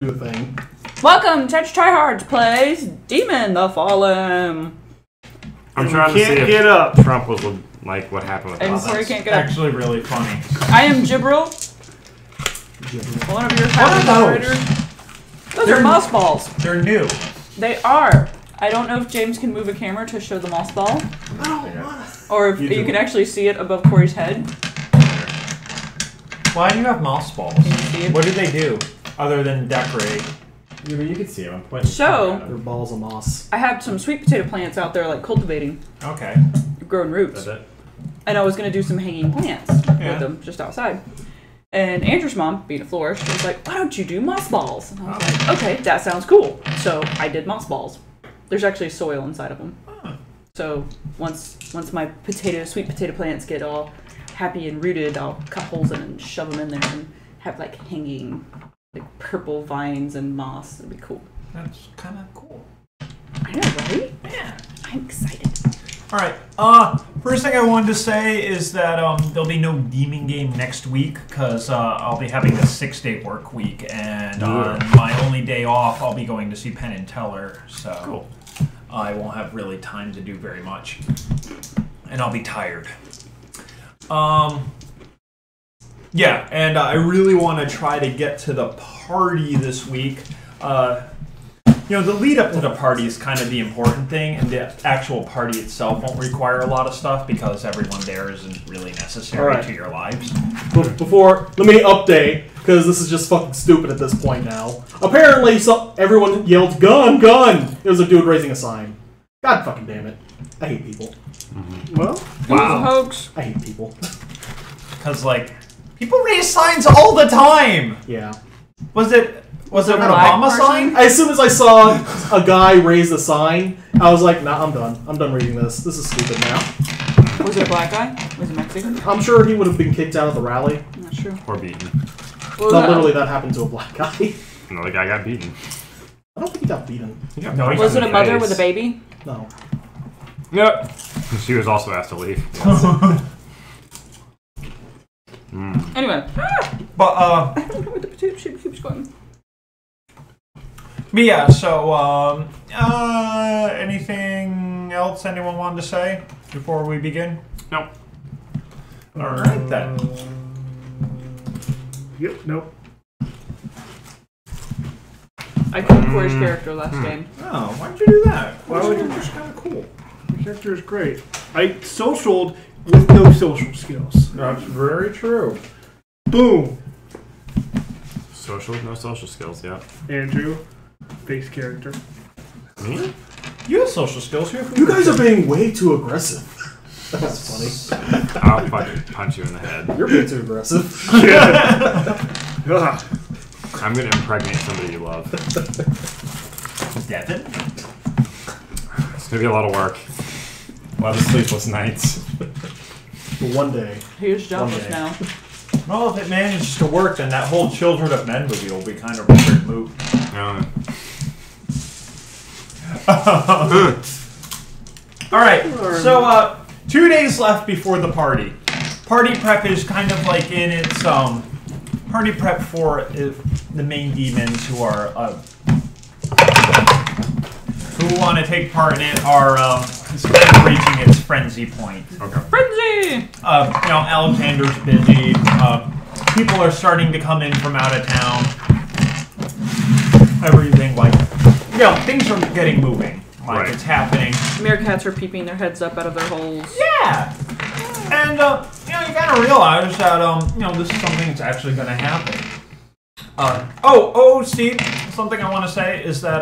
do a thing. Welcome, TetrisTryhards plays Demon the Fallen. I'm trying to see if get up. Trump was like what happened with And us. Corey can't get up. Actually, really funny. I am Jibril, one of your moderators. Those are mouse balls. They're new. They are. I don't know if James can move a camera to show the mouse ball. Or if you can actually see it above Corey's head. Why do you have mouse balls? Can you see it? What do they do other than decorate? Yeah, but you can see them. I'm pointing. So, They're balls of moss. I have some sweet potato plants out there, like cultivating, Okay. growing roots. That's it. And I was going to do some hanging plants with them just outside. And Andrew's mom, being a florist, was like, why don't you do moss balls? And I was like, okay, that sounds cool. So I did moss balls. There's actually soil inside of them. So once my sweet potato plants get all happy and rooted, I'll cut holes in and shove them in there and have like hanging like purple vines and moss. It'd be cool. That's kind of cool. I know, right? Yeah. I'm excited. All right. First thing I wanted to say is that there'll be no Demon game next week because I'll be having a 6-day work week, and on my only day off, I'll be going to see Penn and Teller. So Cool. I won't have really time to do very much, and I'll be tired. Yeah, and I really want to try to get to the party this week. You know, the lead up to the party is kind of the important thing, and the actual party itself won't require a lot of stuff because everyone there isn't really necessary to your lives. Before, let me update, because this is just fucking stupid at this point now. Apparently, everyone yelled, gun, gun! It was a dude raising a sign. God fucking damn it. I hate people. Well, It was a hoax. I hate people. because, like, people raise signs all the time! Yeah. Was it an black Obama person? sign? As soon as I saw a guy raise a sign, I was like, nah, I'm done. I'm done reading this. This is stupid now. Was it a black guy? Was it Mexican? I'm sure he would have been kicked out of the rally. I'm not sure. Or beaten. What was No, that? literally, that happened to a black guy. Another guy got beaten. I don't think he got beaten. He got No, he punched Was in it a the mother face. with a baby? No. Yep. She was also asked to leave. Anyway. But, I don't know what the potato chip keeps going. But yeah, so, anything else anyone wanted to say before we begin? Nope. Alright then. Yep, nope. I killed Corey's character last game. Oh, why'd you do that? Why would you? It's kind of cool. Your character is great. I socialed with no social skills. That's very true. Boom. Social with no social skills, yeah. Andrew, face character. Me? You have social skills. You guys are being way too aggressive. That's funny. I'll fucking punch you in the head. You're being too aggressive. Ugh. I'm gonna impregnate somebody you love. Devin? It's gonna be a lot of work. A lot of sleepless nights. For one day. Here's jobless Okay. now. Well, if it manages to work, then that whole Children of Men movie will be kind of a weird move. Alright, so 2 days left before the party. Party prep is kind of like in its party prep for the main demons who are who want to take part in it are it's kind of reaching its frenzy point. Okay. Frenzy! You know, Alexander's busy. People are starting to come in from out of town. Everything like, you know, things are getting moving. Like Right. it's happening. Meerkats are peeping their heads up out of their holes. Yeah. And you know, you gotta realize that you know, this is something that's actually gonna happen. Steve, something I want to say is that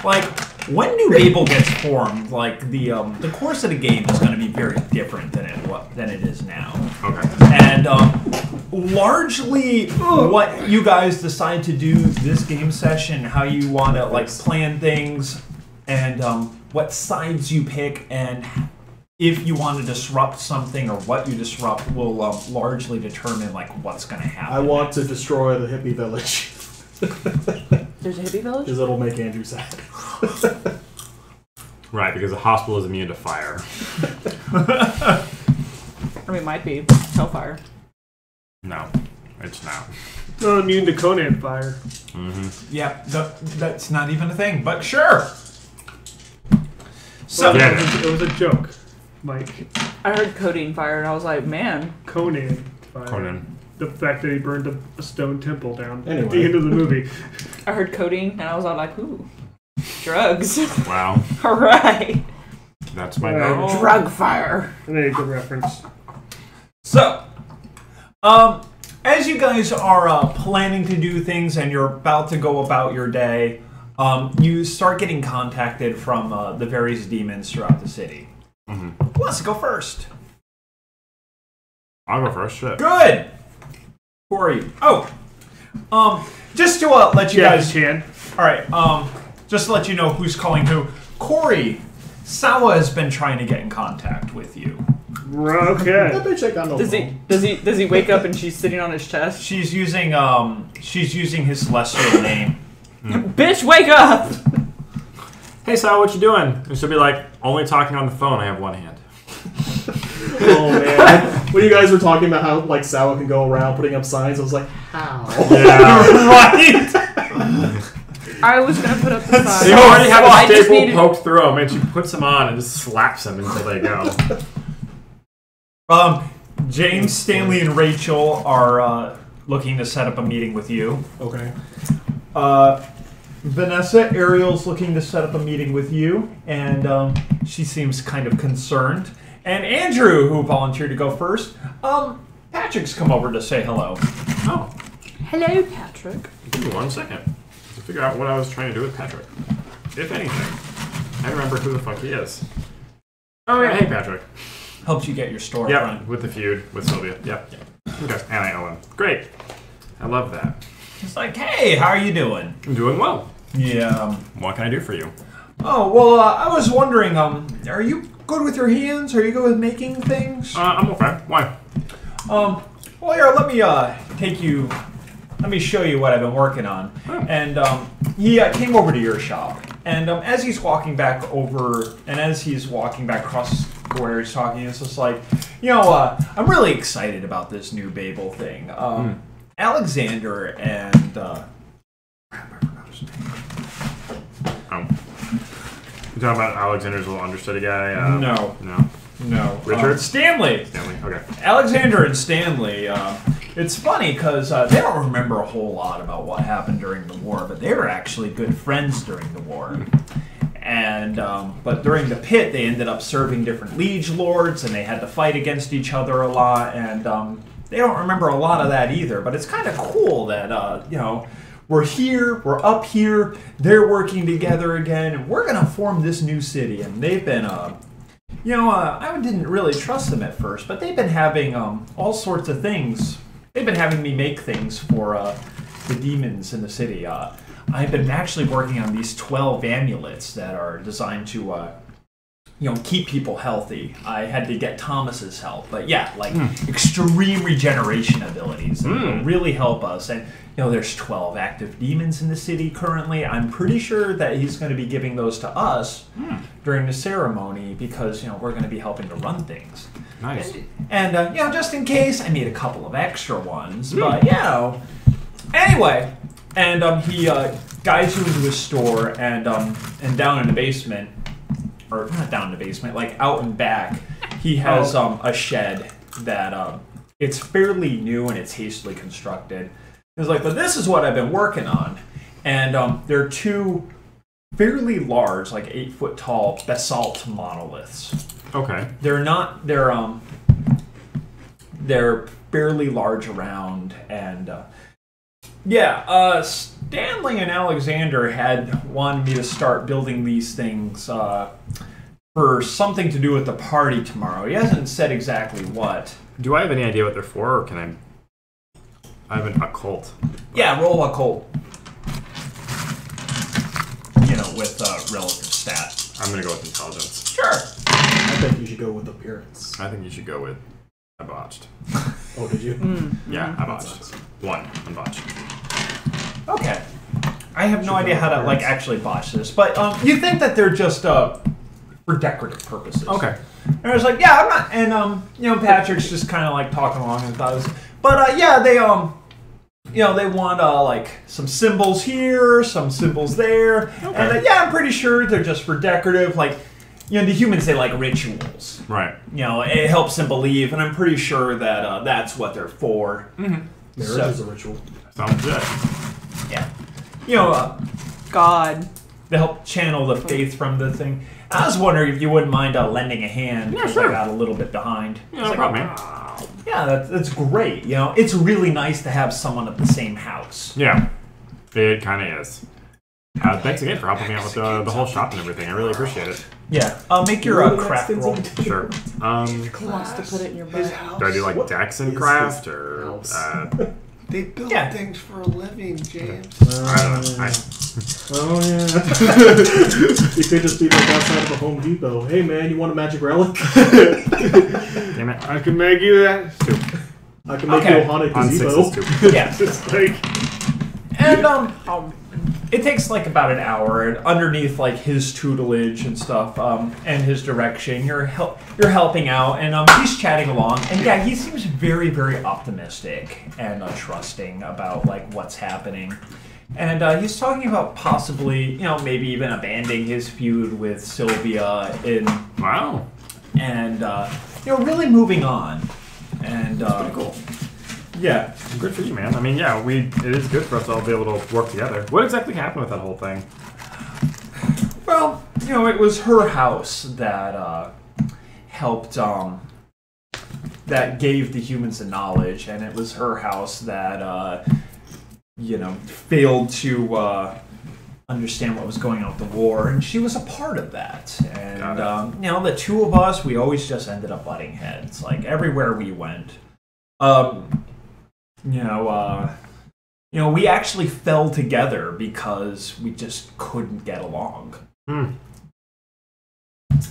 like when New Babel gets formed, like the course of the game is going to be very different than it is now. Okay. And largely, what you guys decide to do this game session, how you want to like plan things, and what sides you pick, and if you want to disrupt something or what you disrupt, will largely determine like what's going to happen. I want to destroy the hippie village. There's a hippie village? Because it'll make Andrew sad. Right, because the hospital is immune to fire. Or we might be. Hellfire. No, it's not. Not immune to Conan fire. Yeah, that's not even a thing, but sure. So it was a joke, Mike. I heard codeine fire, and I was like, man. Conan fire. Conan. The fact that he burned a stone temple down at Anyway. the end of the movie. I heard codeine, and I was all like, ooh, drugs. Wow. All right. That's my Wow. girl. Drug fire. I need a good reference. So, as you guys are planning to do things and you're about to go about your day, you start getting contacted from the various demons throughout the city. Who wants to go first? I'll go first. Shit. Good! Corey. Oh! Just to let you guys... Chan. Alright, just to let you know who's calling who. Corey, Sawa has been trying to get in contact with you. That Okay. bitch ain't got no Does he wake up and she's sitting on his chest? She's using his celestial name. Bitch, wake up! Hey, Sal, what you doing? And she'll be like, only talking on the phone. I have one hand. Oh man! When you guys were talking about how like Sawa can go around putting up signs, I was like, how? Yeah. Right? I was gonna put up the sign. You already have I a just staple needed- poked through them, and she puts them on and just slaps them until they go. James, Stanley, and Rachel are looking to set up a meeting with you. Okay. Vanessa, Ariel's looking to set up a meeting with you, and she seems kind of concerned. And Andrew, who volunteered to go first, Patrick's come over to say hello. Oh, Hello, Patrick. give me 1 second to figure out what I was trying to do with Patrick. If anything. I remember who the fuck he is. Oh, yeah. Hey, Patrick. Helps you get your storefront. Yep, with the feud with Sylvia. Yep. Okay, and I know him. Great. I love that. It's like, hey, how are you doing? I'm doing well. Yeah. What can I do for you? Oh, well, I was wondering, are you good with your hands? Are you good with making things? I'm okay. Why? Well, here, let me show you what I've been working on. Oh. And he came over to your shop. And as he's walking back across where he's talking, it's just like, I'm really excited about this new Babel thing. Alexander and... crap, I forgot his name. You talking about Alexander's little understudy guy? No. No. Richard? Stanley. Stanley, okay. Alexander and Stanley, it's funny because they don't remember a whole lot about what happened during the war, but they were actually good friends during the war. And but during the pit, they ended up serving different liege lords, and they had to fight against each other a lot. And they don't remember a lot of that either. But it's kind of cool that we're here, we're up here, they're working together again, and we're gonna form this new city. And they've been I didn't really trust them at first, but they've been having all sorts of things. They've been having me make things for the demons in the city. I've been actually working on these 12 amulets that are designed to, keep people healthy. I had to get Thomas's help, but yeah, extreme regeneration abilities that will really help us. And there's 12 active demons in the city currently. I'm pretty sure that he's going to be giving those to us during the ceremony because we're going to be helping to run things. Nice. And just in case, I made a couple of extra ones. But anyway, and he guides you into his store, and down in the basement, or not down in the basement, like out and back, he has a shed that it's fairly new and it's hastily constructed. It's like, but this is what I've been working on, and there are two fairly large, like 8-foot tall basalt monoliths. Okay. They're fairly large around, and Stanley and Alexander had wanted me to start building these things for something to do with the party tomorrow. He hasn't said exactly what. Do I have any idea what they're for, or can I have an occult? Yeah, roll occult. With relative stat. I'm gonna go with intelligence. Sure. I think you should go with appearance. I think you should go with I botched. Oh, did you? Yeah, I botched. 1 on botch. Okay. I have no idea how to actually botch this, but you think that they're just for decorative purposes. Okay. And I was like, yeah, I'm not, and Patrick's just kind of talking along and thought, but they want like some symbols here, some symbols there, and yeah, I'm pretty sure they're just for decorative. Like, the humans, they like rituals. Right. It helps them believe, and I'm pretty sure that that's what they're for. Marriage is a ritual. Sounds good. Yeah. God. They help channel the faith from the thing. I was wondering if you wouldn't mind lending a hand. Yeah, because sure. I got a little bit behind. Yeah, no problem, man. Yeah, that's great. It's really nice to have someone at the same house. Yeah, it kind of is. Thanks again for helping me out with the whole shop and everything. I really appreciate it. Yeah, make your craft roll. Sure. He wants to put it in your butt. Do I do like Dex and craft or? They build things for a living, James. I don't know. Oh yeah. You could just be like outside of a Home Depot. Hey man, you want a magic relic? Damn it! I can make you that. Stupid. I can make you a haunted On 6 gazebo. is stupid. Yeah, It's like and it takes like about an hour, and underneath like his tutelage and stuff, and his direction, you're helping out, and he's chatting along, and yeah, he seems very, very optimistic and trusting about like what's happening, and he's talking about possibly, maybe even abandoning his feud with Sylvia Wow. and really moving on, and Pretty cool. yeah. Good for you, man. I mean, yeah, it is good for us to all be able to work together. What exactly happened with that whole thing? Well, it was her house that helped, that gave the humans the knowledge, and it was her house that, failed to understand what was going on with the war, and she was a part of that. And, the two of us, we always just ended up butting heads, like, everywhere we went. We actually fell together because we just couldn't get along.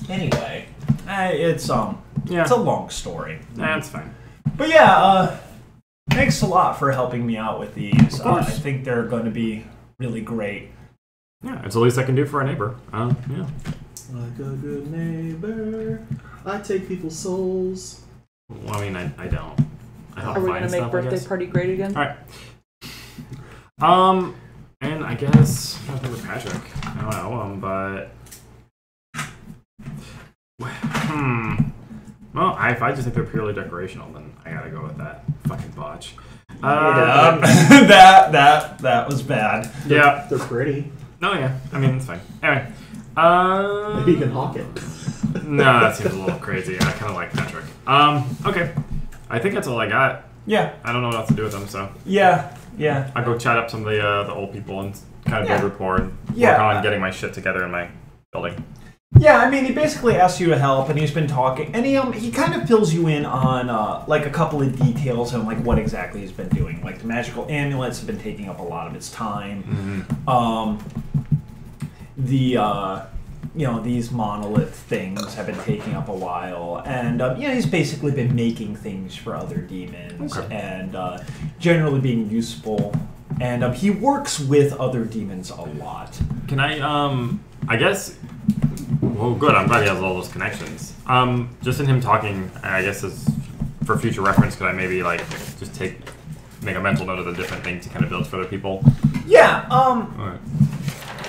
Anyway, it's a long story. That's fine. But yeah, thanks a lot for helping me out with these. I think they're going to be really great. Yeah, it's the least I can do for a neighbor. Yeah. Like a good neighbor, I take people's souls. Well, I mean, I don't. I help Are we find gonna make stuff, I birthday guess. party great again? All right. And I guess I think with Patrick. I don't know, but well, if I just think they're purely decorational, then I gotta go with that fucking botch. That was bad. Yeah. They're pretty. No, yeah. I mean, it's fine. Anyway. Maybe you can hawk it. No, that seems a little crazy. I kind of like Patrick. Okay. I think that's all I got. Yeah. I don't know what else to do with them, so. Yeah. I'll go chat up some of the old people and kind of build rapport and Yeah. work on getting my shit together in my building. Yeah, I mean, he basically asks you to help, and he's been talking, and he kind of fills you in on like a couple of details on like what exactly he's been doing. Like the magical amulets have been taking up a lot of his time. These monolith things have been taking up a while, and he's basically been making things for other demons and generally being useful. And he works with other demons a lot. Can I guess. Well, good. I'm glad he has all those connections. Just in him talking, I guess as for future reference, could I maybe like just make a mental note of the different things he kind of builds for other people? Yeah. Alright.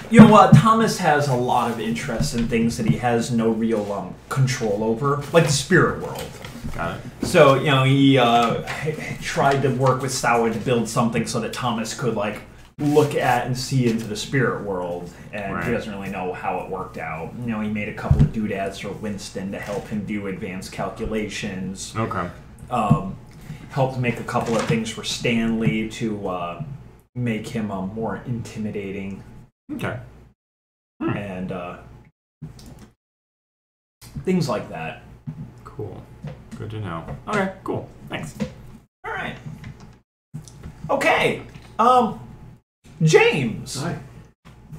You know what? Thomas has a lot of interest in things that he has no real control over, like the spirit world. Got it. So, he tried to work with Stour to build something so that Thomas could like look at and see into the spirit world, and he doesn't really know how it worked out. He made a couple of doodads for Winston to help him do advanced calculations. Okay. Helped make a couple of things for Stanley to make him more intimidating. Okay. And things like that. Cool. Good to know. Okay, cool. Thanks. All right. Okay. James. Hi.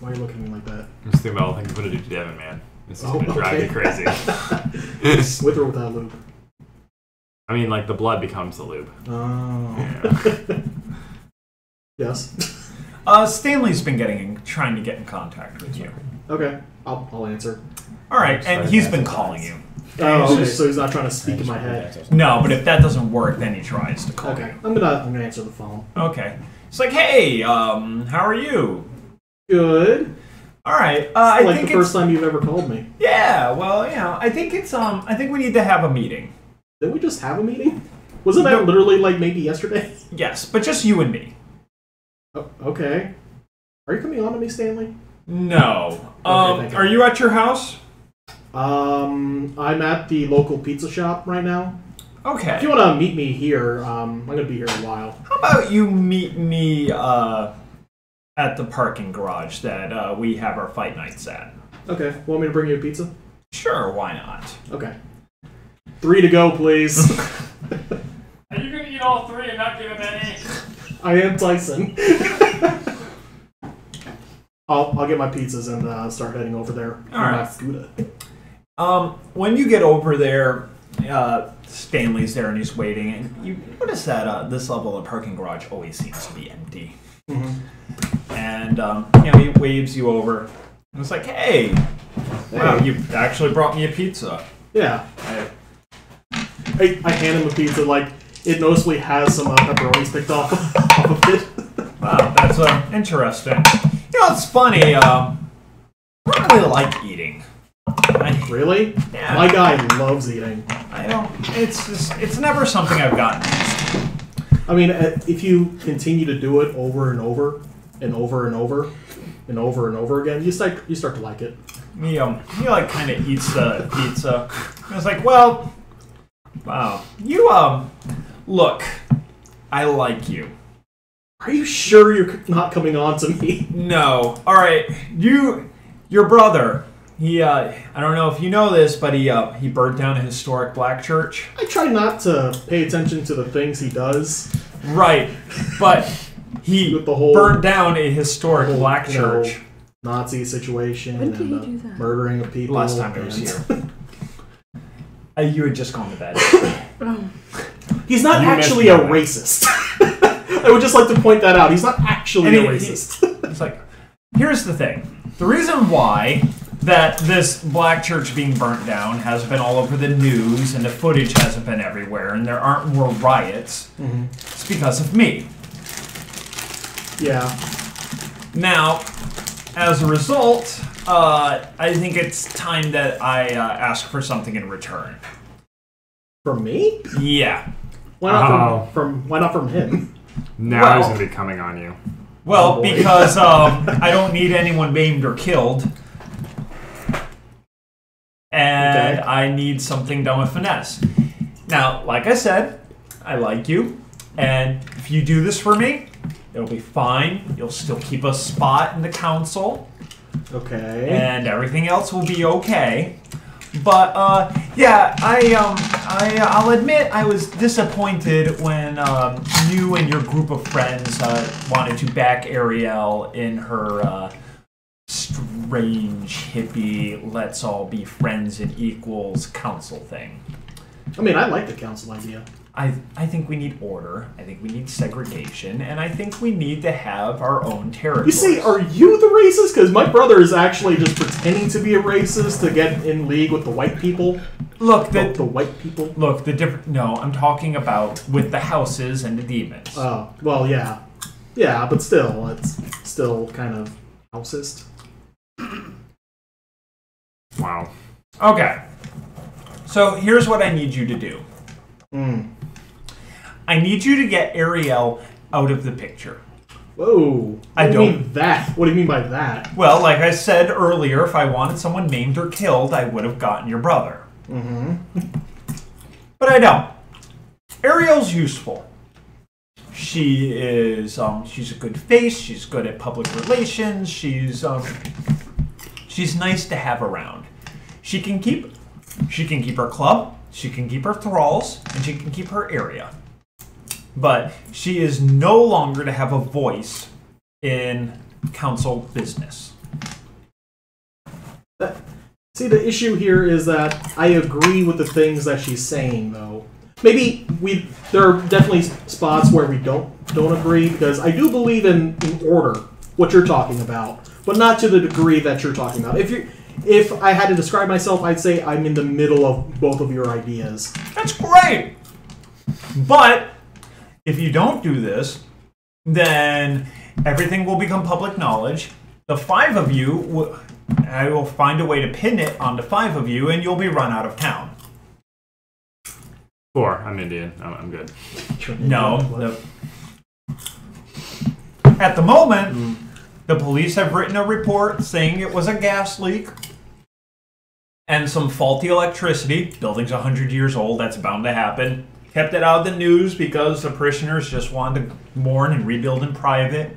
Why are you looking at me like that? I'm just thinking about all the things I'm going to do to Devin, man. This is going to drive me crazy. With or without lube? I mean, like, the blood becomes the lube. Oh. Yeah. Yes. Stanley's been trying to get in contact with you. Okay. I'll answer. All right, and he's been calling you. Oh, okay. So he's not trying to speak in my head. No, but if that doesn't work, then he tries to call Okay. you. I'm gonna answer the phone. Okay. It's like, hey, how are you? Good. All right. It's I like think the first time you've ever called me. Yeah. Well, I think it's I think we need to have a meeting. Didn't we just have a meeting? Wasn't that literally like maybe yesterday? Yes, but just you and me. Oh, okay. Are you coming on to me, Stanley? No. Okay, are you at your house? I'm at the local pizza shop right now. Okay. If you want to meet me here, I'm going to be here a while. How about you meet me at the parking garage that we have our fight nights at? Okay. Want me to bring you a pizza? Sure, why not? Okay. 3 to go, please. Are you going to eat all 3 and not give him any? I am Tyson. I'll get my pizzas and start heading over there. All right. When you get over there, Stanley's there and he's waiting, and you notice that this level of parking garage always seems to be empty. Mm-hmm. And he waves you over. And it's like, hey, wow, you actually brought me a pizza. Yeah. I hand him a pizza, like, it noticeably has some pepperonis picked off of it. Wow, that's interesting. It's funny, I don't really like eating. Really? Yeah. My guy loves eating. I don't, it's never something I've gotten used to. I mean, if you continue to do it over and over, and over and over, and over and over again, you start to like it. He like kind of eats the pizza. I was like, well, wow, you look, I like you. Are you sure you're not coming on to me? No. All right, your brother. He I don't know if you know this, but he burned down a historic black church. I try not to pay attention to the things he does. Right, but he with the whole, burned down a historic black church. Nazi situation When did he and do that? Murdering of people. Last time I was here. You had just gone to bed. He's not actually a racist. I would just like to point that out. He's not actually a racist. It's like, here's the thing. The reason why that this black church being burnt down has been all over the news and the footage hasn't been everywhere and there aren't more riots, it's because of me. Yeah. Now, as a result, I think it's time that I ask for something in return. From me? Yeah. Why not from him? Now he's going to be coming on you. Well, because I don't need anyone maimed or killed. And I need something done with finesse. Now, like I said, I like you. And if you do this for me, it'll be fine. You'll still keep a spot in the council. Okay. And everything else will be okay. But, yeah, I'll admit I was disappointed when you and your group of friends wanted to back Ariel in her strange, hippie, let's all be friends and equals council thing. I mean, I like the council idea. I think we need order, I think we need segregation, and I think we need to have our own territory. You see, are you the racist? Because my brother is actually just pretending to be a racist to get in league with the white people. Look, the white people. Look, no, I'm talking about with the houses and the demons. Oh, well, yeah. Yeah, but still, it's still kind of housist. Wow. Okay. So here's what I need you to do. I need you to get Ariel out of the picture. Whoa. What do you mean that? What do you mean by that? Well, like I said earlier, if I wanted someone maimed or killed, I would have gotten your brother. But I don't. Ariel's useful. She is, she's a good face, she's good at public relations, she's nice to have around. She can keep her club, she can keep her thralls, and she can keep her area. But she is no longer to have a voice in council business. See, the issue here is that I agree with the things that she's saying, though. Maybe there are definitely spots where we don't agree, because I do believe in order, what you're talking about, but not to the degree that you're talking about. If I had to describe myself, I'd say I'm in the middle of both of your ideas. That's great! But if you don't do this, then everything will become public knowledge. The 5 of you, I will find a way to pin it on the 5 of you, and you'll be run out of town. 4. I'm Indian. I'm good. No. At the moment, the police have written a report saying it was a gas leak and some faulty electricity. Building's 100 years old. That's bound to happen. Kept it out of the news because the parishioners just wanted to mourn and rebuild in private.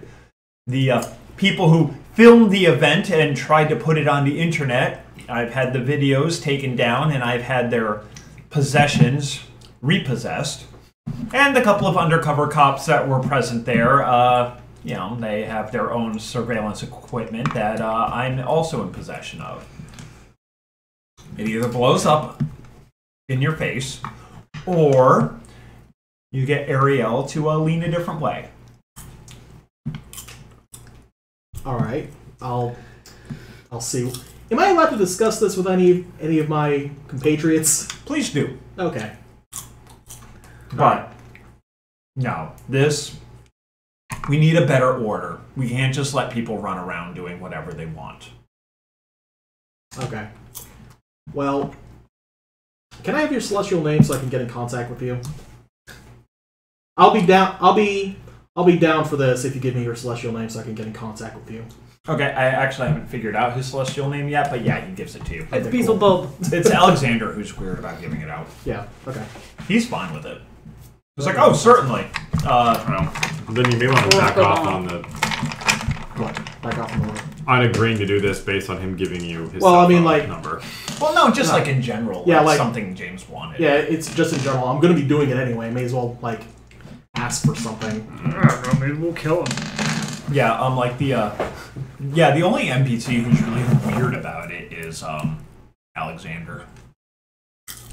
The people who filmed the event and tried to put it on the internet, I've had the videos taken down and I've had their possessions repossessed. And the couple of undercover cops that were present there, they have their own surveillance equipment that I'm also in possession of. It either blows up in your face, or you get Ariel to lean a different way. All right, I'll see. Am I allowed to discuss this with any of my compatriots? Please do. Okay. But no, we need a better order. We can't just let people run around doing whatever they want. Okay. Well, can I have your celestial name so I can get in contact with you? I'll be down for this if you give me your celestial name so I can get in contact with you. Okay, I actually haven't figured out his celestial name yet, but yeah, he gives it to you. It's Beelzebub. It's Alexander who's weird about giving it out. Yeah, okay. He's fine with it. It's like, oh, certainly. Then you may want to back off on the... What? Back off on the what? On agreeing to do this based on him giving you his number. Well, no, just like in general. Yeah, like something James wanted. Yeah, it's just in general. I'm going to be doing it anyway. May as well, ask for something. I don't know, maybe we'll kill him. Yeah, the only NPC who's really weird about it is, Alexander.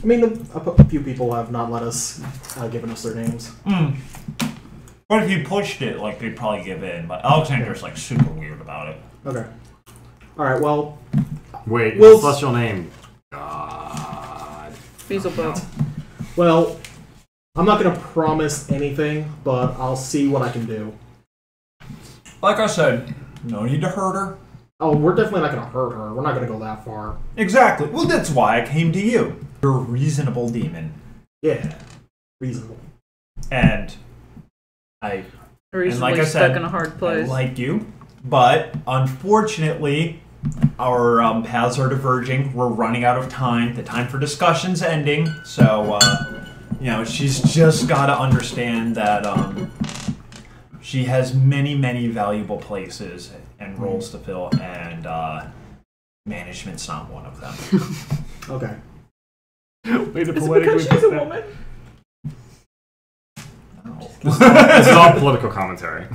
I mean, a few people have not let us, given us their names. But if you pushed it, they'd probably give in. But Alexander's, super weird about it. Okay. Alright, well... Wait, his celestial name. God. Beelzebub. Well, I'm not going to promise anything, but I'll see what I can do. Like I said, no need to hurt her. Oh, we're definitely not going to hurt her. We're not going to go that far. Exactly. Well, that's why I came to you. You're a reasonable demon. Yeah. Reasonable. And like I said, stuck in a hard place. I like you, but unfortunately, our paths are diverging. We're running out of time. The time for discussion's ending. So, she's just got to understand that she has many, many valuable places and roles to fill, and management's not one of them. Okay. Way to Is it poetically because she's put a that. woman? This is all political commentary.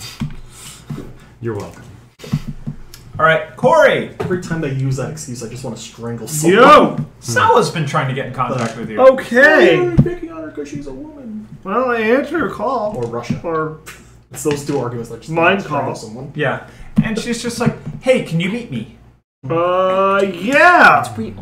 You're welcome. All right, Corey. Every time they use that excuse, I just want to strangle someone. Yo! Sala's been trying to get in contact with you. Okay! Why are you picking on her because she's a woman? Well, I answered her call. Or Russia. Or It's those two arguments that just Mind strangle call. someone. Yeah, and she's just like, "Hey, can you meet me?" Yeah! It's real.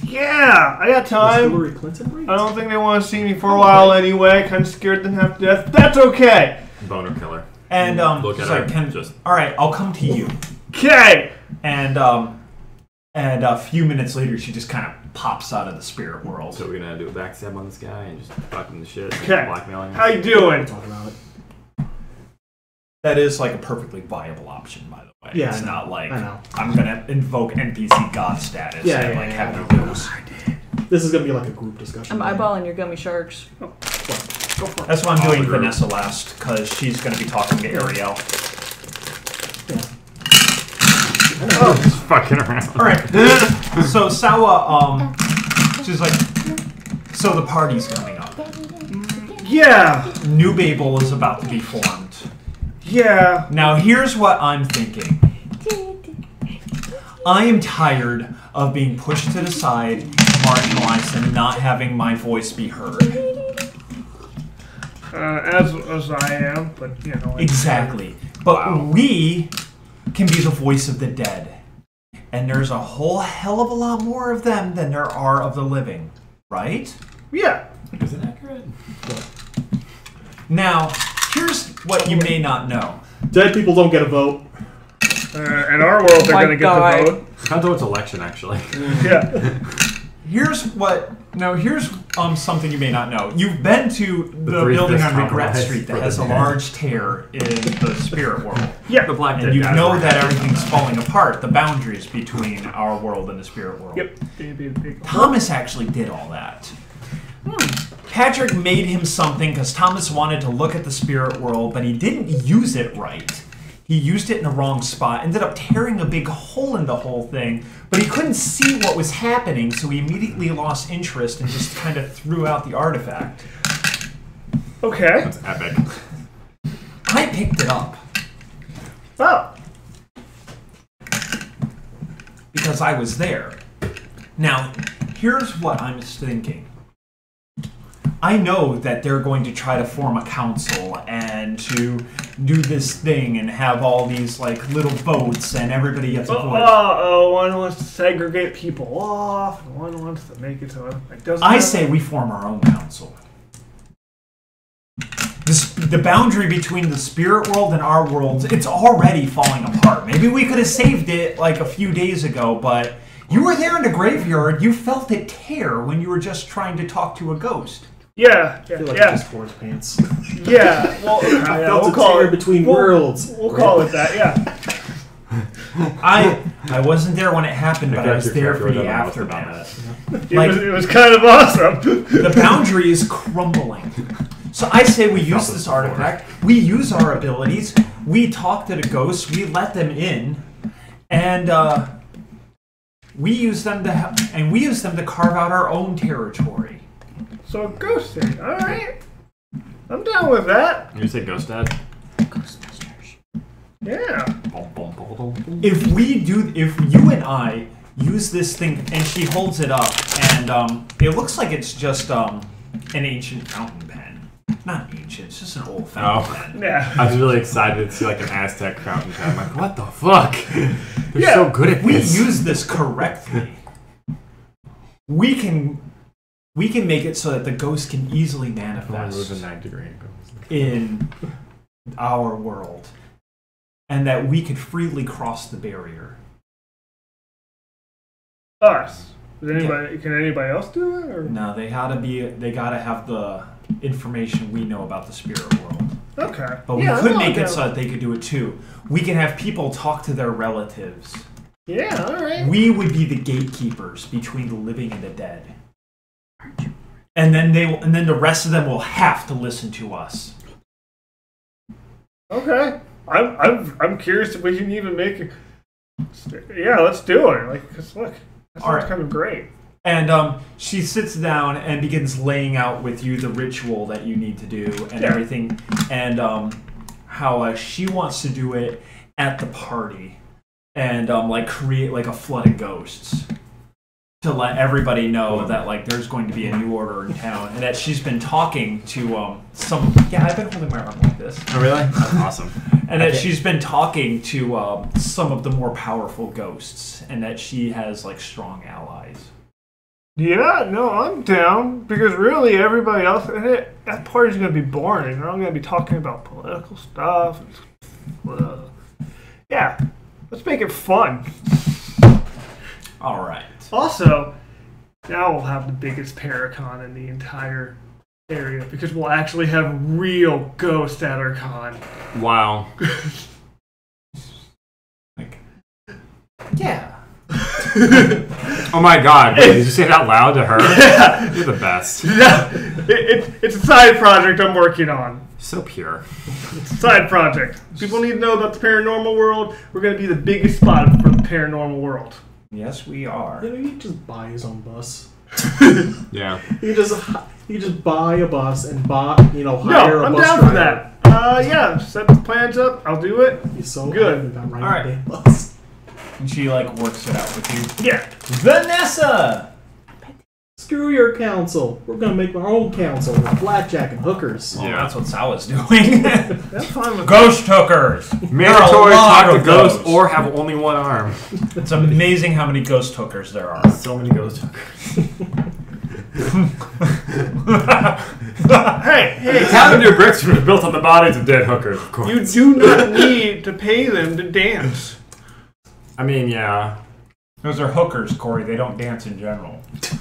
Yeah! I got Was time. Hillary Clinton right? I don't think they want to see me for a while anyway. Kind of scared them half to death. That's okay! Boner killer. And Look she's at like, her. "All right, I'll come to you." Okay! And a few minutes later, she just kind of pops out of the spirit world. So we're gonna do a backstab on this guy and just fuck him the shit. Okay. Blackmailing him. How you doing? Talk about it. That is a perfectly viable option, by the way. Yeah, it's I know. not like I know. I'm gonna invoke NPC god status Yeah, and yeah, have yeah, you lose. This is going to be like a group discussion. I'm eyeballing your gummy sharks. Go for it. That's why I'm doing group. Vanessa last, because she's gonna be talking to Ariel. Oh, just fucking around. All right. So Sawa, she's like, so the party's coming up. Yeah! New Babel is about to be formed. Yeah! Now here's what I'm thinking. I am tired of being pushed to the side, marginalized, and not having my voice be heard. As I am, but you know. Exactly. But we can be the voice of the dead. And there's a whole hell of a lot more of them than there are of the living. Right? Yeah. Is it accurate? Now, here's what you may not know. Dead people don't get a vote. In our world, they're My going to get God. the vote. Depends on its election, actually. Yeah. Here's something you may not know. You've been to the building on Regret Street that has a large tear in the spirit world. Yeah. The Black And Dead you guys know were that happy everything's about falling apart, the boundaries between our world and the spirit world. Yep. Big. Thomas actually did all that. Patrick made him something because Thomas wanted to look at the spirit world, but he didn't use it right. He used it in the wrong spot, ended up tearing a big hole in the whole thing, but he couldn't see what was happening, so he immediately lost interest and just kind of threw out the artifact. Okay. That's epic. I picked it up Oh. because I was there. Now, here's what I'm thinking. I know that they're going to try to form a council and to do this thing and have all these like little votes and everybody gets a voice. One wants to segregate people off, and one wants to make it so it doesn't. I say we form our own council. The boundary between the spirit world and our worlds, it's already falling apart. Maybe we could have saved it like a few days ago, but you were there in the graveyard. You felt it tear when you were just trying to talk to a ghost. Yeah. I feel like I just tore his pants. Yeah. Well, I felt we'll a call tear it between worlds. We'll call it that. Yeah. I wasn't there when it happened, but I was there for the aftermath. Like, It was kind of awesome. the boundary is crumbling. So I say we use this artifact, we use our abilities, we talk to the ghosts, we let them in, and we use them to carve out our own territory. So ghost thing. All right. I'm down with that. You say Ghost Dad? Ghostbusters. Yeah. If you and I use this thing, and she holds it up, and it looks like it's just an ancient fountain pen. Not ancient, it's just an old fountain pen. Yeah. I was really excited to see like an Aztec fountain pen. I'm like, what the fuck? They're so good at We this. use this correctly. We can make it so that the ghost can easily manifest a 9-degree angle. in our world, and that we could freely cross the barrier. Us. Can anybody else do it? Or? No, they gotta have the information we know about the spirit world. Okay. But we could make it so that they could do it too. We can have people talk to their relatives. Yeah. All right. We would be the gatekeepers between the living and the dead. And then the rest of them will have to listen to us. Okay. I'm curious if we can even make it. Yeah, let's do it. Like, cause look, that sounds kind of great. And she sits down and begins laying out with you the ritual that you need to do and everything, and how she wants to do it at the party, and like create like a flood of ghosts to let everybody know that like there's going to be a new order in town, and that she's been talking to some. Yeah, I've been holding my arm like this. Oh really? That's awesome. And that she's been talking to some of the more powerful ghosts, and that she has like strong allies. Yeah, no, I'm down because really everybody else that party's gonna be boring. They're all gonna be talking about political stuff. Yeah, let's make it fun. All right. Also, now we'll have the biggest Paracon in the entire area because we'll actually have real ghosts at our con. Wow. Like, yeah. Oh my god, wait, did you say it out loud to her? Yeah. You're the best. It's a side project I'm working on. So pure. It's a side project. People need to know about the paranormal world. We're going to be the biggest spot for the paranormal world. Yes, we are. You know, you just buy his own bus. Yeah. You just buy a bus and hire No, a I'm bus down driver. for that. Yeah, set the plans up. I'll do it. He's so Good. about riding All right. a damn bus. And she like works it out with you. Yeah. Vanessa! Screw your council. We're gonna make our own council with blackjack and hookers. Well, Yeah. that's what Sal's doing. That's fine with Ghost hookers! Mandatory lot talk to of ghosts those. or have only one arm. It's amazing how many ghost hookers there are. So many ghost hookers. Hey, Lavender bricks were built on the bodies of dead hookers, of course. you do not need to pay them to dance. I mean, yeah. Those are hookers, Corey. They don't dance in general.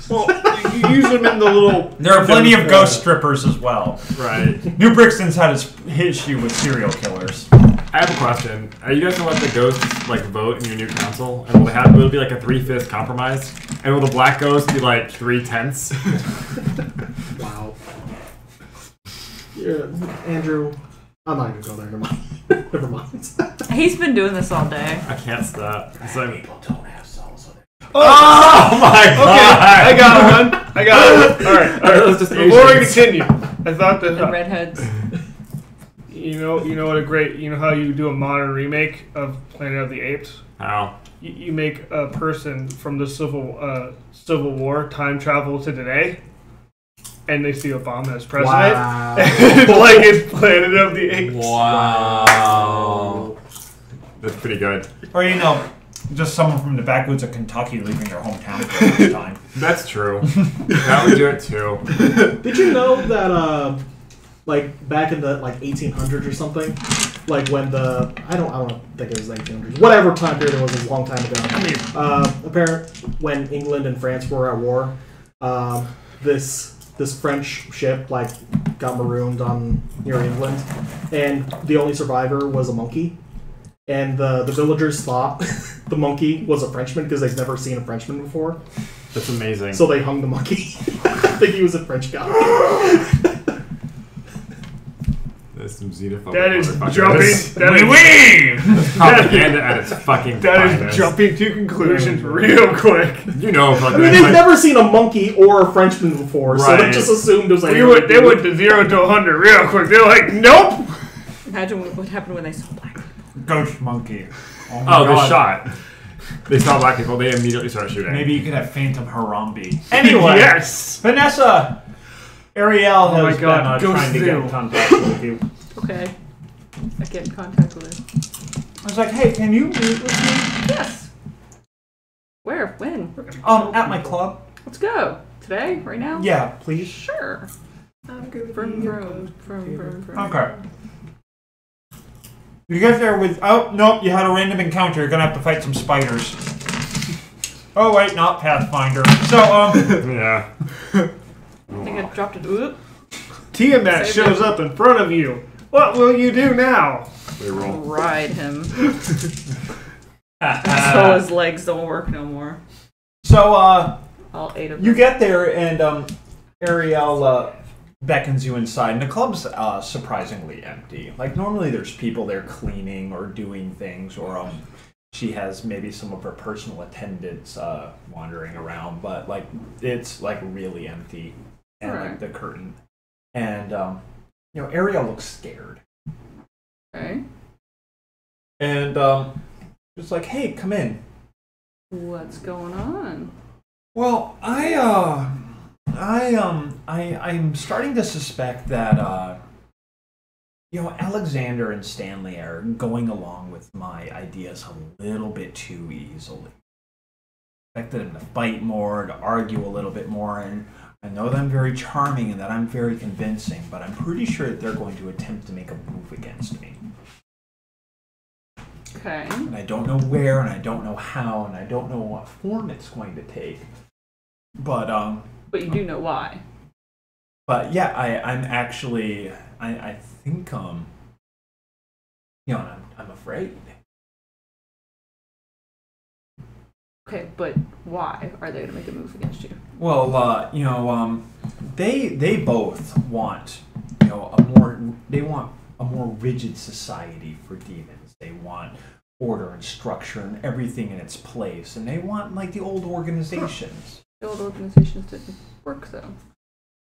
Well, you use them in the little... There are plenty of ghost strippers as well. Right. New Brixton's had his issue with serial killers. I have a question. Are you guys gonna let the ghosts like vote in your new council? And will it be like a 3/5 compromise? And will the black ghost be like 3/10? Wow. Yeah, Andrew, I'm not gonna go there. Never mind. Never mind. He's been doing this all day. I can't stop. It's like, People don't have souls. oh my god! Okay, I got one. All right. Let's just Before we continue, I thought that The redheads. you know what a great how you do a modern remake of Planet of the Apes. How? You make a person from the Civil War time travel to today, and they see Obama as president. Wow. Like it's Planet of the Apes. Wow. That's pretty good. Or, just someone from the backwoods of Kentucky leaving their hometown for the first time. That's true. That would do it too. Did you know that, like, back in the, 1800s or something, like, when the, I don't think it was 1800s, whatever time period it was, a long time ago, apparently, when England and France were at war, this French ship, got marooned near England, and the only survivor was a monkey. And the villagers thought the monkey was a Frenchman because they'd never seen a Frenchman before. That's amazing. So they hung the monkey. I think he was a French guy. That's some xenophobic. That is motherfucker. jumping. That's propaganda at its fucking That finest. is jumping to conclusions real quick. You know, I mean, they've never seen a monkey or a Frenchman before, so they Right. just assumed it was like... They went to 0 to 100 real quick. They're like, nope. Imagine what happened when they saw black people. Ghost monkey. Oh, my Oh, they God. shot. They saw black people. They immediately started shooting. Maybe you could have Phantom Harambe. Anyway, Yes. Vanessa, Ariel Oh my has God, been Ghost trying to get Zoo. in contact with you. Okay. I get in contact with her. I was like, hey, can you meet with me? Yes. Where? When? At my club. Let's go. Today? Right now? Yeah, please. Sure. I'm gonna Vroom, be vroom, vroom, vroom, vroom. Okay. You get there with... Oh, nope, you had a random encounter. You're gonna have to fight some spiders. Oh, wait, not Pathfinder. So, Yeah. I think I dropped it. Oop. Tiamat Save shows it. up in front of you. What will you do now? They roll. Ride him. So his legs don't work no more. So, All 8 of them. you get there and, Ariel, beckons you inside, and the club's surprisingly empty. Like, normally there's people there cleaning or doing things, or she has maybe some of her personal attendants wandering around, but it's really empty, and Alright. the curtain, and Ariel looks scared, Okay. and just like, hey, come in. What's going on? Well, I'm starting to suspect that, Alexander and Stanley are going along with my ideas a little bit too easily. I expected them to fight more, to argue a little bit more, and I know that I'm very charming and that I'm very convincing, but I'm pretty sure that they're going to attempt to make a move against me. Okay. And I don't know where, and I don't know how, and I don't know what form it's going to take. But But you do know why. But yeah, I'm actually, I think, I'm afraid. Okay, but why are they going to make a move against you? Well, they both want, they want a more rigid society for demons. They want order and structure and everything in its place, and they want the old organizations. The old organizations didn't work, though.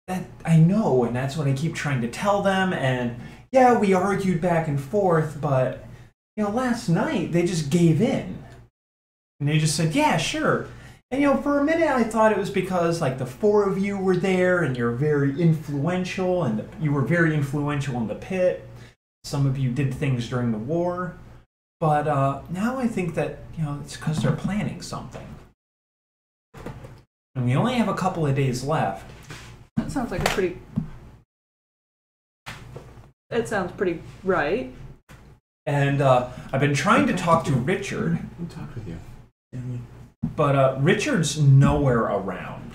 That I know, and that's what I keep trying to tell them. And yeah, we argued back and forth, but last night they just gave in, and they just said, "Yeah, sure." And for a minute I thought it was because the 4 of you were there, and you're very influential, and you were very influential in the pit. Some of you did things during the war, but now I think that it's because they're planning something. And we only have a couple of days left. That sounds like a pretty... It sounds pretty right. And I've been trying to talk to Richard. Who talked with you? But Richard's nowhere around.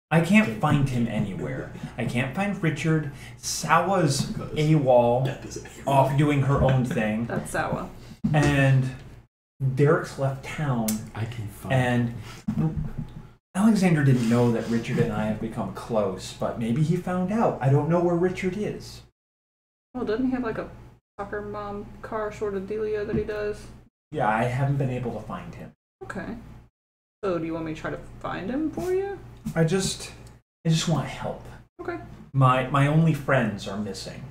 I can't find him anywhere. I can't find Richard. Sawa's AWOL, off doing her own thing. That's Sawa. And Derek's left town. I can find. And Alexander didn't know that Richard and I have become close, but maybe he found out. I don't know where Richard is. Well, doesn't he have like a soccer mom car sort of dealio that he does? Yeah, I haven't been able to find him. Okay. So do you want me to try to find him for you? I just want help. Okay. My only friends are missing.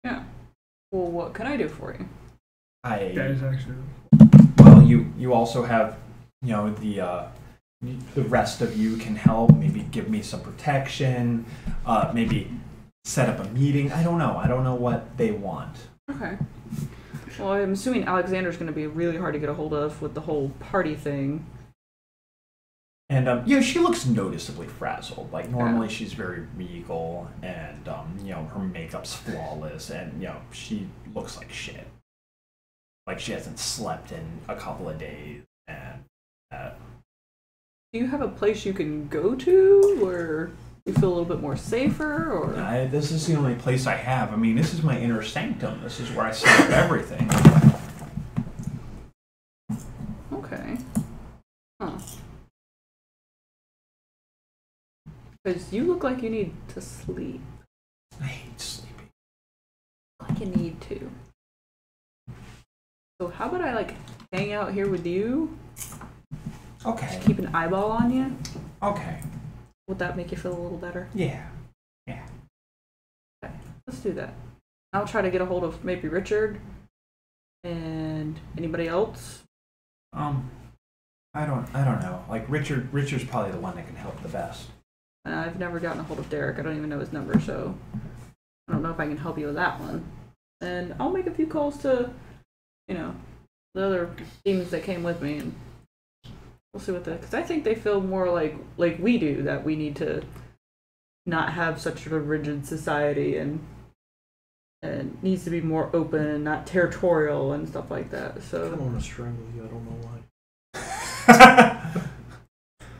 Yeah. Well, what can I do for you? That is actually... Well, you also have, the rest of you can help. Maybe give me some protection. Maybe set up a meeting. I don't know. I don't know what they want. Okay. Well, I'm assuming Alexander's going to be really hard to get a hold of with the whole party thing. And she looks noticeably frazzled. Like normally she's very regal, and her makeup's flawless, and she looks like shit. Like she hasn't slept in a couple of days, and. Do you have a place you can go to where you feel a little bit more safer, or? This is the only place I have. I mean, this is my inner sanctum. This is where I set up everything. Okay. Huh. Because you look like you need to sleep. I hate sleeping. Like you need to. So how about I hang out here with you? Okay. Just keep an eyeball on you? Okay. Would that make you feel a little better? Yeah. Okay, let's do that. I'll try to get a hold of maybe Richard and anybody else. I don't know. Like Richard's probably the one that can help the best. I've never gotten a hold of Derek. I don't even know his number, so I don't know if I can help you with that one. And I'll make a few calls to, the other demons that came with me, and we'll see what because I think they feel more like we do, that we need to not have such a rigid society and needs to be more open and not territorial and stuff like that. So I don't want to strangle you. I don't know why.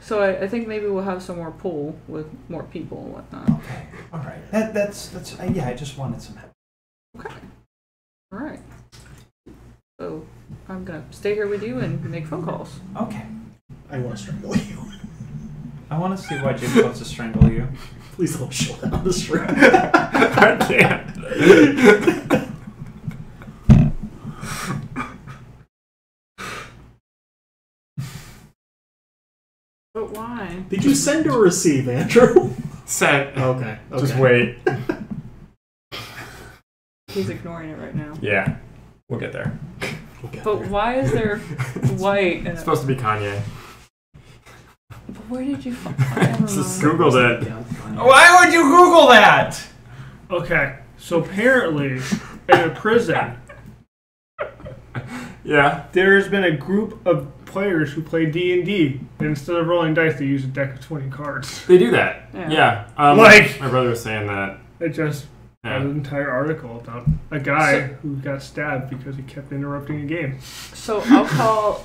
So I think maybe we'll have some more pull with more people and whatnot. Okay. All right. That's I just wanted some help. Okay. All right. So I'm gonna stay here with you and make phone calls. Okay. I want to strangle you. I want to see why Jim's supposed to strangle you. Please don't show that on the stream. I can't. But why? Did you send or receive, Andrew? Sent. Okay. Just wait. He's ignoring it right now. Yeah. We'll get there. But why is there white? It's supposed to be Kanye. But where did you find it? Just Googled it. Why would you Google that? Okay, so apparently in a prison, Yeah. there's been a group of players who play D&D, and instead of rolling dice, they use a deck of 20 cards. They do that. Yeah. Yeah. Like- my brother was saying that. It just Yeah. an entire article about a guy who got stabbed because he kept interrupting a game. So I'll call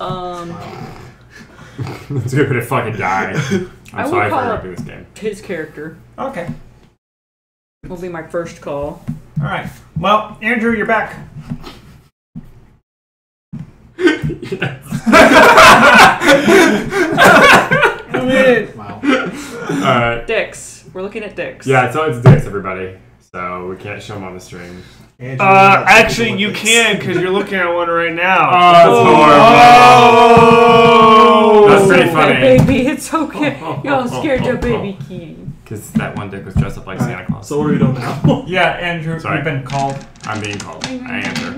It's good to fucking die. I I'm will sorry for call interrupting this game. his character. Okay. Will be my first call. All right. Well, Andrew, you're back. Wow. Alright. Dicks. We're looking at dicks. Yeah, so it's dicks, everybody. So we can't show them on the stream. Andrew, Actually, you can because you're looking at one right now. Oh, that's horrible. That's pretty okay, funny. baby. It's okay. Y'all scared your baby kitty. Because that one dick was dressed up like Santa Claus. So what are we doing now? Yeah, Andrew, Sorry. you've been called. I'm being called. I answer.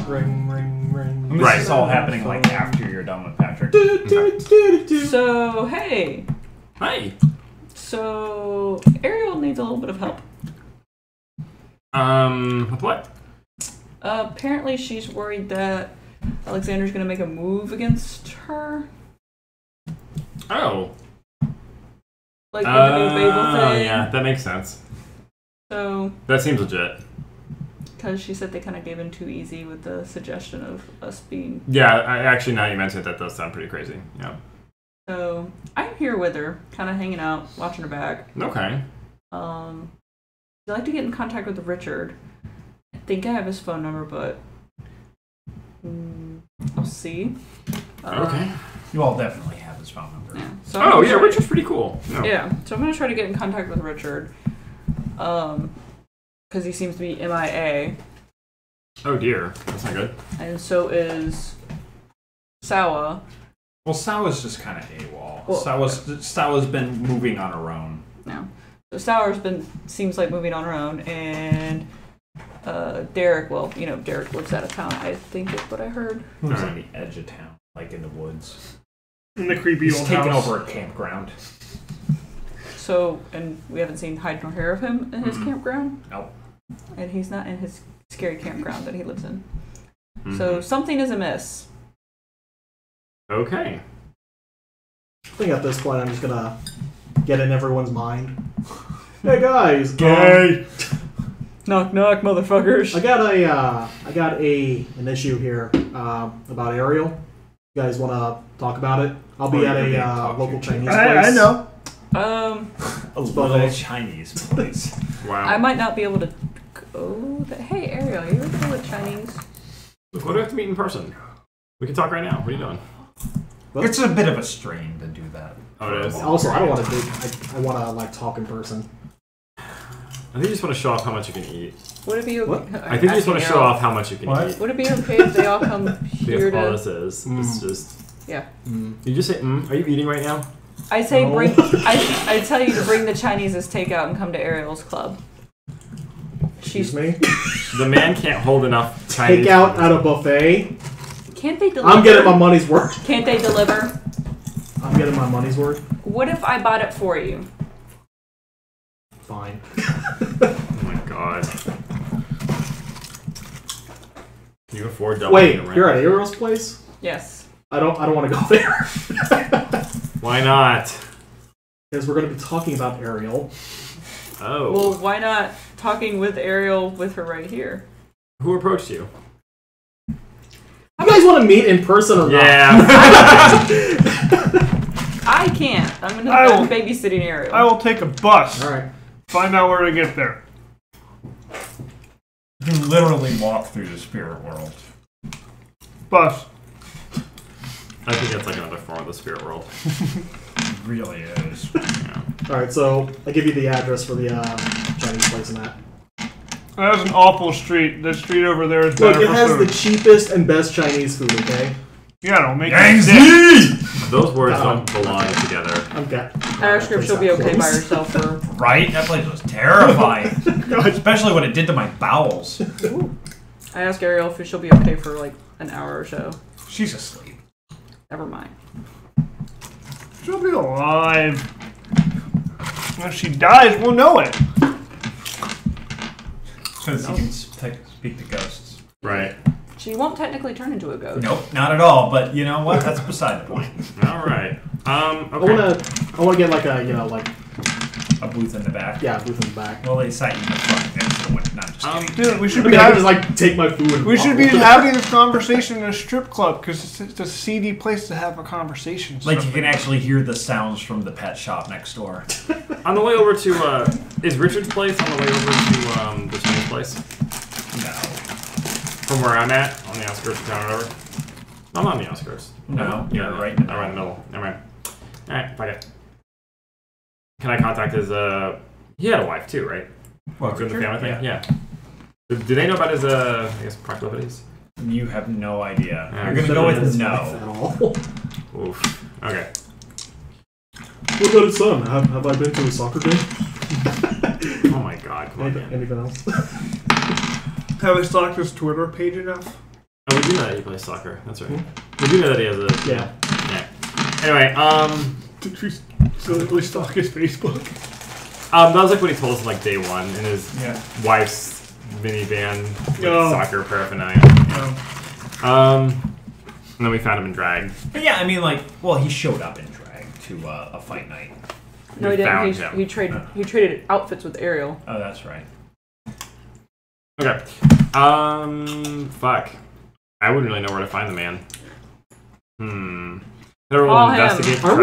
Ring, ring, ring. This Right. is all happening like after you're done with Patrick. So, hey. Hi. So, Ariel needs a little bit of help. With what? Apparently she's worried that Alexander's going to make a move against her. Oh. Like with the new Babel thing. Yeah, that makes sense. So. That seems legit. Because she said they kind of gave in too easy with the suggestion of us being. Yeah, actually, now you mentioned it, that does sound pretty crazy. Yeah. So I'm here with her, kind of hanging out, watching her back. Okay. I'd like to get in contact with Richard. I think I have his phone number, but I'll see. Okay. You all definitely have his phone number. Yeah. So Richard's pretty cool. No. Yeah. So I'm gonna try to get in contact with Richard. Because he seems to be MIA. Oh dear, that's not good. And so is Sawa. Well, Sawa's just kind of AWOL. Well, Sawa's been moving on her own. No. So Sawa's seems like moving on her own, and Derek, Derek lives out of town, I think is what I heard. Who's on the edge of town, like in the woods. In the creepy He's old taking house. over a campground. So, and we haven't seen hide nor hair of him in his campground. Nope. And he's not in his scary campground that he lives in. So something is amiss. Okay. I think at this point I'm just gonna get in everyone's mind. Hey guys, Gay. Knock knock, motherfuckers. I got an issue here about Ariel. You guys want to talk about it? I'll be at a local Chinese place. I know. A little Chinese place. Wow. I might not be able to go. Hey Ariel, you ever go with Chinese? What do we have to meet in person? We can talk right now. What are you doing? It's a bit of a strain to do that. Oh, it is. Also, I don't want to do. I want to like talk in person. I think you just want to show off how much you can eat. Would it be okay? What? I think you just want to show off how much you can eat. Would it be okay if they all come here That's all to? this is. It's just. Yeah. You just say, Are you eating right now? I say No. bring. I tell you to bring the Chinese as takeout and come to Ariel's club. Excuse me. The man can't hold enough Chinese Take out food. at a buffet. Can't they deliver? I'm getting my money's worth. Can't they deliver? I'm getting my money's worth. What if I bought it for you? Fine. Oh my god. Can you afford double Wait, the rent? you're at Ariel's place? Yes. I don't want to go there. Why not? Because we're going to be talking about Ariel. Oh. Well, why not talking with Ariel with her right here? Who approached you? You guys want to meet in person or Yeah. I can't. I'm babysitting Ariel. I will take a bus. not? All right. Find out where to get there. You can literally walk through the spirit world. Bus. I think that's like another form of the spirit world. It really is. Yeah. All right. So I give you the address for the Chinese place and that. That was an awful street. The street over there is better Look, it for has food. the cheapest and best Chinese food. Okay. Yeah, it'll make it sick. Those words don't belong together. Okay. I asked her if she'll be okay by herself for. Right? That place was terrifying. Especially when it did to my bowels. I asked Ariel if she'll be okay for like an hour or so. She's asleep. Never mind. She'll be alive. If she dies, we'll know it. Because you can speak to ghosts. Right. She won't technically turn into a ghost. Nope, not at all. But you know what? That's beside the point. All right. Okay. I want to get like a A booth in the back. yeah, booth in the back. Well, they sat you in the front. That's the one. Not just kidding. Dude, we should I be mean, I can having, just like take my food. And we should walk be away. having this conversation in a strip club because it's a seedy place to have a conversation. Like you can actually hear the sounds from the pet shop next door. On the way over to, is Richard's place on the way over to the Chinese place? No. From where I'm at, on the outskirts of town or whatever? I'm on the outskirts. No, you're Yeah, right in the I'm right in the middle. Never mind. Alright, fuck it. Can I contact his, he had a wife too, right? Well, Doing the Richard? family thing? Yeah. Do they know about his, I guess, proclivities? You have no idea. Yeah, You're gonna go with no. At all. Oof. Okay. What about his son? Have I been to a soccer game? Oh my god, come on, man. Anything else? Have I stalked his Twitter page enough? Oh, we do know that he plays soccer. That's right. We do know that he has a... Yeah. Yeah. Anyway, Did you silly stalk his Facebook? that was like what he told us like day one in his Yeah. wife's minivan with Oh. soccer paraphernalia. And then we found him in drag. But yeah, I mean, like, well, he showed up in drag to a fight night. No, he found didn't. him. He traded outfits with Ariel. Oh, that's right. Okay. Fuck. I wouldn't really know where to find the man. Everyone investigate. Are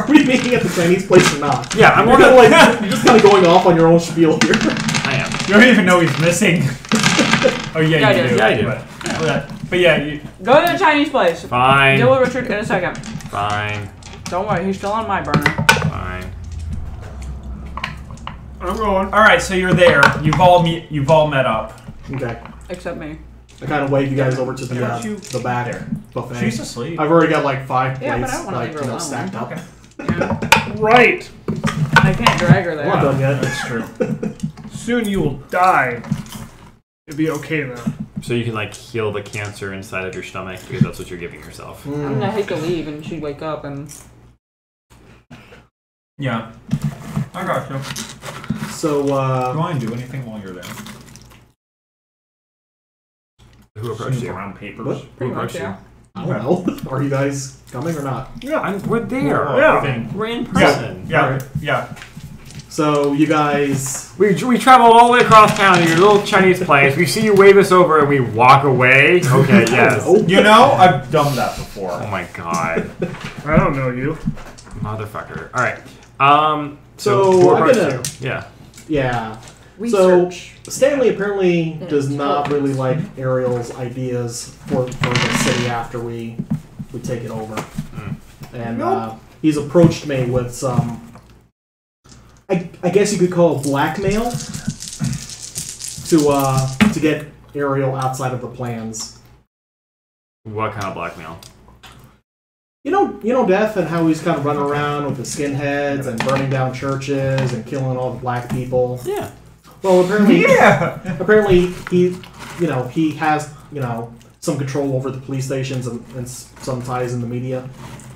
we meeting at the Chinese place or not? Yeah, I'm You're more kind of like you're just kind of going off on your own spiel here. I am. You don't even know he's missing. Oh yeah, Yeah, I you do. do. Yeah, I do. But yeah, you, Go to the Chinese place. Fine. Deal with Richard in a second. Fine. Don't worry, he's still on my burner. Fine. I'm going. all right. So you're there. You've all met up. Okay. Except me. I kind of wave you guys over to the back There. buffet. She's asleep. I've already got like 5 Yeah, but I plates don't wanna leave her alone. stacked up. Okay. Yeah. Right. I can't drag her there. I'm not done yet. That's true. Soon you will die. It'd be okay though. So you can like heal the cancer inside of your stomach because that's what you're giving yourself. I mean, I hate to leave and she'd wake up and. Yeah. I got you. So, Do you want to do anything while you're there? Who approached Snoop you? around papers. What? Who Pretty much, approached you? yeah. I don't know. Are you guys coming or not? We're there. Yeah. We're in person. Yeah. Alright. Yeah. So, you guys... We traveled all the way across town to your little Chinese place. We see you wave us over and we walk away. Okay, yes. You know, I've done that before. Oh my god. I don't know you. Motherfucker. Alright. So, who I'm approached gonna... you? Yeah. Yeah. Research. So, Stanley apparently does it's not close. really like Ariel's ideas for the city after we take it over. And he's approached me with some... I guess you could call it blackmail to get Ariel outside of the plans. What kind of blackmail? You know Death and how he's kind of running around with the skinheads and burning down churches and killing all the black people. Yeah. Well, apparently, Yeah. apparently he has some control over the police stations and some ties in the media.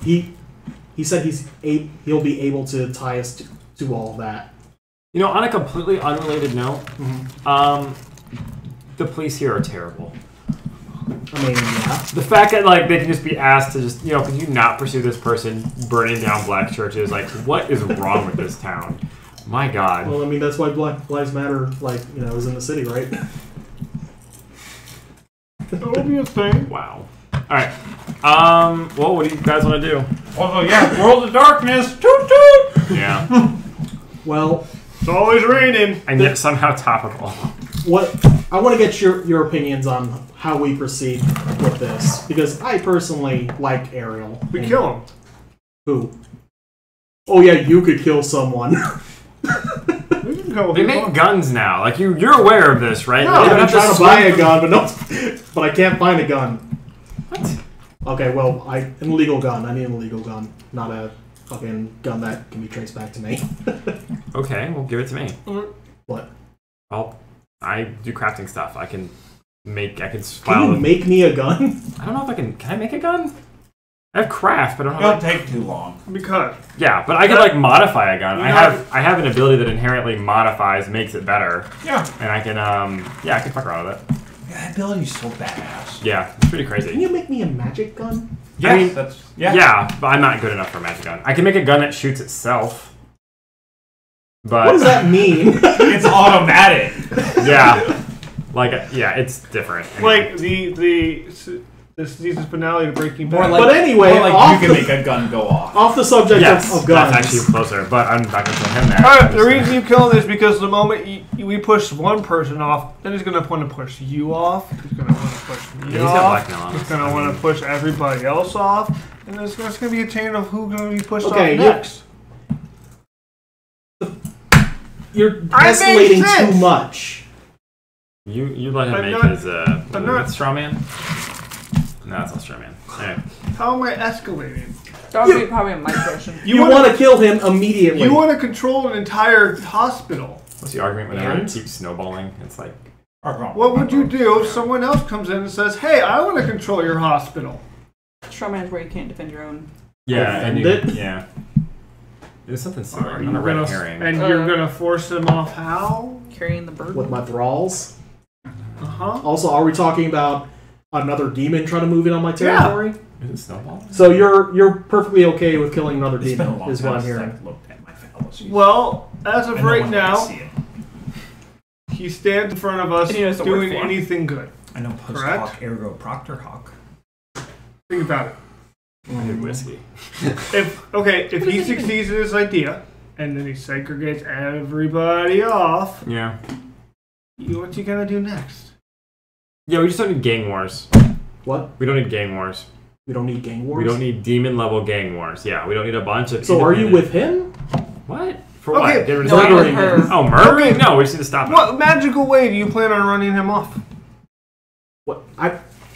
He said he'll be able to tie us to all of that. You know, on a completely unrelated note, the police here are terrible. I mean, yeah. The fact that like they can just be asked to just can you not pursue this person burning down black churches? Like, what is wrong with this town? My God. Well, I mean that's why Black Lives Matter, is in the city, right? That'll be a thing. Wow. All right. Well, what do you guys want to do? Also, yeah, World of Darkness. Toot toot. Yeah. Well, It's always raining. And yet somehow topical. what I want to get your opinions on how we proceed with this, because I personally like Ariel. We kill him. Who? Oh yeah, you could kill someone. We can go. They make guns now. Like you're aware of this, right? No, They don't I'm have trying to swing buy a from- gun, but I can't find a gun. What? Okay, well, an illegal gun. I need an illegal gun, not a fucking gun that can be traced back to me. Okay, well, give it to me. What? Well, I do crafting stuff. I can Can file. you make me a gun? I don't know if I can. Can I make a gun? I have craft, but I don't It'll have. take too long. Because Yeah, but I can like modify a gun. You I have an ability that inherently modifies, makes it better, Yeah. and I can I can fuck around with it. That ability's so badass. Yeah, it's pretty Can crazy. you make me a magic gun? Yeah, I mean, that's Yeah, but I'm not good enough for a magic gun. I can make a gun that shoots itself. But What does that mean? It's automatic. yeah, it's different. like the season finale of Breaking Bad. More like, But anyway, more like off you can the- make a gun go off. Off the subject Yes, of guns. that's actually closer, but I'm not going to kill him there. Alright, the reason you kill him is because the moment we push one person off, then he's gonna want to push you off. He's gonna want to push me Yeah, he's got off. blackmail on He's us. gonna I want mean- to push everybody else off, and there's gonna be a chain of who's gonna be pushed Okay, off next. You're I made escalating sense. too much. You let him I'm make not- his I'm not- straw man. No, that's not straw man. Anyway. How am I escalating? That would be probably a Mike question. You want to kill him immediately. You want to control an entire hospital. What's the argument whenever And? it keeps snowballing? It's like What would you do if someone else comes in and says, "Hey, I want to control your hospital"? Strawman is where you can't defend your own. and you, Offended? yeah. It's something silly. Are I'm you not a red gonna herring. and you're gonna force them off? How? Carrying the burden. with my thralls? Uh huh. Also, are we talking about another demon trying to move in on my territory? Is it Snowball? So you're perfectly okay with killing another It's been a demon, long is time what I'm since hearing. I've looked at my fallacies. Well, as of And no right one now, can see it. he stands in front of us And he knows the word doing for it. anything good. I know post Correct. hoc ergo proctor hoc. Think about it. I need whiskey. If he succeeds in his idea, and then he segregates everybody off, Yeah. what's he gonna do next? Yeah, we just don't need gang wars. What? We don't need gang wars. We don't need gang wars? We don't need demon level gang wars. Yeah, we don't need a bunch of. So are you with him? What? For Okay, what? Get rid of No, I'm with Murdering her. him. Oh, murdering? No, we just need to stop it. What magical way do you plan on running him off? What?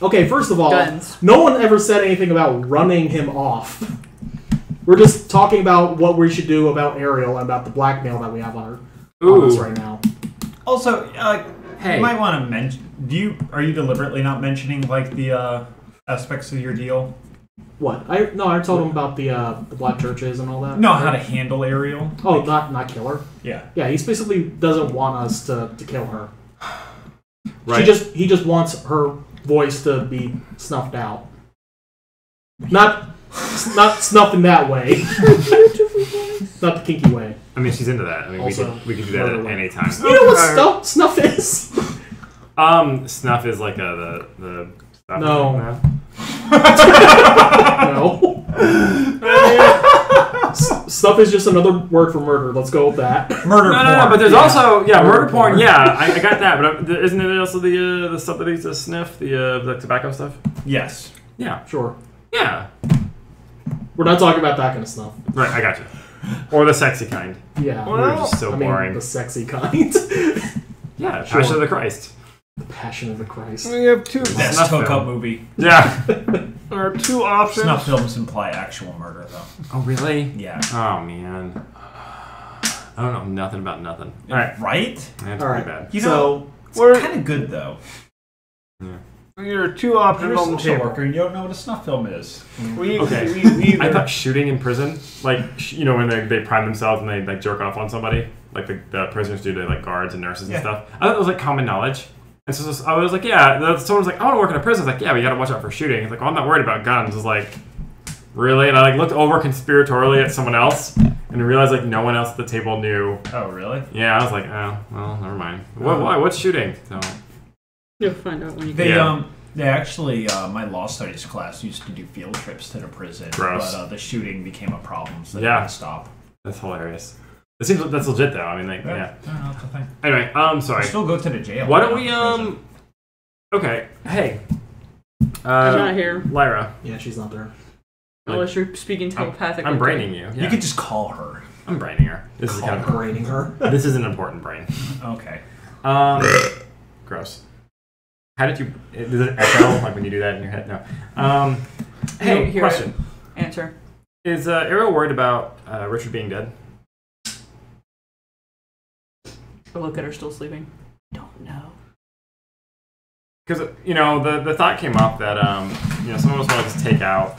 Okay, first of all, Guns. no one ever said anything about running him off. We're just talking about what we should do about Ariel and about the blackmail that we have on us right now. Also, Hey. you might want to mention. Are you deliberately not mentioning like the aspects of your deal? What? I told him about the black churches and all that. No, how to handle Ariel. Oh, not kill her. Yeah. Yeah, he basically doesn't want us to kill her. Right. He just wants her voice to be snuffed out. Not snuffed in that way. Not the kinky way. I mean, she's into that. I mean, Also, we can do that at any time. You know what snuff is? Snuff is like the stuff. No. No. Snuff is just another word for murder. Let's go with that. Murder No, porn. but there's Yeah. also Murder murder porn. porn. Yeah, I got that. But isn't it also the stuff that they used to sniff the tobacco stuff? Yes. Yeah, Sure. yeah. We're not talking about that kind of snuff. Right, I got you. Or the sexy kind. Yeah. We're just so I mean, boring. the sexy kind. Yeah, Sure. Passion of the Christ. The Passion of the Christ. We have two. Best Snuff hookup film. movie. Yeah. There are two options. Snuff films imply actual murder, though. Oh really? Yeah. Oh man. I don't know nothing about nothing. All right. Right? That's All pretty right. bad. You So know, it's we're- kind of good, though. There are two options You're a on the social table. worker and you don't know what a snuff film is. We Okay. either. I thought shooting in prison, like when they prime themselves and they like jerk off on somebody, like the prisoners do to like guards and nurses and Yeah. stuff. I thought it was like common knowledge. And so I was like, yeah. Someone was like, I want to work in a prison. I was like, yeah, but you got to watch out for shooting. It's like, well, I'm not worried about guns. I was like, really? And I like looked over conspiratorially at someone else and realized like no one else at the table knew. Oh, really? Yeah, I was like, oh, well, never mind. Why? What's shooting? So You'll find out when you They Yeah. they actually my law studies class used to do field trips to the prison, Gross. but the shooting became a problem, so they Yeah. had to stop. that's hilarious. It seems that's legit though. I mean, like, yeah. I don't know, that's the thing. Anyway, sorry. Still go to the jail. Why don't not we prison. Okay, hey. I'm not here. Lyra. yeah, she's not there. Unless you're speaking telepathically. I'm braining you. Yeah. You could just call her. I'm braining her. This is kind of Braiding her. this is an important brain. Okay. Gross. How did you? Does it echo like when you do that in your head? No. Hey, Hear question: it. Answer. Is Ariel worried about Richard being dead? Or look at her still sleeping. Don't know. Because the thought came up that someone was wanting to take out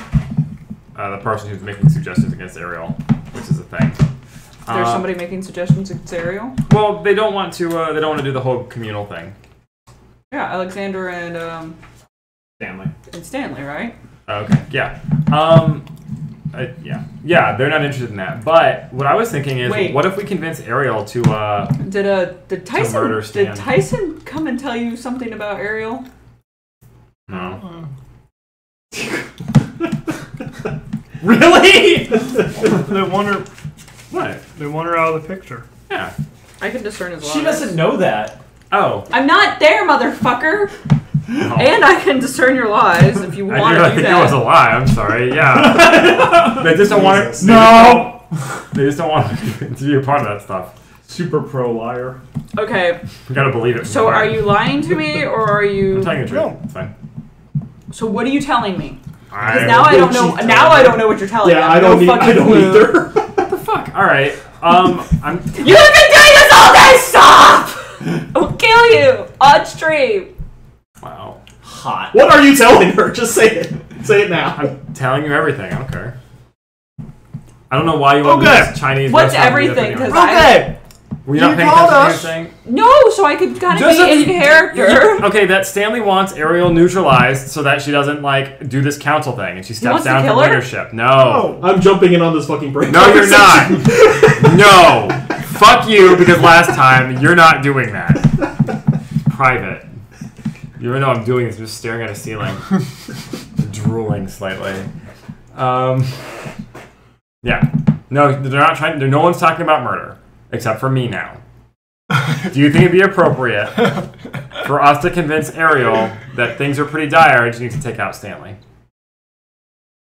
the person who's making suggestions against Ariel, which is a thing. There's somebody making suggestions against Ariel? Well, they don't want to. They don't want to do the whole communal thing. Yeah, Alexander and Stanley, right? Okay. Yeah. Yeah. They're not interested in that. But what I was thinking is, Wait. what if we convince Ariel to? Did murder Stan. Did Tyson come and tell you something about Ariel? No. Really? They want her. What? They want her out of the picture. Yeah. I can discern his lies. She doesn't know that. Oh. I'm not there, motherfucker! No. And I can discern your lies if you I want do to not do think it was a that. lie. I'm sorry. Yeah. They just don't want Jesus. it. No. They just don't want to be a part of that stuff. Super pro liar. Okay, We gotta believe it. so are you lying to me, or are you... I'm telling you the truth. No. It's fine. So what are you telling me? I Because now I don't know. she's Now I don't know what you're telling me. Yeah, have I don't no need. I fucking don't clue. either. What the fuck? All right. I'm. You've been doing this all day. Stop! I'll kill you on stream. Wow. Hot. What are you telling her? Just say it. Say it now. I'm telling you everything. I don't care. I don't know why you want Okay. this Chinese. What's restaurant to be everything? up in Because your- I... Okay. Were you not paying called attention to us. what you're saying? No, so I could kind of Just be in character. Okay, that Stanley wants Ariel neutralized so that she doesn't like do this council thing and she steps wants to down kill from her? leadership. No. I'm jumping in on this fucking break. No, you're not. No. Fuck you, because last time you're not doing that. Private. You even know I'm doing this, I'm just staring at a ceiling. Drooling slightly. Yeah. No, they're not trying. No one's talking about murder. Except for me now. Do you think it'd be appropriate for us to convince Ariel that things are pretty dire and she needs to take out Stanley?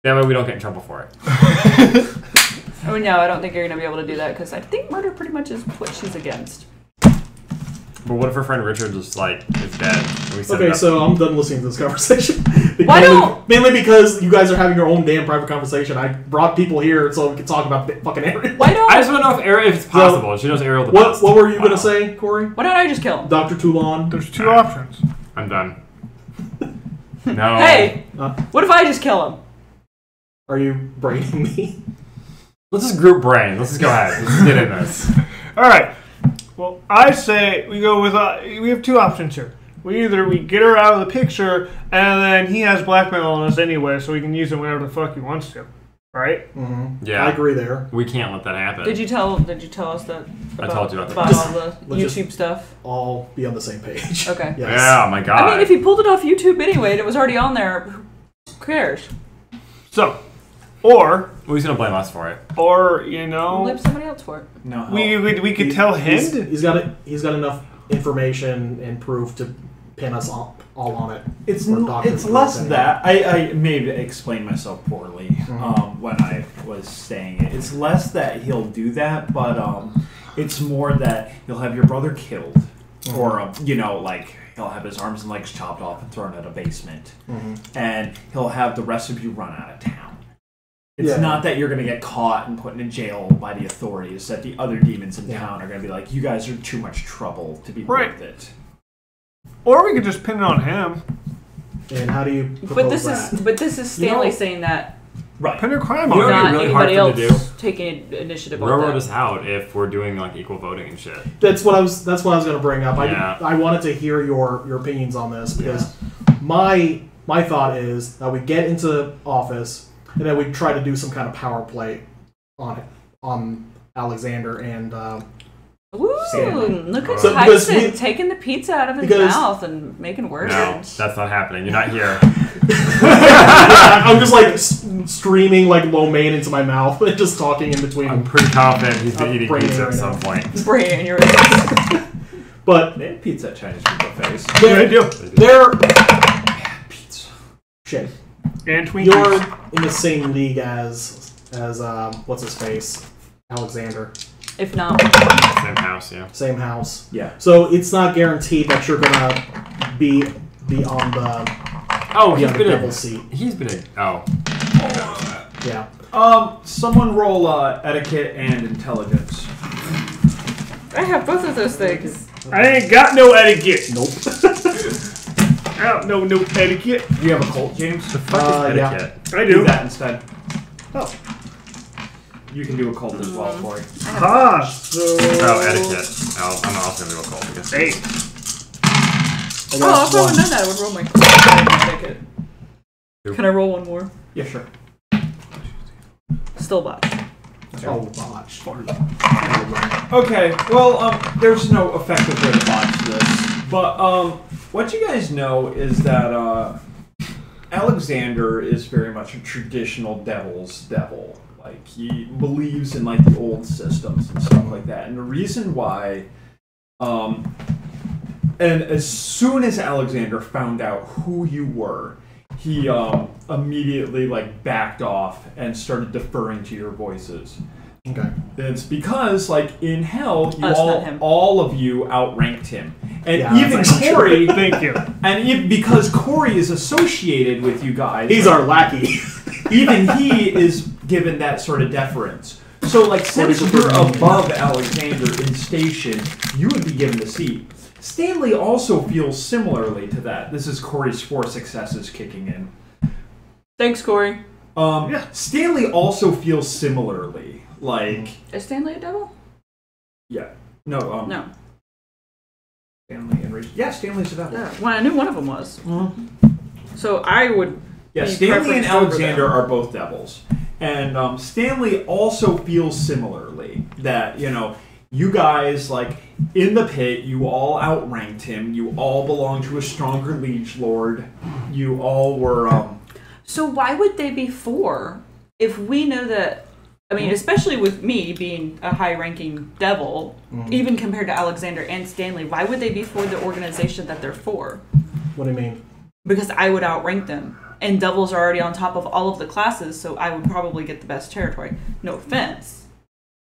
That way we don't get in trouble for it. Oh no, I don't think you're going to be able to do that because I think murder pretty much is what she's against. But what if her friend Richard just, like, is dead? And we set it Okay, up? so I'm done listening to this conversation. Why don't- Mainly because you guys are having your own damn private conversation. I brought people here so we can talk about fucking Ariel. Why don't I just want to know if Ariel, if it's possible. She knows Ariel the best. What were you going to say, Corey? Why don't I just kill him? Dr. Toulon? There's two options. I'm done. No. Hey, what if I just kill him? Are you braining me? Let's just group brain. Let's just go ahead. Let's get in this. All right. Well, I say we go with. We have two options here. We get her out of the picture, and then he has blackmail on us anyway, so we can use him whenever the fuck he wants to. Right? Mm-hmm. Yeah. I agree there. We can't let that happen. Did you tell us that? I told you about all the let's YouTube stuff. All be on the same page. Okay. Yes. Yeah, oh my god. I mean, if he pulled it off YouTube anyway, and it was already on there. Who cares? So, or Who's gonna blame us for it? Blame somebody else for it. No. we could tell him. He's got enough information and proof to pin us all on it. It's Or Dr. less Toulon. that I maybe explained myself poorly when I was saying it. It's less that he'll do that, but it's more that he'll have your brother killed, or like he'll have his arms and legs chopped off and thrown at a basement, and he'll have the rest of you run out of town. It's not that you're going to get caught and put in jail by the authorities, that the other demons in town are going to be like, you guys are too much trouble to be worth it. Or we could just pin it on him. And how do you propose But this is Stanley You know- saying that, Right. Pin a crime You know on what him. would not be really hard anybody for him to else taking initiative on Railroad that. us out if we're doing like equal voting and shit. That's what I was going to bring up. Yeah. I wanted to hear your opinions on this because my thought is that we get into office and then we try to do some kind of power play on Alexander and Ooh, Stanley. look at So, because Tyson we- taking the pizza out of his because- mouth and making words. No, that's not happening. You're not here. I'm just like streaming like lo mein into my mouth and just talking in between. I'm pretty confident he's been eating brain pizza right at some now. point. Brain in your But They have pizza at Chinese people face. they're Pizza. shit. And Twinkies. You're in the same league as what's his face, Alexander. If not, Same house, yeah. Same house. Yeah. So it's not guaranteed that you're gonna be on the Oh, be he's on the been devil's seat. He's been a. Oh. Yeah. Someone roll etiquette and intelligence. I have both of those things. I ain't got no etiquette. Nope. I don't know no etiquette. Do you have a cult, James? The fuck is yeah. etiquette? I Do do. that instead. Oh. You can do a cult as well, Corey. So... Oh, etiquette. Oh, I'm also gonna do a cult. I guess. 8. I Oh, got if I would one. have done that, I would roll my etiquette. Can I roll one more? Yeah, sure. Still botch. Oh, botch. Okay, well, there's no effective way to botch this. But, what you guys know is that, Alexander is very much a traditional devil's devil. Like, he believes in, like, the old systems and stuff like that. And the reason why, and as soon as Alexander found out who you were, he, immediately, like, backed off and started deferring to your voices. Okay. It's because, like, in hell, you Us, not him. all of you outranked him. And Yeah, even that's actually Corey, Thank you. and because Corey is associated with you guys, He's our lackey. even he is given that sort of deference. So, like, since you're above Alexander in station, you would be given the seat. Stanley also feels similarly to that. This is Corey's 4 successes kicking in. Thanks, Corey. Stanley also feels similarly. Like, Is Stanley a devil? yeah. No. No. Stanley and Rachel. Yeah, Stanley's a devil. Yeah. Well, I knew one of them was. So I would. Yeah, be Stanley and preferenced over Alexander them. are both devils. And Stanley also feels similarly that, you guys, like, in the pit, you all outranked him. You all belong to a stronger liege lord. You all were, So why would they be for? If we know that, I mean, especially with me being a high-ranking devil, even compared to Alexander and Stanley, why would they be for the organization that they're for? What do you mean? Because I would outrank them. And devils are already on top of all of the classes, so I would probably get the best territory. No offense.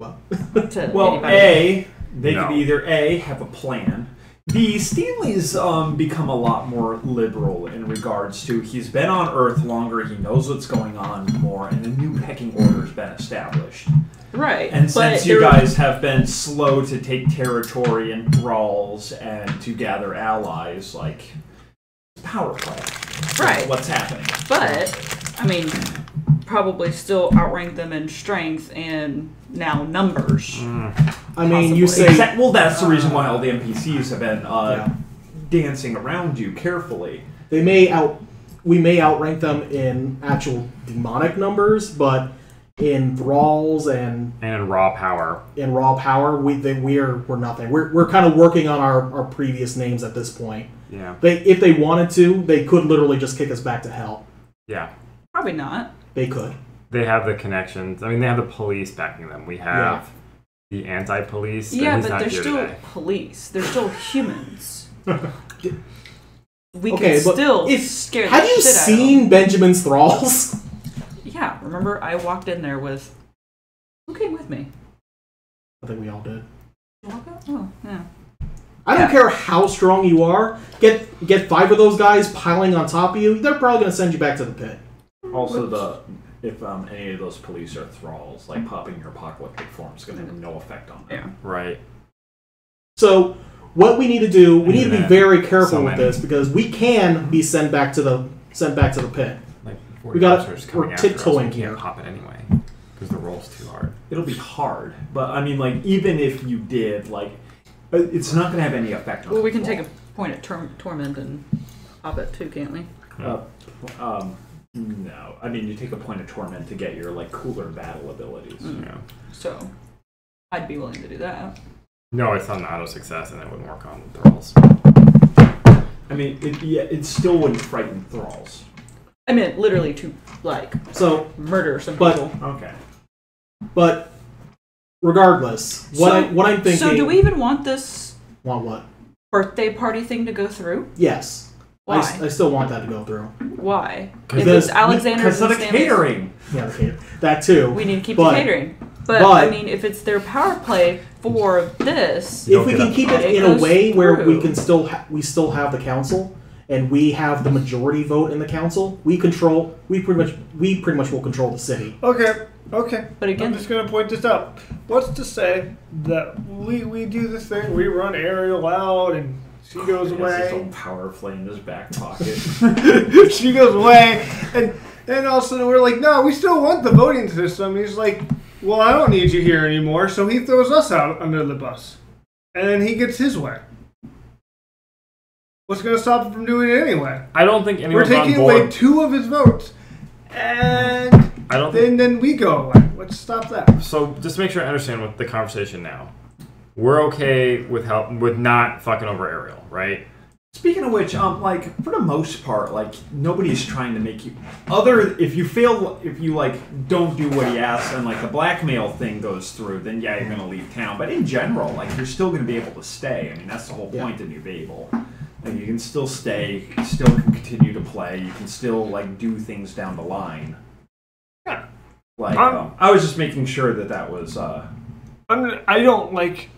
Well, To well, anybody. they could either A, have a plan. B, Stanley's become a lot more liberal in regards to he's been on Earth longer, he knows what's going on more, and a new pecking order's been established. Right. And since you guys have been slow to take territory and thralls and to gather allies, like, power play. Right. What's happening? But, I mean, probably still outrank them in strength and now numbers. I mean, you say... Well, that's the reason why all the NPCs have been dancing around you carefully. we may outrank them in actual demonic numbers, but in thralls and in raw power, we're nothing. We're kind of working on our previous names at this point. Yeah. If they wanted to, they could literally just kick us back to hell. Yeah. Probably not. They could. They have the connections. I mean, they have the police backing them. We have the anti-police. Yeah, but they're still police. They're still humans. We can still scare the shit out of them. Have you seen Benjamin's thralls? Yeah, remember I walked in there with... Who came with me? I think we all did. Oh, yeah. I don't care how strong you are. Get 5 of those guys piling on top of you. They're probably going to send you back to the pit. Also, if any of those police are thralls, like popping your apocalyptic form is going to have no effect on them. Yeah. Right. So what we need to do, we need to be very careful with this because we can be sent back to the pit. Like we're tiptoeing here. Can't pop it anyway because the roll's too hard. It'll be hard, but I mean, like, even if you did, like, it's not going to have any effect on. Well, we can take a point at torment and pop it too, can't we? No, I mean, you take a point of torment to get your, like, cooler battle abilities. Yeah. So, I'd be willing to do that. No, it's not an auto success, and it wouldn't work on thralls. I mean, it still wouldn't frighten thralls. I meant literally to, like, murder some people. Okay. But regardless, what I'm thinking. So, do we even want this? Want what? Birthday party thing to go through? Yes. Why? I still want that to go through. Why? Because it's Alexander's of the catering. Yeah, the catering. That too. We need to keep the catering. But I mean, if it's their power play for this, if we can keep it in a way where we can still have the council and we have the majority vote in the council, we pretty much will control the city. Okay. But again, I'm just going to point this out. What's to say that we do this thing, we run Ariel out, and she goes away. He has power flame in his back pocket. She goes away, and then all of a sudden we're like, no, we still want the voting system. He's like, well, I don't need you here anymore, so he throws us out under the bus. And then he gets his way. What's going to stop him from doing it anyway? I don't think anyone's We're on taking board. away 2 of his votes. And then we go away. Let's stop that. So just to make sure I understand what the conversation now. We're okay with not fucking over Ariel, right? Speaking of which, like, for the most part, like, nobody's trying to make you... if you, like, don't do what he asks and, like, the blackmail thing goes through, then, yeah, you're going to leave town. But in general, like, you're still going to be able to stay. I mean, that's the whole point of New Babel. Like, you can still stay, still can continue to play, you can still, like, do things down the line. Yeah. Like, I was just making sure that was, I don't, like...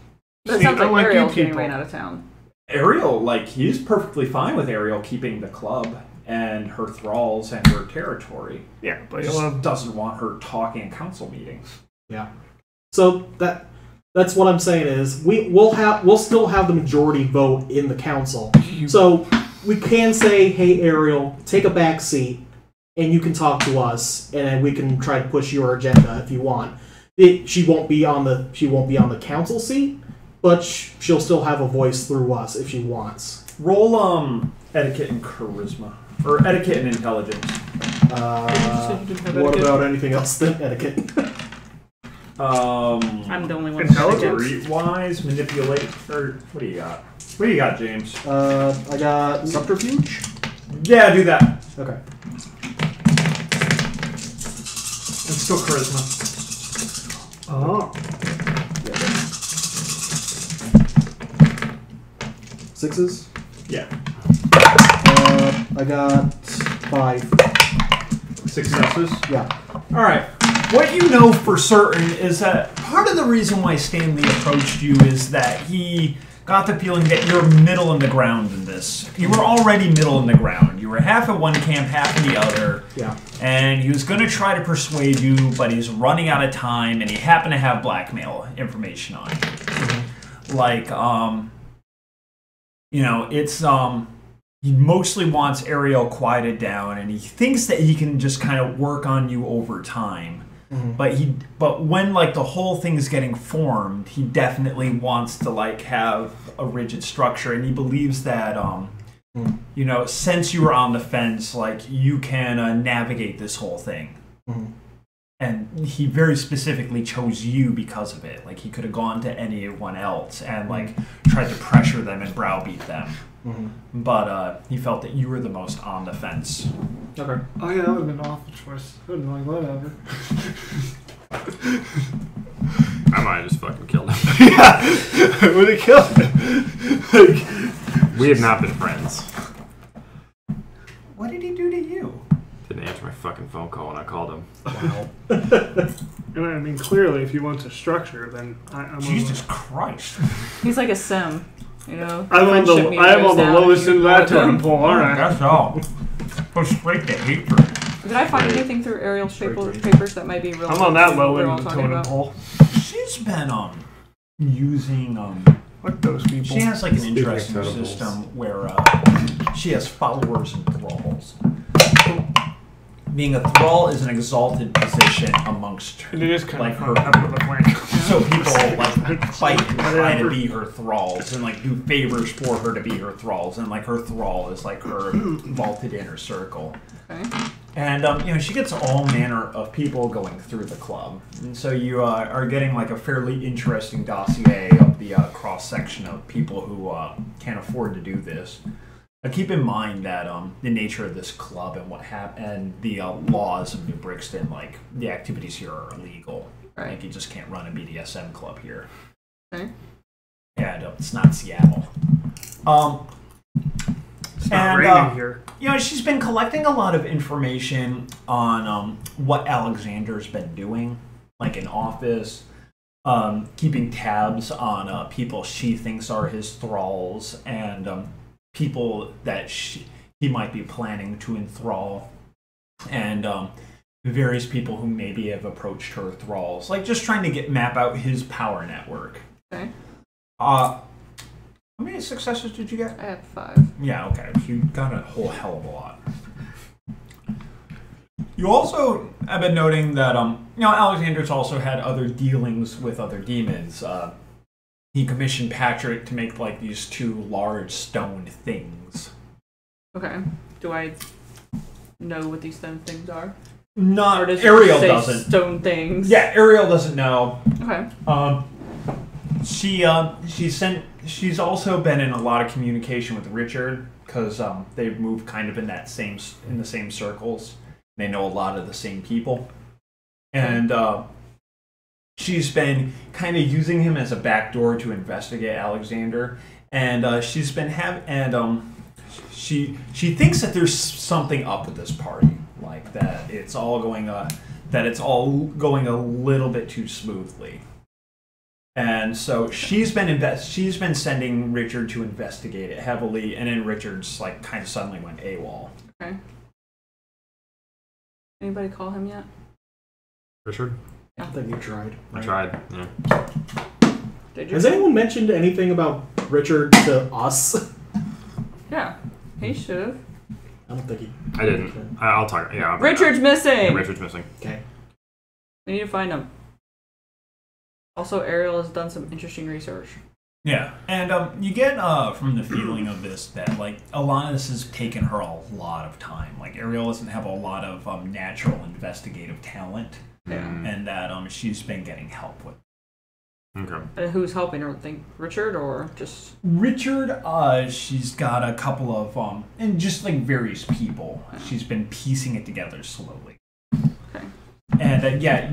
That sounds like Ariel's getting ran out of town. Ariel, like, he's perfectly fine with Ariel keeping the club and her thralls and her territory. Yeah, but he just doesn't want her talking in council meetings. Yeah. So that's what I'm saying is we'll still have the majority vote in the council. So we can say, hey Ariel, take a back seat and you can talk to us and we can try to push your agenda if you want. She won't be on the council seat, but she'll still have a voice through us if she wants. Roll etiquette and charisma, or etiquette and intelligence. What about anything else than etiquette? I'm the only one. Streetwise, manipulate, or what do you got? What do you got, James? I got subterfuge. Yeah, do that. Okay. And still charisma. Oh. Sixes? Yeah. I got 5. Successes? Yeah. Alright. What you know for certain is that part of the reason why Stanley approached you is that he got the feeling that you're middle in the ground in this. You were already middle in the ground. You were half at one camp, half in the other. Yeah. And he was going to try to persuade you, but he's running out of time, and he happened to have blackmail information on you. Mm-hmm. Like, you know, it's, he mostly wants Ariel quieted down, and he thinks that he can just kind of work on you over time. Mm-hmm. But when like the whole thing's getting formed, he definitely wants to like have a rigid structure, and he believes that you know, since you were on the fence, like you can navigate this whole thing. Mm-hmm. And he very specifically chose you because of it. Like he could have gone to anyone else and like tried to pressure them and browbeat them. Mm-hmm. But he felt that you were the most on the fence. Okay. Oh yeah, that would have been an awful choice. I would have been like, whatever. I might have just fucking killed him. Yeah, I would have killed him. Like, we have not been friends. What did he do to you? Didn't answer my fucking phone call when I called him. Wow. And I mean, clearly, if you want to structure, then I'm Jesus Christ. He's like a sim, you know. I am on the lowest end of that totem pole, aren't I? That's all. Go straight to hatred. Did I find anything through Ariel's papers that might be real? I'm on that low we're end all of the talking totem about? pole. She's been using What those people? she has like an interesting totem system where she has followers and thralls. Being a thrall is an exalted position amongst her. It is kind like of her. fun. So people like fight and try to be her thralls and like do favors for her to be her thralls, and like her thrall is like her vaulted inner circle. Okay. And you know, she gets all manner of people going through the club, and so you are getting like a fairly interesting dossier of the cross section of people who can't afford to do this. Keep in mind that the nature of this club and and the laws of New Brixton, like the activities here are illegal. Right. Like you just can't run a BDSM club here. Okay. And it's not Seattle. It's not raining here. You know, she's been collecting a lot of information on what Alexander's been doing, like in office, keeping tabs on people she thinks are his thralls, and people that he might be planning to enthrall, and various people who maybe have approached her thralls, like just trying to map out his power network. Okay. How many successes did you get? I have 5. Yeah, okay. So you got a whole hell of a lot. You also have been noting that you know, Alexander's also had other dealings with other demons. He commissioned Patrick to make like these 2 large stone things. Okay. Do I know what these stone things are? Not Or does Ariel it say doesn't. Stone things. Yeah, Ariel doesn't know. Okay. She's also been in a lot of communication with Richard because they've moved kind of in the same circles. They know a lot of the same people, and she's been kind of using him as a backdoor to investigate Alexander, and she's been she thinks that there's something up with this party, like that it's all going a little bit too smoothly. And so she's been sending Richard to investigate it heavily, and then Richard's like kind of suddenly went AWOL. Okay. Anybody call him yet? Richard? I think you tried. I tried, yeah. Did you? Has anyone mentioned anything about Richard to us? Yeah. He should have. I don't think he... I didn't. I'll talk. Yeah. Richard's missing! Yeah, Richard's missing. Okay. We need to find him. Also, Ariel has done some interesting research. Yeah, and you get from the feeling of this that like a lot of this has taken her a lot of time. Like Ariel doesn't have a lot of natural investigative talent, and that she's been getting help with. Okay. Who's helping her? Think Richard or just Richard? She's got a couple of and just like various people. She's been piecing it together slowly. Okay. And yeah,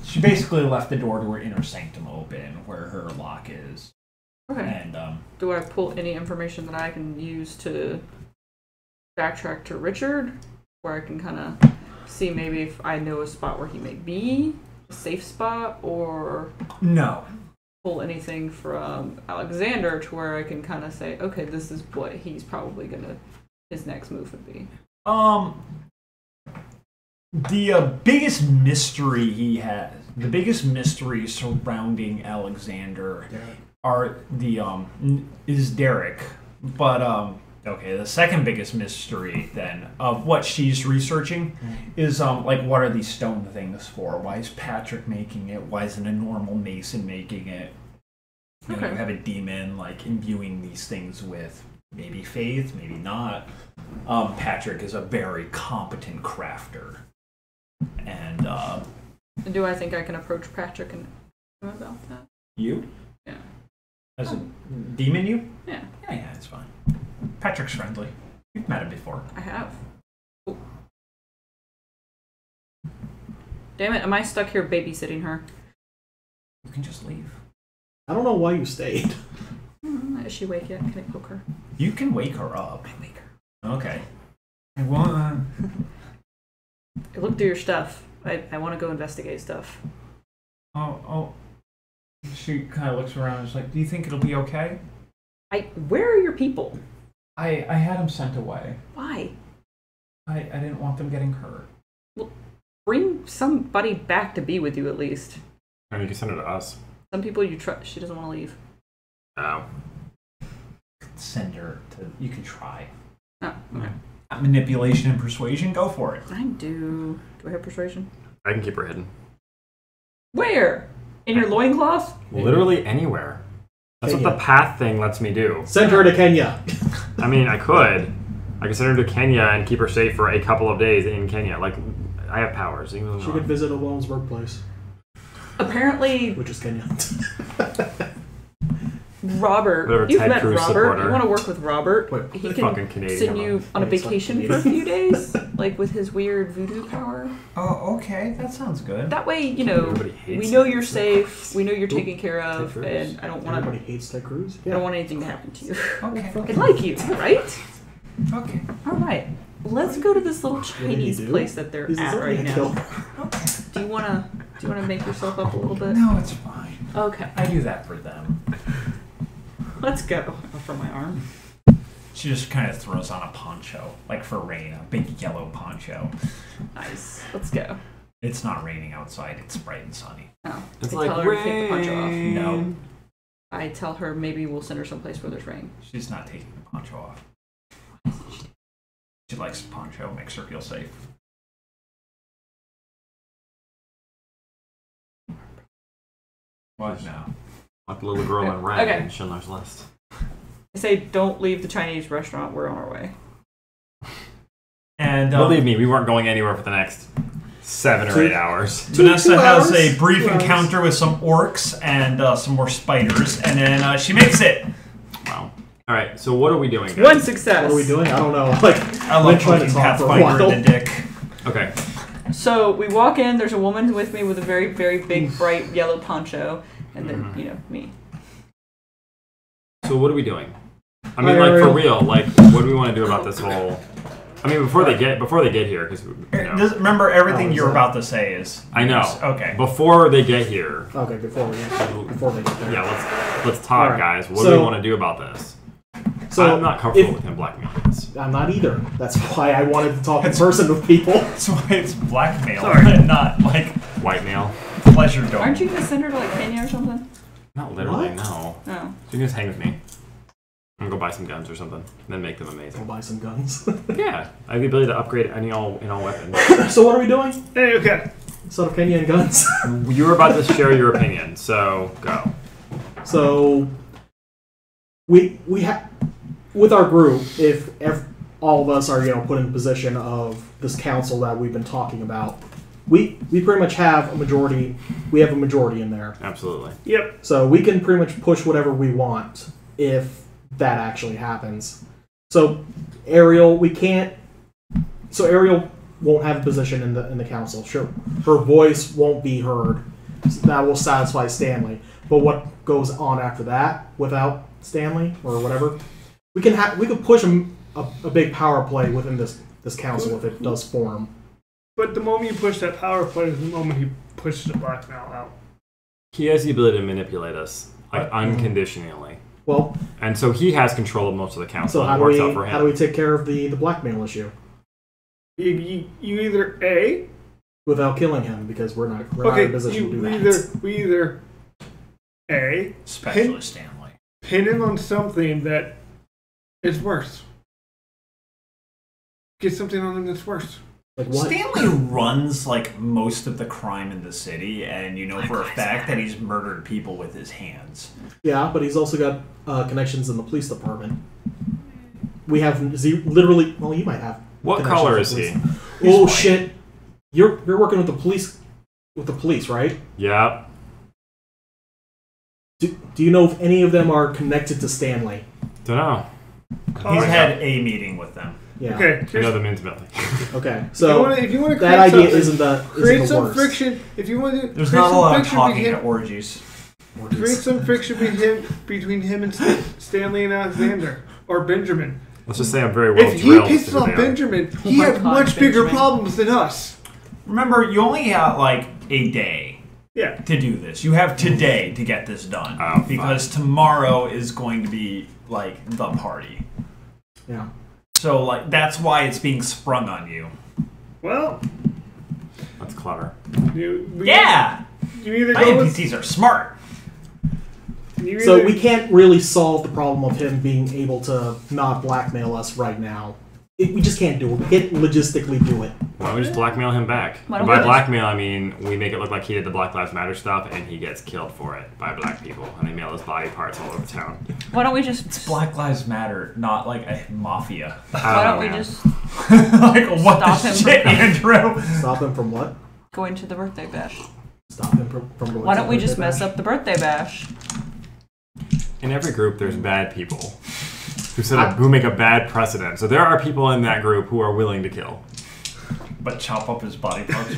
she basically left the door to her inner sanctum open, where her lock is. Okay. And do I pull any information that I can use to backtrack to Richard, where I can kind of see maybe if I know a spot where he may be, a safe spot, or no, pull anything from Alexander to where I can kind of say, okay, this is what he's probably his next move would be. The biggest mystery he has, the biggest mystery surrounding Alexander is Derek. But okay, the second biggest mystery then of what she's researching is like, what are these stone things for? Why is Patrick making it? Why isn't a normal mason making it? You know, you have a demon like imbuing these things with maybe faith, maybe not. Patrick is a very competent crafter. And do I think I can approach Patrick and ask him about that? You? Yeah. As a demon, you? Yeah. Yeah, it's fine. Patrick's friendly. You've met him before. I have. Ooh. Damn it, am I stuck here babysitting her? You can just leave. I don't know why you stayed. Is she awake yet? Can I poke her? You can wake her up. I wake her. Okay. I want. Look through your stuff. I want to go investigate stuff. Oh. She kind of looks around and is like, do you think it'll be okay? Where are your people? I had them sent away. Why? I didn't want them getting hurt. Well, bring somebody back to be with you at least. And you can send her to us. Some people you trust. She doesn't want to leave. Oh. Send her to. You can try. Oh, okay. Manipulation and persuasion. Go for it. I do. Do I have persuasion? I can keep her hidden. Where? In your loincloth? Literally anywhere. That's what the path thing lets me do. Send her to Kenya. I mean, I could send her to Kenya and keep her safe for a couple of days in Kenya. Like, I have powers. She could visit Alone's workplace. Apparently, which is Kenya. Robert, whatever, you've Ted met Cruz Robert. supporter. You want to work with Robert? Wait, he fucking can Canadian, send you on a vacation for a few days, like with his weird voodoo power. Oh, okay. That sounds good. That way, you know, Everybody hates we know Ted you're Cruz. safe. We know you're taken care of, Ted Cruz. and I don't want Everybody to. hates Ted Cruz. I don't want anything to happen to you. Okay. I like you, right? Okay. All right. Let's go to this little did he Chinese do? place that they're He's at deserving right a now. kill. Okay. Do you wanna make yourself up a little bit? No, it's fine. Okay. I do that for them. Let's go. For my arm. She just kind of throws on a poncho, like for rain, a big yellow poncho. Nice. Let's go. It's not raining outside. It's bright and sunny. Oh. It's I like tell her to take the poncho off. rain. No, I tell her maybe we'll send her someplace where there's rain. she's not taking the poncho off. She likes the poncho. Makes her feel safe. What now? Like the little girl in red Okay. in Schindler's List. I say don't leave the Chinese restaurant. We're on our way. And Believe me, we weren't going anywhere for the next 7 or 8 hours. Vanessa 2 has hours? a brief 2 hours. encounter with some orcs and some more spiders, and then she makes it. Wow. All right, so what are we doing, guys? One success. What are we doing? I don't know. Like, I I've love been trying to poking talk for a Pathfinder while. in the dick. Okay. So we walk in. There's a woman with me with a very, very big, bright yellow poncho, and then me. So what are we doing? I mean, like, for real, like, what do we want to do about this whole... I mean, before they get here, because, you know... Remember, everything Oh, you're that- about to say is... I know. Okay. Before they get here, Okay, before they get there. yeah, let's talk, Alright, guys. What do so- we want to do about this? So I'm not comfortable with him blackmailing us. I'm not either. That's why I wanted to talk in person with people. That's why it's blackmail, Sorry. and not, like, White male? pleasure dome. Aren't you gonna send her to like Kenya or something? Not literally, What? no. No. So you can just hang with me. I'm gonna go buy some guns or something, and then make them Go amazing. buy some guns. Yeah, I have the ability to upgrade any all weapons. So what are we doing? Hey, okay. Instead of Kenya and guns. You were about to share your opinion, so go. So we have with our group, if all of us are put in the position of this council that we've been talking about, we pretty much have a majority. We have a majority in there. Absolutely. Yep. So we can pretty much push whatever we want if that actually happens. So Ariel, we can't. So Ariel won't have a position in the council. Sure, her voice won't be heard. So that will satisfy Stanley. But what goes on after that without Stanley or whatever, we could push a big power play within this council if it does form. But the moment you push that power play is the moment he pushes the blackmail out. He has the ability to manipulate us, unconditionally. Well, and so he has control of most of the council. So how do we take care of the blackmail issue? You either A, without killing him, because we're not in a position to do that. We either A, Specialist Stanley, pin him on something that is worse. Get something on him that's worse. Like what? Stanley runs like most of the crime in the city, and you know for a fact that he's murdered people with his hands. Yeah, but he's also got connections in the police department. We have literally. Well, you might have. What color is he? Oh shit! You're working with the police. With the police, right? Yeah. Do you know if any of them are connected to Stanley? Don't know. He's had a meeting with them. Yeah. Okay. I know them intimately. Okay. So if you want to that idea isn't the some worst. friction. If you want to, there's not a lot of talking at orgies. Create some friction between him and Stanley and Alexander or Benjamin. Let's just say I'm very well If he pisses off Benjamin, he has much bigger problems than us. Remember, you only have like a day. Yeah. To do this, you have today to get this done because tomorrow is going to be like the party. Yeah. So like that's why it's being sprung on you. Well, that's clever. You either my go NPCs are smart. So we can't really solve the problem of him being able to not blackmail us right now. We just can't do it. We can't logistically do it. Why don't we just blackmail him back? And by blackmail, I mean we make it look like he did the Black Lives Matter stuff, and he gets killed for it by black people, and they mail his body parts all over town. Why don't we just... It's Black Lives Matter, not like a mafia. Why don't we just... like, what the shit, Andrew? Stop him from what? Going to the birthday bash. Stop him from going to the birthday bash? Why don't we just mess up the birthday bash? In every group, there's bad people who make a bad precedent. So there are people in that group who are willing to kill. But chop up his body parts.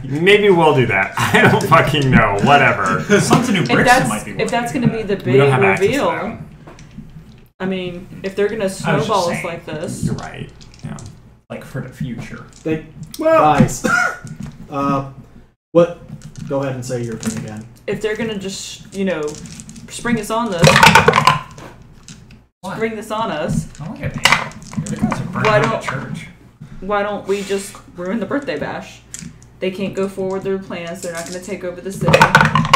Maybe we'll do that. I don't fucking know. Whatever. Sons of New Brixton might be. If that's going to be the big reveal, I mean, if they're going to snowball us like this, you're right. Yeah. Like for the future. Guys, what? Go ahead and say your thing again. If they're going to just, spring this on us. What? Bring this on us. Oh, look at me. You guys are burning the church. Why don't we just ruin the birthday bash? They can't go forward their plans. They're not going to take over the city.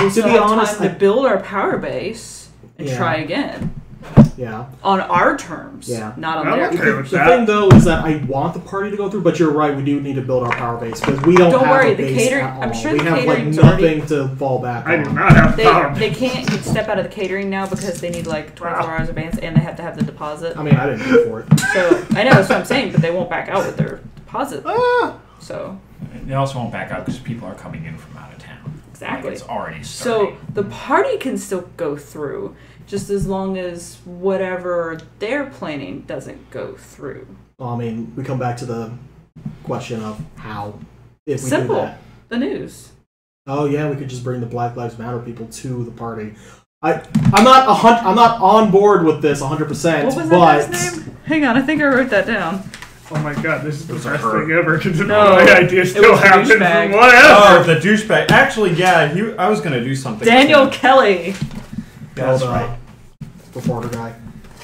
We still have time to build our power base and try again. Yeah. On our terms. Yeah. Not on their terms. The thing, though, is that I want the party to go through, but you're right. We do need to build our power base because we don't have a base catering. at all. I'm sure we the have catering's nothing to fall back on. I do not have power. They can't step out of the catering now because they need 24 hours advance and they have to have the deposit. I mean, I didn't pay for it. So I know that's what I'm saying, but they won't back out with their deposit. So they also won't back out because people are coming in from out of town. Exactly. Like it's already starting. So the party can still go through, just as long as whatever they're planning doesn't go through. Well, I mean, we come back to the question of how. If we Simple. do that. The news. Oh yeah, we could just bring the Black Lives Matter people to the party. I'm not on board with this 100%. What was that guy's name? Hang on, I think I wrote that down. Oh my god, this is the best thing ever. No, my idea still happened. Whatever. Oh, the douchebag. Actually, yeah, I was going to do something. Daniel Kelly. Yeah, that's right. Reporter guy.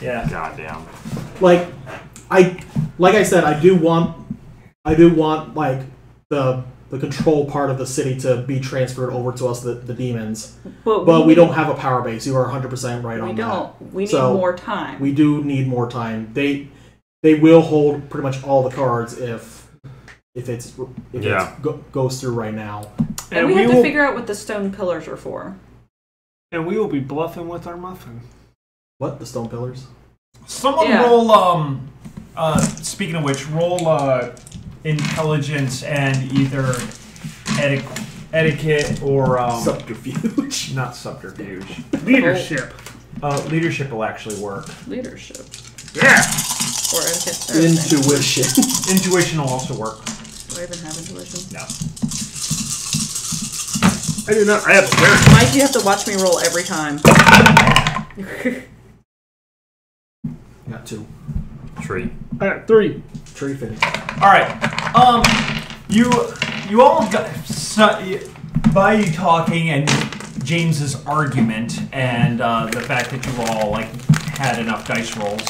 Yeah. Goddamn. Like I said, I do want like the control part of the city to be transferred over to us, the demons. But we don't have a power base. You are 100% right on that. We don't. We need more time. We do need more time. They will hold pretty much all the cards if it goes through right now. And we have to figure out what the stone pillars are for. And we will be bluffing with our muffin. What? The stone pillars? Someone roll. Speaking of which, roll intelligence and either etiquette or subterfuge. Not subterfuge. Leadership. Leadership will actually work. Leadership. Yeah. Or etiquette. Intuition. Intuition will also work. Do I even have intuition? No. I do not. I have awareness. Mike, you have to watch me roll every time. Got 2. Tree. I got 3. Tree finish. All right. You all got by you talking and James's argument and the fact that you all like had enough dice rolls.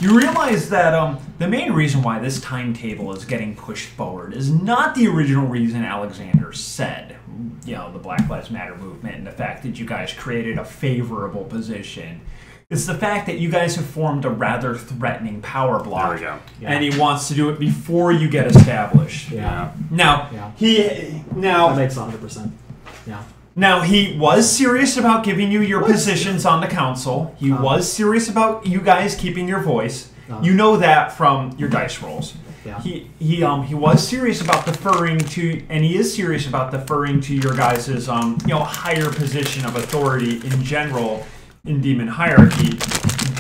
You realize that the main reason why this timetable is getting pushed forward is not the original reason Alexander said. You know, the Black Lives Matter movement and the fact that you guys created a favorable position. It's the fact that you guys have formed a rather threatening power block. There we go. Yeah. And he wants to do it before you get established. Yeah. Now, That makes 100%. Yeah. Now, he was serious about giving you your positions on the council. He was serious about you guys keeping your voice. You know that from your dice rolls. Yeah. He was serious about deferring to, and he is serious about deferring to your guys' higher position of authority in general in demon hierarchy.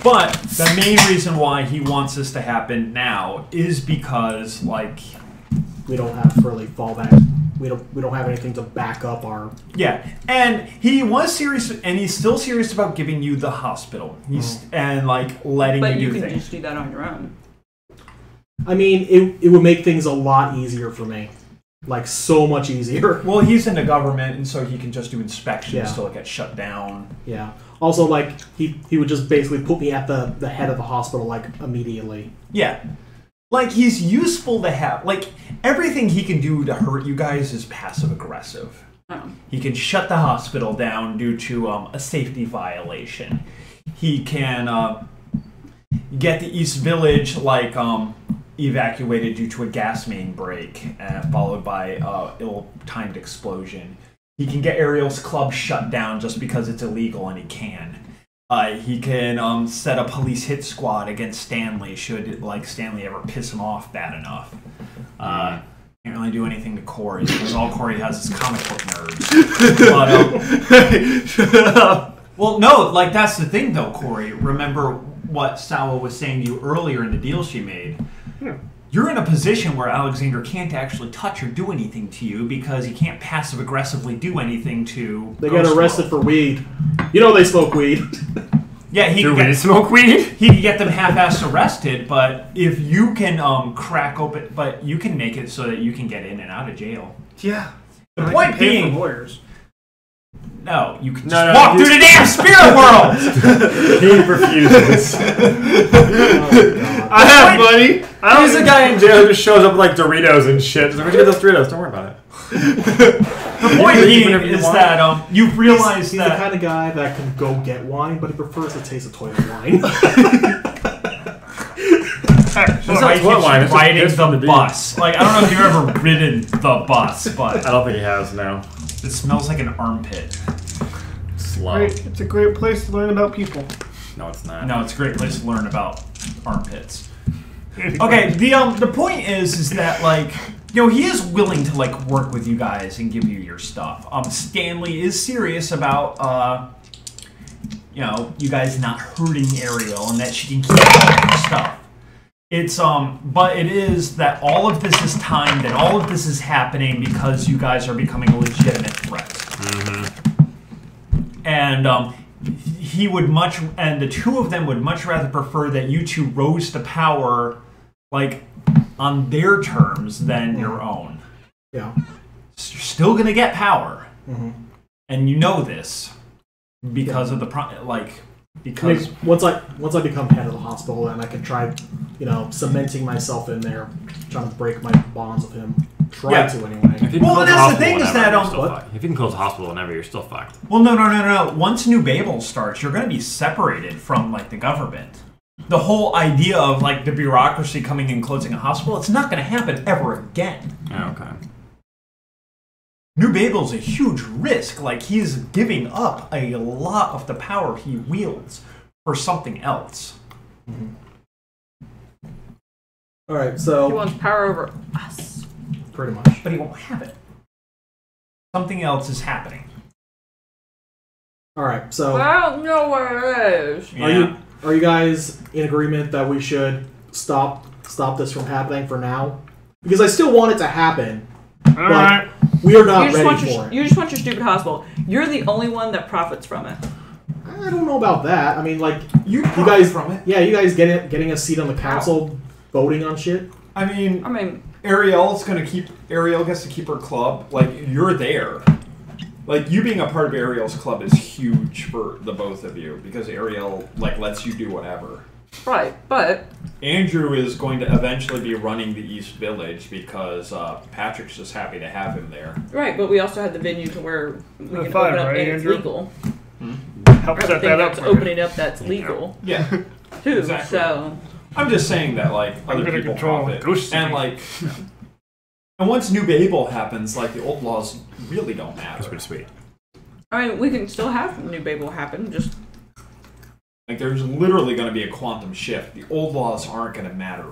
But the main reason why he wants this to happen now is because we don't have really fallback. We don't have anything to back up our. Yeah, and he was serious, and he's still serious about giving you the hospital. He's and letting but you you do can things. just do that on your own. I mean, it would make things a lot easier for me. Like, so much easier. Well, he's in the government, and so he can just do inspections till it gets shut down. Yeah. Also, he would just basically put me at the head of the hospital, immediately. Yeah. He's useful to have. Everything he can do to hurt you guys is passive-aggressive. Oh. He can shut the hospital down due to a safety violation. He can get the East Village, evacuated due to a gas main break, followed by ill-timed explosion. He can get Ariel's club shut down just because it's illegal, and he can. He can set a police hit squad against Stanley should Stanley ever piss him off bad enough. Can't really do anything to Corey because all Corey has is comic book nerds. Shut up. Well, no, that's the thing though, Corey. Remember what Sawa was saying to you earlier in the deal she made. You're in a position where Alexander can't actually touch or do anything to you because he can't passive-aggressively do anything to... They got arrested for weed. You know they smoke weed. Yeah, he Do we smoke weed? He can get them half-assed arrested, but if you can crack open... But you can make it so that you can get in and out of jail. Yeah. The point being... for lawyers. No, you can just walk through the damn spirit world! He refuses. I have money. He's a guy in jail who just shows up with Doritos and shit. He's like, where'd you get those Doritos? Don't worry about it. The point being is that you've realized he's that... the kind of guy that can go get wine, but he prefers the taste of toilet wine. It's not toilet wine, it's riding just the the bus. I don't know if you've ever ridden the bus, but... I don't think he has, no. It smells like an armpit. Slow. It's a great place to learn about people. No, it's not. No, it's a great place to learn about armpits. Okay, the point is that he is willing to work with you guys and give you your stuff. Stanley is serious about you guys not hurting Ariel and that she can keep all your stuff. It's but it is that all of this is timed and all of this is happening because you guys are becoming a legitimate threat. Mm-hmm. And the two of them would much rather prefer that you two rose to power, on their terms than your own. Yeah. So you're still gonna get power, and you know this because of the because once I become head of the hospital, and I can try, cementing myself in there, trying to break my bonds with him. Try to anyway. Well, that's the thing is that if you can close the hospital whenever, you're still fucked. Well, no. Once New Babel starts, you're going to be separated from the government. The whole idea of the bureaucracy coming and closing a hospital, it's not going to happen ever again. Oh, okay. New Babel's a huge risk. He's giving up a lot of the power he wields for something else. All right, so He wants power over us. pretty much. But he won't have it. Something else is happening. All right, so I don't know what it is. are you guys in agreement that we should stop this from happening for now? Because I still want it to happen, but Alright. we are not You just, ready want for your, it. you just want your stupid hospital. You're the only one that profits from it. I don't know about that. I mean, like You guys from it. Yeah, you guys getting a seat on the council, voting on shit. I mean, Ariel gets to keep her club. Like, you're there. Like, you being a part of Ariel's club is huge for the both of you because Ariel, like, lets you do whatever. Right, but Andrew is going to eventually be running the East Village because Patrick's just happy to have him there. right, but we also had the venue to where we can fine, open up right, and it's Andrew? legal. Help set Everything that up that's for you. opening up that's legal Yeah. too. Exactly. So I'm just saying that, like, I'm other gonna people control profit. Ghost And, City. like, and once New Babel happens, like, the old laws really don't matter. That's pretty sweet. I mean, we can still have New Babel happen. Just Like, there's literally going to be a quantum shift. The old laws aren't going to matter.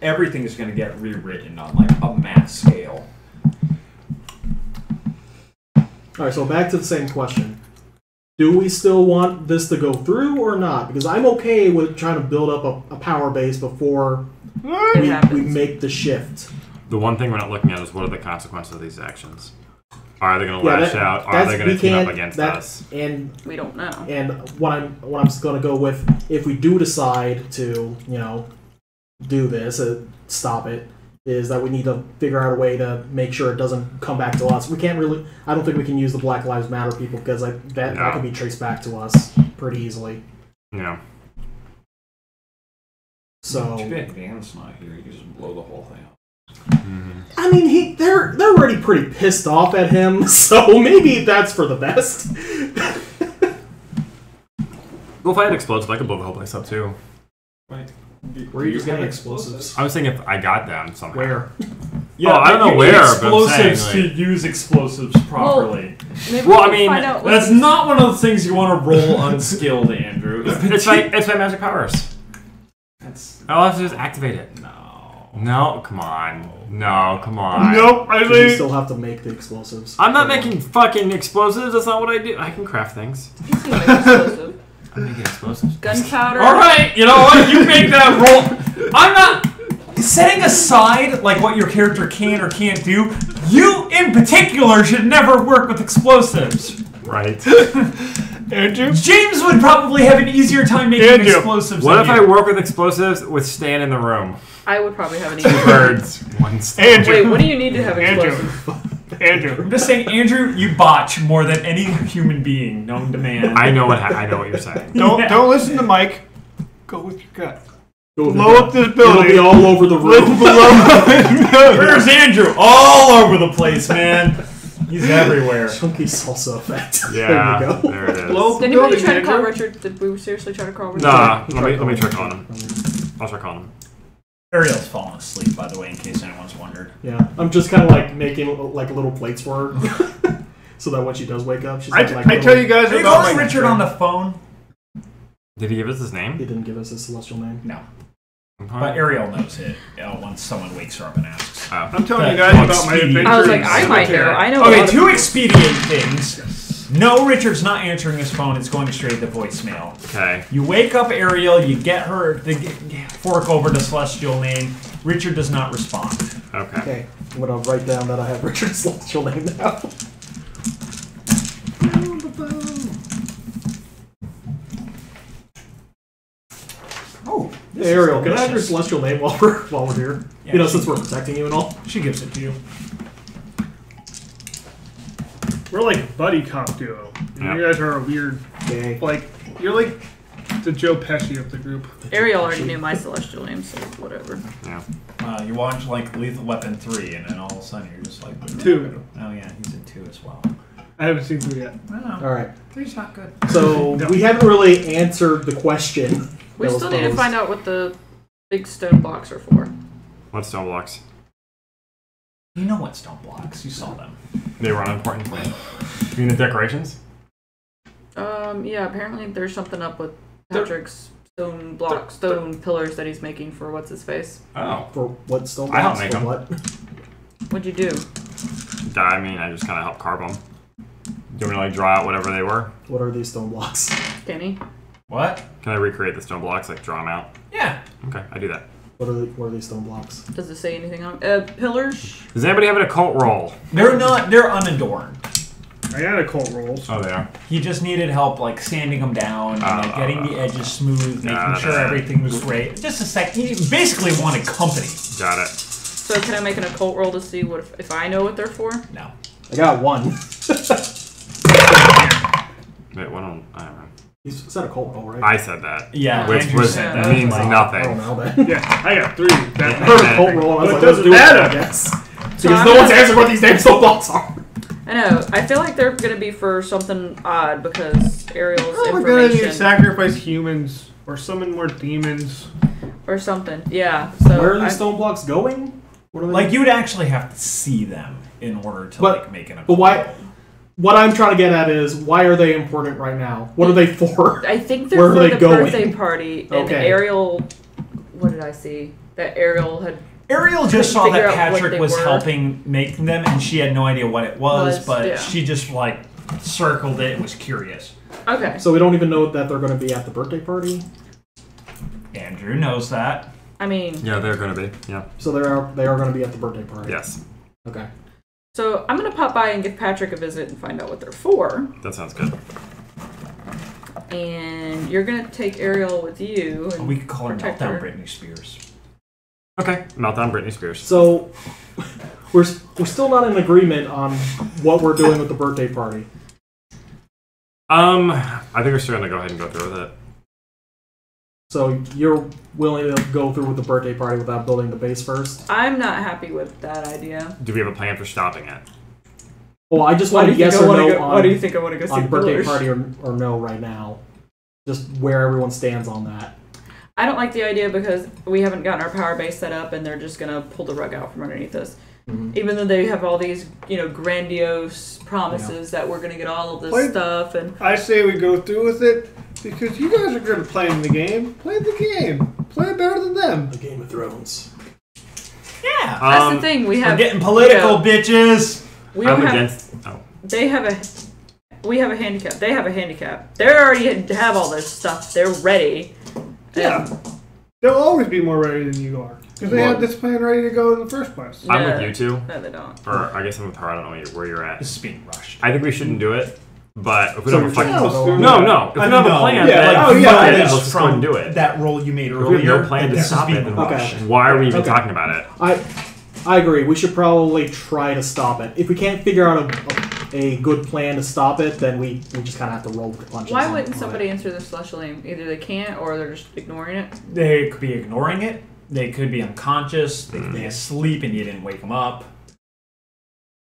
Everything is going to get rewritten on, like, a mass scale. All right, so back to the same question. Do we still want this to go through or not? Because I'm okay with trying to build up a power base before it we happens. make the shift. The one thing we're not looking at is what are the consequences of these actions? Are they going to lash out? Are they going to team up against us? And We don't know. And what I'm going to go with, if we do decide to, do this, stop it, is that we need to figure out a way to make sure it doesn't come back to us. We can't really. I don't think we can use the Black Lives Matter people because that can be traced back to us pretty easily. Yeah. Too So bad Dan's not here. You just blow the whole thing up. I mean, they're already pretty pissed off at him, so maybe that's for the best. Well, if I had explosives, I could blow the whole place up too. Wait. Where are you just getting explosives? I was thinking if I got them somehow. Where? Yeah, I don't know you where, need but I'm saying, explosives like- to use explosives properly. Maybe Well, we I can mean, find out what That's these- not one of the things you want to roll unskilled, Andrew. It's my magic powers. I'll have to just activate it. No, come on. No, come on. Nope, I You think. still have to make the explosives. I'm not making fucking explosives. That's not what I do. I can craft things. You can make explosive. I'm making explosives. Gunpowder. All right, you know what? You make that roll. I'm not setting aside like what your character can or can't do. You, in particular, should never work with explosives. Right. Andrew? James would probably have an easier time making Andrew. explosives. What than if I you. work with explosives with Stan in the room? I would probably have an Two easy. birds, one stone. Andrew. Wait, what do you need to have Andrew. explosive? Andrew. I'm just saying, Andrew, you botch more than any human being known to man. I know what you're saying. Don't listen to Mike. Go with your gut. Go with Blow the- up this It'll building. be all over the room. Where's Andrew? All over the place, man. He's everywhere. Chunky salsa effect. Yeah, There you go. there it is. Blow up the Did anybody building, try to call Andrew. Richard? Did we seriously try to call Richard? Nah, let me try calling him. I'll try calling him. Ariel's fallen asleep, by the way, in case anyone's wondered. Yeah, I'm just kind of like making like little plates for her, so that when she does wake up, she's I like. tell you guys Are you about calling my Richard on the phone? Did he give us his He name? didn't give us his celestial name. No. But Ariel knows it once someone wakes her up and asks. I'm telling you guys about my adventure. I was like, in I might know. cemetery. I know. a Okay, lot to of- expedite things. No, Richard's not answering his phone. It's going straight to voicemail. Okay. You wake up Ariel. You get her to fork over the celestial name. Richard does not respond. Okay. Okay, I'm gonna write down that I have Richard's celestial name now. Oh, Hey, Ariel, can I have your celestial name while we're here? Yeah, Since we're protecting you and all. She gives it to you. We're like buddy cop duo. Yeah. You guys are a weird, Okay. like, you're like the Joe Pesci of the group. Ariel already knew my celestial name, so whatever. Yeah. You watch like Lethal Weapon 3, and then all of a sudden you're just like 2. Oh yeah, he's in 2 as well. I haven't seen 3 yet. All right. 3's not good. So we haven't really answered the question. We that was still need to posed. find out what the big stone blocks are for. What stone blocks? You know what stone blocks? You saw them. They were unimportant. You mean the decorations? Yeah, apparently there's something up with Patrick's stone pillars that he's making for what's his face. Oh. For what stone I helped blocks? make For them. what? What'd you do? I mean, I just kind of helped carve them. Do you want me to like draw out whatever they were? What are these stone blocks? Kenny? What? Can I recreate the stone blocks, like draw them out? Yeah. Okay, I do that. What are these stone blocks? Does it say anything on pillars? Does anybody have an occult roll? They're not. They're unadorned. I got occult rolls. Oh, they are. He just needed help, like sanding them down, and like getting the edges smooth, making sure everything was right. Just a sec. He basically wanted company. Got it. So can I make an occult roll to see what if I know what they're for? No. I got one. Wait, what on? I don't know. You said occult roll, right? I said that. Yeah, Which Andrew was said that. means I don't nothing. know then. Yeah, I got 3. I heard occult roll. I was What like, does let's it do it. matter? I guess. So Because I'm no one's gonna- answered what these damn stone blocks are. I know. I feel like they're going to be for something odd because Ariel's We're gonna need to information sacrifice humans or summon more demons. or something. Yeah. So Where are these stone blocks going? What are they? Like you would actually have to see them in order to But- like make an. But why? What I'm trying to get at is why are they important right now? What are they for? I think they're Where are for they the going? birthday party. And Okay. Ariel, what did I see? That Ariel had. Ariel just saw Figure that out what Patrick they was were. helping make them, and she had no idea what it was, but yeah. she just like circled it and was curious. Okay. So we don't even know that they're going to be at the birthday party. Andrew knows that. I mean, Yeah, they're going to be. Yeah. So they are going to be at the birthday party. Yes. Okay. so I'm going to pop by and give Patrick a visit and find out what they're for. That sounds good. And you're going to take Ariel with you. And We could call her protect Meltdown her. Britney Spears. Okay. Meltdown Britney Spears. So we're still not in agreement on what we're doing with the birthday party. I think we're still going to go ahead and go through with it. So you're willing to go through with the birthday party without building the base first? I'm not happy with that idea. Do we have a plan for stopping it? Well, I just want to yes or no on, Why do you think I want to go see on the birthday pillars? party or no right now. Just where everyone stands on that. I don't like the idea because we haven't gotten our power base set up and they're just going to pull the rug out from underneath us. Mm-hmm. Even though they have all these, grandiose promises that we're going to get all of this stuff. And I say we go through with it because you guys are good at playing the game. Play the game. Play it better than them. The Game of Thrones. Yeah. that's the thing. We We're have getting political, bitches. We don't I'm have. against. Oh. They have a. We have a handicap. They have a handicap. They already have all this stuff. They're ready. Yeah. They'll always be more ready than you are. Because they had this plan ready to go in the first place. I'm No. with you two. No, they don't. Or I guess I'm with her. I don't know where you're at. This is being rushed. I think we shouldn't do it. But if we So don't have a you're fucking trying to- no. If we don't have a plan, Yeah, then oh, yeah, fuck it, yeah. let's just go and do it. That role you made If earlier. we have no plan to this is stop it, being then rushed. why are we even Okay. talking about it? I agree. We should probably try to stop it. If we can't figure out a good plan to stop it, then we just kind of have to roll with the punches. Why on wouldn't it. somebody answer the celestial name? Either they can't or they're just ignoring it. They could be ignoring it. They could be unconscious. They could be asleep and you didn't wake them up.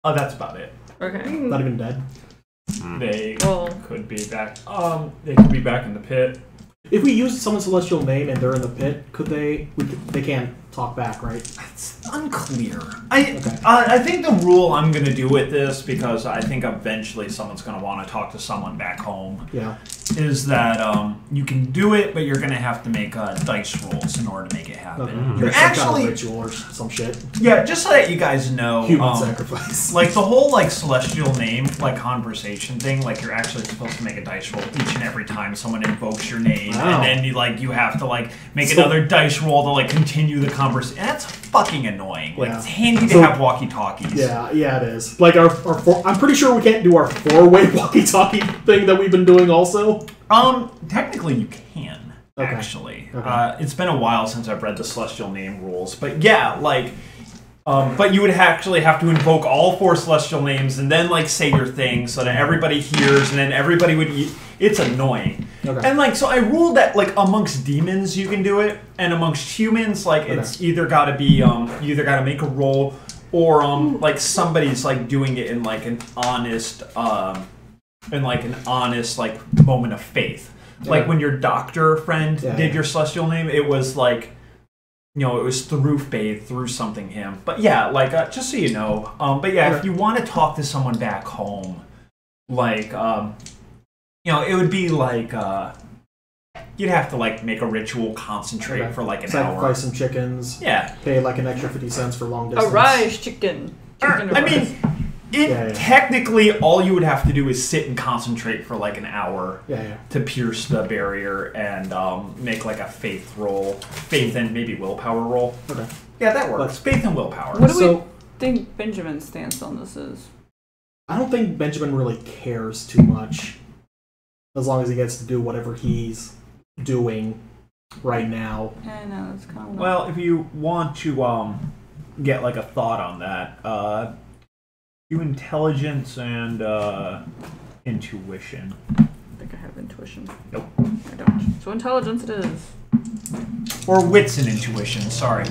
Oh, that's about it. Okay. Not even dead. They Well, could be back. They could be back in the pit. If we use someone's celestial name and they're in the pit, could they? They can't talk back, right? It's unclear. I think the rule I'm going to do with this, because I think eventually someone's going to want to talk to someone back home, Yeah. is that you can do it, but you're going to have to make dice rolls in order to make it happen. Okay. You're Some kind of actually, ritual or some shit. yeah, just so that you guys know, Human sacrifice. like the whole like celestial name like conversation thing, like you're actually supposed to make a dice roll each and every time someone invokes your name, Wow. and then you have to like make another dice roll to like continue the conversation. That's fucking annoying. Like Yeah. it's handy to So- have walkie-talkies. Yeah, it is. Like our I'm pretty sure we can't do our 4-way walkie-talkie thing that we've been doing also. Technically you can. Okay. Actually, Okay. it's been a while since I've read the celestial name rules, but yeah, like. But you would actually have to invoke all 4 celestial names and then like say your thing so that everybody hears and then everybody would. It's annoying. Okay. And like so, I ruled that like amongst demons you can do it, and amongst humans like it's either got to be you either got to make a roll or like somebody's like doing it in like an honest like moment of faith. Like when your doctor friend did your celestial name, it was like. It was through faith, through something him. But yeah, like, just so you know. But yeah, if you want to talk to someone back home, like, it would be like, you'd have to like make a ritual, concentrate for like an hour. Sacrifice some chickens. Yeah. Pay like an extra 50 cents for long A distance. rise chicken. I mean, technically, all you would have to do is sit and concentrate for like an hour to pierce the barrier and make like a faith roll. Faith and maybe willpower roll. Okay. Yeah, that works. Faith and willpower. What do we think Benjamin's stance on this is? I don't think Benjamin really cares too much. As long as he gets to do whatever he's doing right now. I know, it's kind of... Well, if you want to get like a thought on that, do intelligence and intuition. I think I have intuition. Nope. I don't. So intelligence it is. Or wits and intuition, sorry.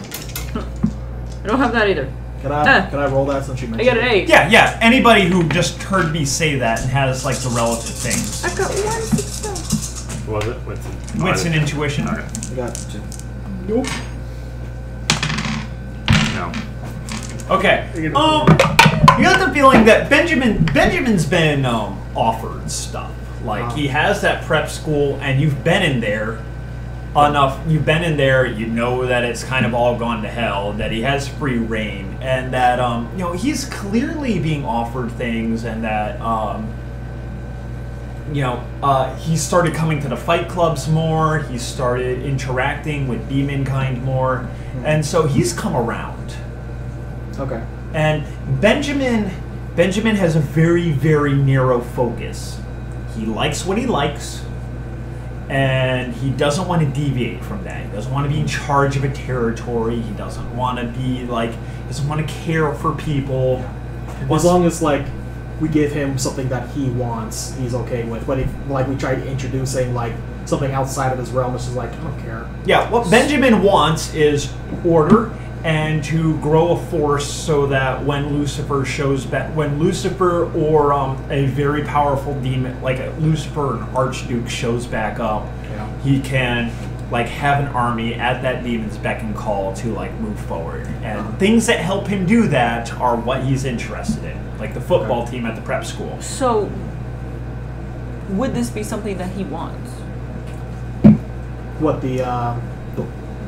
I don't have that either. Can I roll that since you mentioned I got an 8. Yeah. Anybody who just heard me say that and has like the relative things. I've got 1 success. What was it? Wits and intuition. Okay. I got 2. Nope. No. Okay. You got the feeling that Benjamin's been offered stuff. Like he has that prep school, and you've been in there enough. You've been in there. You know that it's kind of all gone to hell. That he has free reign, and that he's clearly being offered things, and that he started coming to the fight clubs more. He started interacting with demon kind more, and so he's come around. Okay. And Benjamin has a very, very narrow focus. He likes what he likes, and he doesn't want to deviate from that. He doesn't want to be in charge of a territory. He doesn't want to be doesn't want to care for people. As long as we give him something that he wants, he's okay with. But if we tried introducing something outside of his realm, it's just I don't care. Yeah, what Benjamin wants is order and to grow a force so that when Lucifer or a very powerful demon like Lucifer or an Archduke shows back up, he can have an army at that demon's beck and call to move forward. And things that help him do that are what he's interested in, like the football team at the prep school. So, would this be something that he wants? What the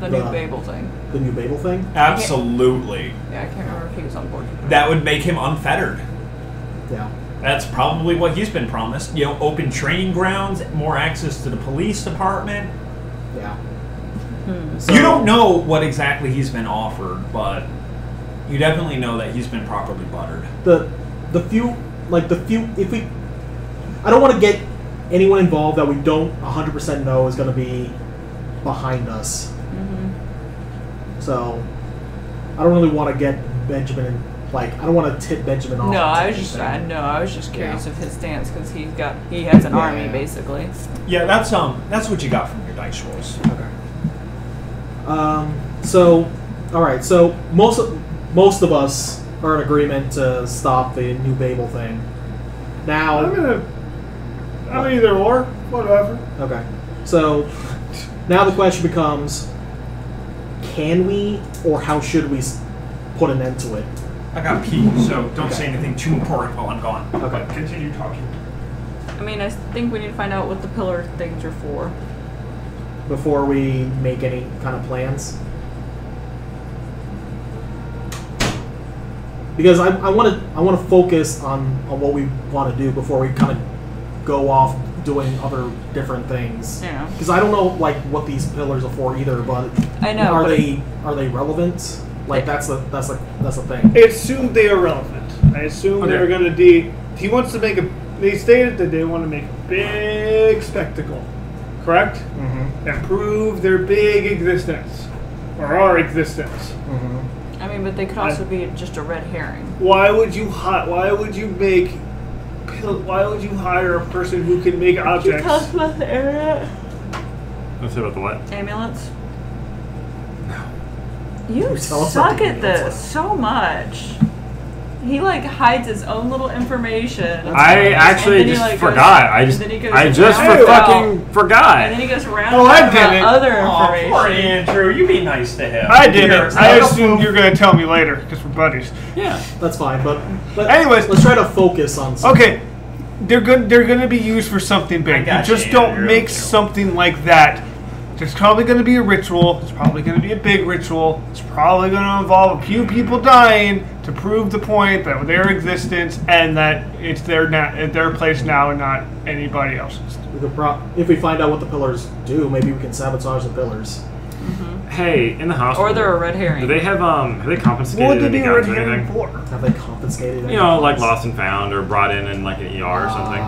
new Babel thing? The new Babel thing? Absolutely. Yeah, I can't remember if he was on board. That would make him unfettered. Yeah. That's probably what he's been promised. Open training grounds, more access to the police department. Yeah. So, you don't know what exactly he's been offered, but you definitely know that he's been properly buttered. I don't want to get anyone involved that we don't 100% know is going to be behind us. So, I don't really want to get Benjamin in, I don't want to tip Benjamin off. No, I was just curious of his stance because he has an army basically. Yeah, that's what you got from your dice rolls. Okay. So, all right. So most of us are in agreement to stop the new Babel thing. Now, I'm either or, whatever. Okay. So now the question becomes: can we, or how should we put an end to it? I got pee, so don't say anything too important while I'm gone. Okay. But continue talking. I mean, I think we need to find out what the pillar things are for before we make any kind of plans. Because I want to focus on what we want to do before we kind of go off doing other different things. Yeah. Because I don't know what these pillars are for either, but I know. Are they relevant? That's the thing. I assume they are relevant. I assume they're going to be. He wants to make They stated that they want to make a big spectacle, correct? Mm-hmm. And prove their big existence, or our existence. Mm-hmm. I mean, but they could also be just a red herring. Why would you hire a person who can make objects? Can you tell us about the area? Let's see about the what? Amulets. No. You suck at this so much. He hides his own little information. I actually just forgot. I just forgot. And then he goes around about other information. Poor Andrew, you be nice to him. I didn't. I assumed you're going to tell me later because we're buddies. Yeah, that's fine. But anyways, let's try to focus on something. Okay, they're going to be used for something big. You just don't make something like that. There's probably going to be a ritual. It's probably going to be a big ritual. It's probably going to involve a few people dying to prove the point that their existence and that it's their place now and not anybody else's. If we find out what the pillars do, maybe we can sabotage the pillars. Hey, in the hospital. Or they're a red herring. Do they have they What confiscated would they any be guns red or herring anything? for? Have they confiscated any You know, like guns? lost and found or brought in like an ER or something.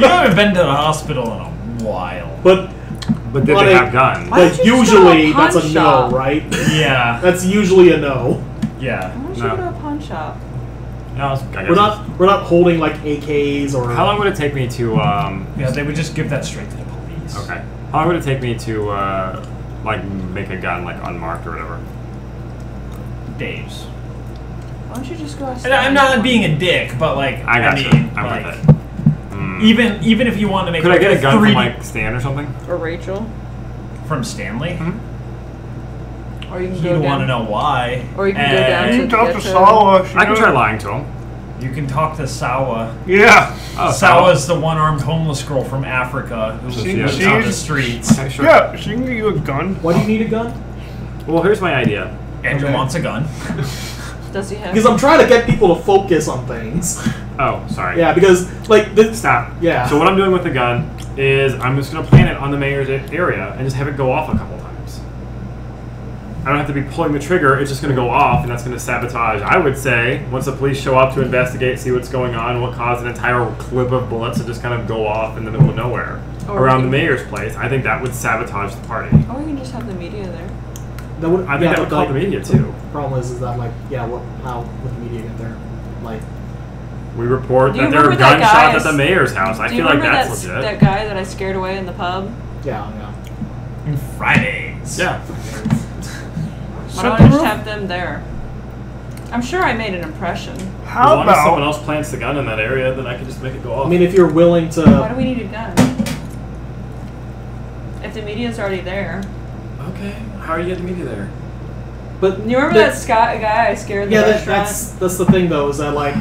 You haven't been to the hospital in a while. But did they have guns? Why don't But you usually start a that's a pawn no, shop? right? Yeah. That's usually a no. Yeah. Why don't you No. go to a pawn shop? No, I guess We're not holding like AKs or. How long would it take me to Yeah, they would just give that straight to the police. Okay. How long would it take me to like make a gun like unmarked or whatever? Days. Why don't you just go ask And I'm not being a dick, but like I got you. mean, I'm like, with it. even if you want to make Could I like get a gun 3D from like Stan or something? Or Rachel? from Stanley? Or you can You'd go want to down. know why. Or you can go down And You to can talk to Ghetto. Sawa. I can try lying to him. You can talk to Sawa. Yeah. Oh, Sawa's the one-armed homeless girl from Africa who She- lives she's- on the streets. Okay, sure. Yeah, she can get you a gun. Why do you need a gun? Well, here's my idea. Andrew Okay. wants a gun. Does he have? Because I'm trying to get people to focus on things. Oh, sorry. Yeah, because like this. Stop. Yeah. So what I'm doing with the gun is I'm just going to plant it on the mayor's area and just have it go off a couple times. I don't have to be pulling the trigger. It's just going to go off, and that's going to sabotage. I would say once the police show up to investigate, see what's going on, what caused an entire clip of bullets to just kind of go off in the middle of nowhere Or around you- the mayor's place, I think that would sabotage the party. Or you can just have the media there. That would, I think that would call the media too. Problem is that like how would the media get there? Like We report Do you that there are remember that guy gunshots I at the s- mayor's house. I Do you feel like remember that's that, legit. that guy that I scared away in the pub? yeah. Fridays. Yeah. Why don't I just have them there? I'm sure I made an impression. How As long as someone about else plants the gun in that area, then I can just make it go off. I mean, if you're willing Why to. do we need a gun? If the media's already there. Okay. How are you getting the media there? But You remember that guy I scared in the Yeah, restaurant? that's the thing though, is that like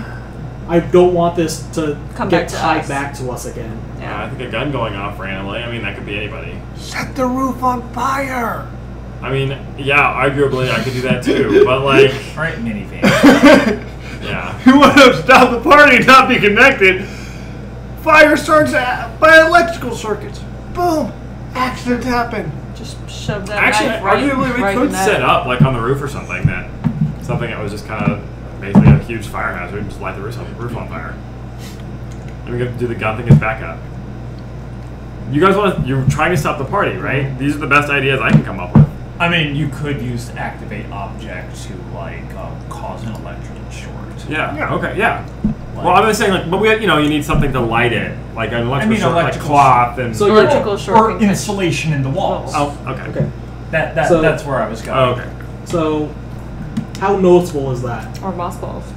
I don't want this to Come get back to tied us. back to us again. I think a gun going off randomly. I mean, that could be anybody. set the roof on fire? I mean, yeah, arguably I could do that too, but like, All right, minivan. yeah. You want to stop the party, not be connected. Fire starts by electrical circuits. Boom. Accidents happen. Just shove that Actually, knife right, arguably we right could in that. set up like on the roof or something that was just kind of basically a huge fire hazard and just light the roof on fire. And we could do the gun thing as backup. You guys you're trying to stop the party, right? These are the best ideas I can come up with. I mean, you could use the activate object to like cause an electrical short. Yeah. Yeah. Okay. Yeah. Well, I'm just saying, like, but you need something to light it, like an electrical short, like electrical cloth and. So Electrical short or can catch- insulation in the walls. Oh, okay. Okay. That's where I was going. Oh, okay. So how noticeable is that? Or moss balls.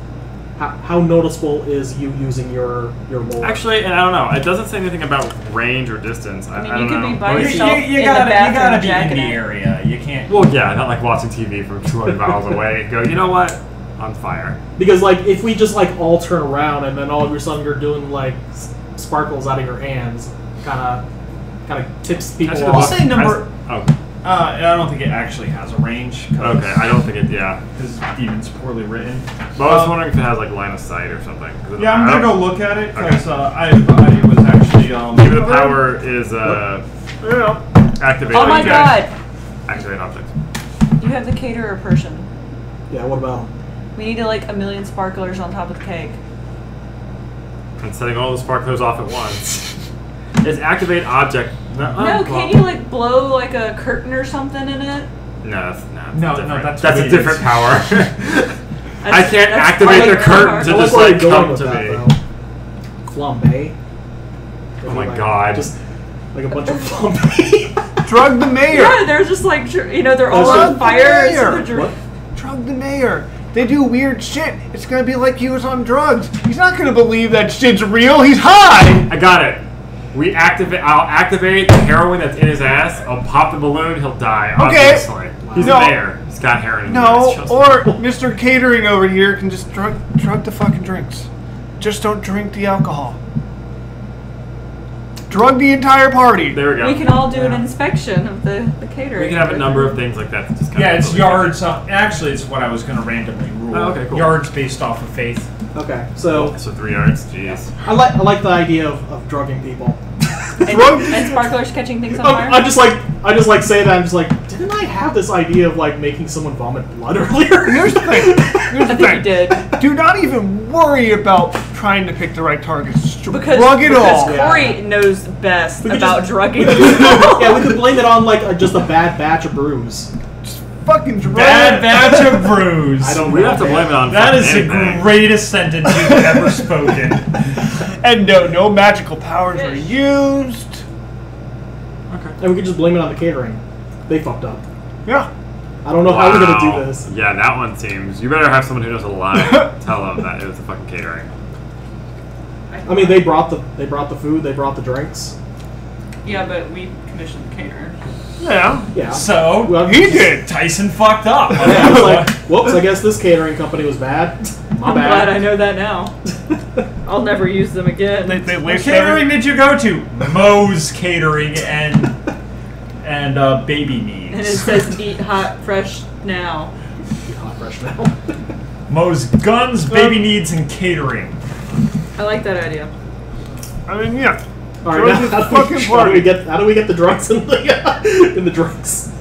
How noticeable is you using your mold? Actually, and I don't know. It doesn't say anything about range or distance. I mean, don't you could know. be by Let me You, see. yourself. you in the gotta bathroom be in jacking the it. area. You can't. Well, yeah, not like watching TV from 200 miles away. And go, you know what? On fire. Because like if we just like all turn around and then all of a sudden you're doing like sparkles out of your hands, kind of tips people That's off. I'll say number. Oh, I don't think it actually has a range. okay. I don't think it. Yeah. Because Demon's poorly written. But I was wondering if it has like line of sight or something. 'Cause Yeah, I'm I gonna don't- go look at it because I was actually. Maybe the power is Yeah. activate. Oh my object. god! Activate object. You have the caterer person. Yeah. What about? We need like 1,000,000 sparklers on top of the cake. And setting all the sparklers off at once. Is activate object. No, can you like blow like a curtain or something in it? No, No, different. that's a weird. different power. I That's- can't that's activate like the curtain hard. to I just where like you're going come with to that, me. though. Flambe. Oh my Like, god. Just like a bunch of flambe. Drug the mayor. Yeah, they're just like they're all Drug on the fire. mayor. So they're What? Drug the mayor. They do weird shit. It's gonna be like he was on drugs. He's not gonna believe that shit's real. He's high. I got it. I'll activate the heroin that's in his ass. I'll pop the balloon. He'll die. Okay. Obviously. He's No. the mayor. He's got heroin in his No, ass. Trust or me. Mr. Catering over here can just drug the fucking drinks. just don't drink the alcohol. Drug the entire party. There we go. We can all do an inspection of the catering. We can have a number of things like that. To just kind Yeah, of it's yards. Actually, it's what I was going to randomly rule. Oh, okay, cool. Yards based off of faith. Okay, so So 3 yards. Jeez. I like the idea of drugging people. And sparklers catching things on fire. I just like say that. I'm just like, didn't I have this idea of like making someone vomit blood earlier? Here's the thing. I think you did. Do not even worry about trying to pick the right targets. Just Because drug it all. Corey knows best We could about just- drugging we people. could- yeah, we could blame it on like just a bad batch of brews. Fucking drug Bad it. batch of brews. I don't We know, have to man. blame it on That is fucking the anything. greatest sentence you've ever spoken. And no magical powers are used. And we could just blame it on the catering. They fucked up. Yeah. I don't know how we're gonna do this. Yeah, that one seems. You better have someone who knows a lie. Tell them that it was the fucking catering. I mean, they brought the food, they brought the drinks. Yeah, but we commissioned the caterer. Yeah. Yeah. So Well, He did. Tyson fucked up. Yeah, I was like, whoops, I guess this catering company was bad. My I'm bad. glad I know that now. I'll never use them again. They What laced catering did you go to? Moe's Catering and Baby Needs. And it says eat hot, fresh now. Hot fresh now. Moe's Guns, Baby Needs, and Catering. I like that idea. I mean, yeah. All Drugs right, is now, the fucking how do party. we get the drugs in the in the drinks?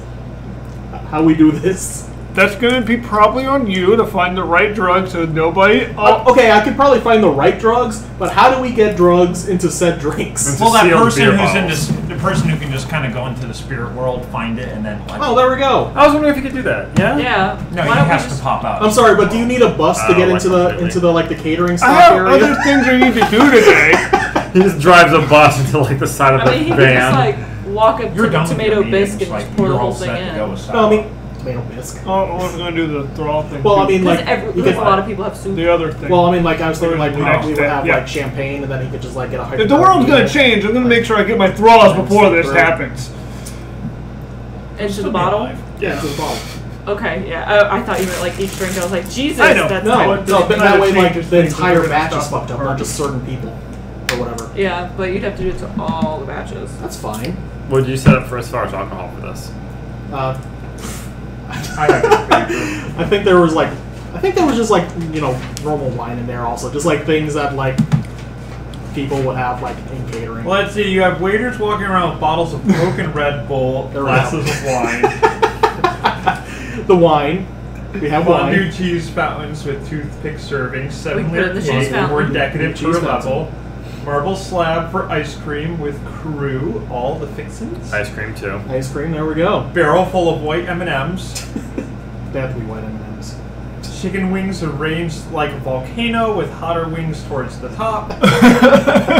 How we do this? That's gonna be probably on you to find the right drug so nobody. Okay, I could probably find the right drugs, but how do we get drugs into said drinks? Into Well, that sealed person beer who's bottles. the person who can just kind of go into the spirit world, find it, and then like. Oh, there we go. I was wondering if you could do that. Yeah. Yeah. No, Why he don't we has just to pop out. I'm sorry, but do you need a bus to Oh, get like completely. into the like the catering I stop have area? other things I need to do today. He just drives a bus into like the side of I the mean, he van. can just like walk up You're to the done with tomato your meetings, biscuit and like, just pour the you're whole all thing set to go in. with No, I salad. mean tomato bisque. I was gonna do the thrall thing. Well, I too. mean, like you Because could. a lot of people have soup. the other thing. Well, I mean, like I was thinking, like we Next would day, have yeah. like champagne, and then he could just like get a. if the world's gonna change, I'm gonna make sure I get my thralls before this Right. happens. Into the bottle? Yeah, to the bottle. Okay, yeah. I thought you meant like each drink. I was like, Jesus, I know. that's No, kind of no, but big. that way, like changes the things entire if we're gonna batch is stop fucked the up, not party. just certain people or whatever. Yeah, but you'd have to do it to all the batches. That's fine. What did you set up for as far as alcohol for this? I think there was just like normal wine in there also, just like things that like people would have like in catering. Well, let's see. You have waiters walking around with bottles of Coke and Red Bull, There we glasses go. of wine, The wine. We have fondue wine. cheese fountains with toothpick servings, We 7 put layer in the cake, cheese fountain. more decorative Cheese per fountain. level, marble slab for ice cream with crew, all the fixins, Ice cream too. Ice cream. There we go. barrel full of white M&Ms, They have to be white M&Ms. chicken wings arranged like a volcano with hotter wings towards the top,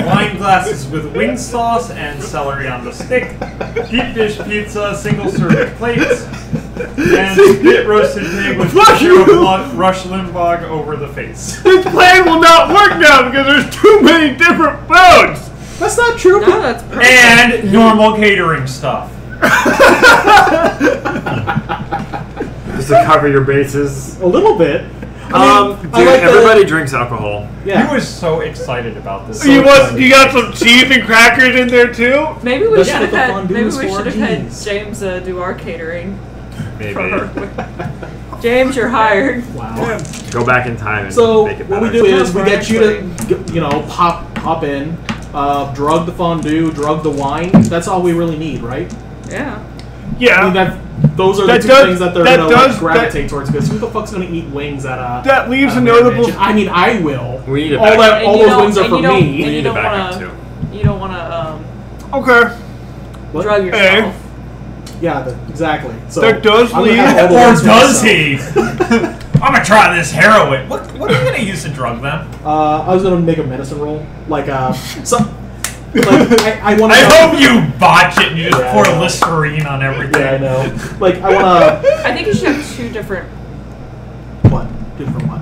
wine glasses with wing sauce and celery on the stick, deep dish pizza, single serving plates, and spit roasted pig with picture of Rush Limbaugh over the face. This plan will not work now because there's too many different foods. That's not true. No, that's perfect. And normal catering stuff. Just to cover your bases. A little bit. Dude, I like everybody drinks alcohol. Yeah. He was so excited about this. You got some cheese and crackers in there too. Maybe we That's should what have the had. fondue Maybe is we for, should have had jeez. James do our catering. Maybe. James, you're hired. Wow. Go back in time and So make it what we better. do is we get you to pop in, drug the fondue, drug the wine. That's all we really need, right? Yeah. Yeah. I mean, those are the That two does- things that they're that gonna does- like, gravitate towards. Because who the fuck's gonna eat wings at a? That leaves a at notable. mansion? I mean, I will. We need a all backup. that. All And you those don't- wings are and for you don't- me. We and need you a don't backup wanna- too. You don't want to Okay. What? drug yourself. Yeah, exactly. So That does I'm gonna leave- have all the Or wings for does myself. he? I'm gonna try this heroin. What are you gonna use to drug them? I was gonna make a medicine roll, like some. Like I want I to. hope you botch it and you just Yeah, pour I know. Listerine on everything. Yeah, I know. Like I want to. I think you should have 2 different. What? Different what?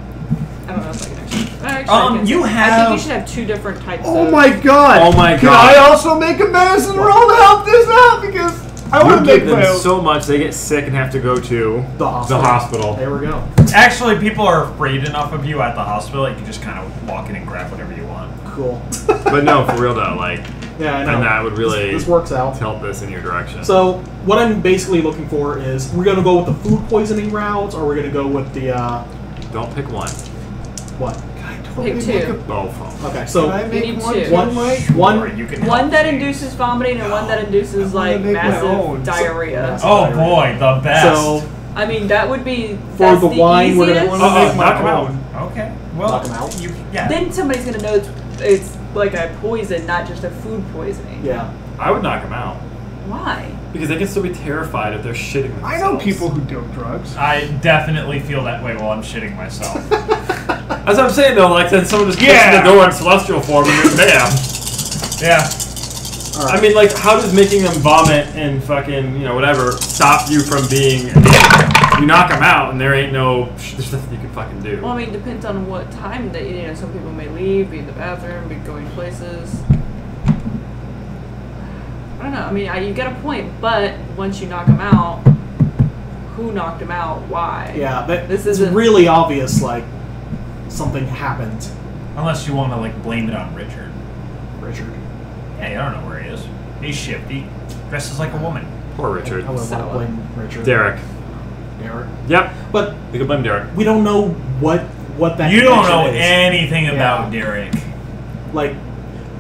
I don't know if I can actually. I can you I think have- you should have 2 different types. Oh of, my god. Oh my Can God. I also make a medicine roll to help this out? Because I want You to give make them my own. so much they get sick and have to go to The hospital. the hospital. There we go. Actually, people are afraid enough of you at the hospital. You can just kind of walk in and grab whatever you want. Cool. But no, for real though, like, Yeah, I know. and that would really This works out. tilt this in your direction. So what I'm basically looking for is we're gonna go with the food poisoning route, or we're gonna go with the don't pick one. what? Pick two. Both. Okay, so Can I You make need one two. too, one, Mike? one. You can One help that me. induces vomiting and one that induces I wanna like make my massive own. diarrhea. Oh boy, the best. So I mean, that would be For that's the wine, we're gonna- easiest. Wanna make my knock 'em out. own. Okay. Well, Knock 'em out? yeah. Then somebody's gonna know it's like a poison, not just a food poisoning. yeah, I would knock them out Why? because they can still be terrified if they're shitting themselves. I know people who do drugs. I definitely feel that way while I'm shitting myself. That's what I'm saying though. Like then someone just kicks Yeah. in the door in celestial form and you're bam. Yeah. all right. I mean, like, how does making them vomit and fucking, whatever, stop you from being? You knock them out, and there ain't no. There's nothing you can fucking do. Well, I mean, it depends on what time that some people may leave, be in the bathroom, be going places. I don't know. I mean, you get a point, but once you knock them out, who knocked them out? Why? yeah, This it's isn't- really obvious. Like something happened, Unless you want to like blame it on Richard. Richard. Hey, I don't know where he is. He's shifty. Dresses like a woman. Poor Richard. I wouldn't want So- to blame Richard. Derek. Derek. Yep. But We can blame Derek. we don't know what that. You don't connection know is. anything about Yeah. Derek. Like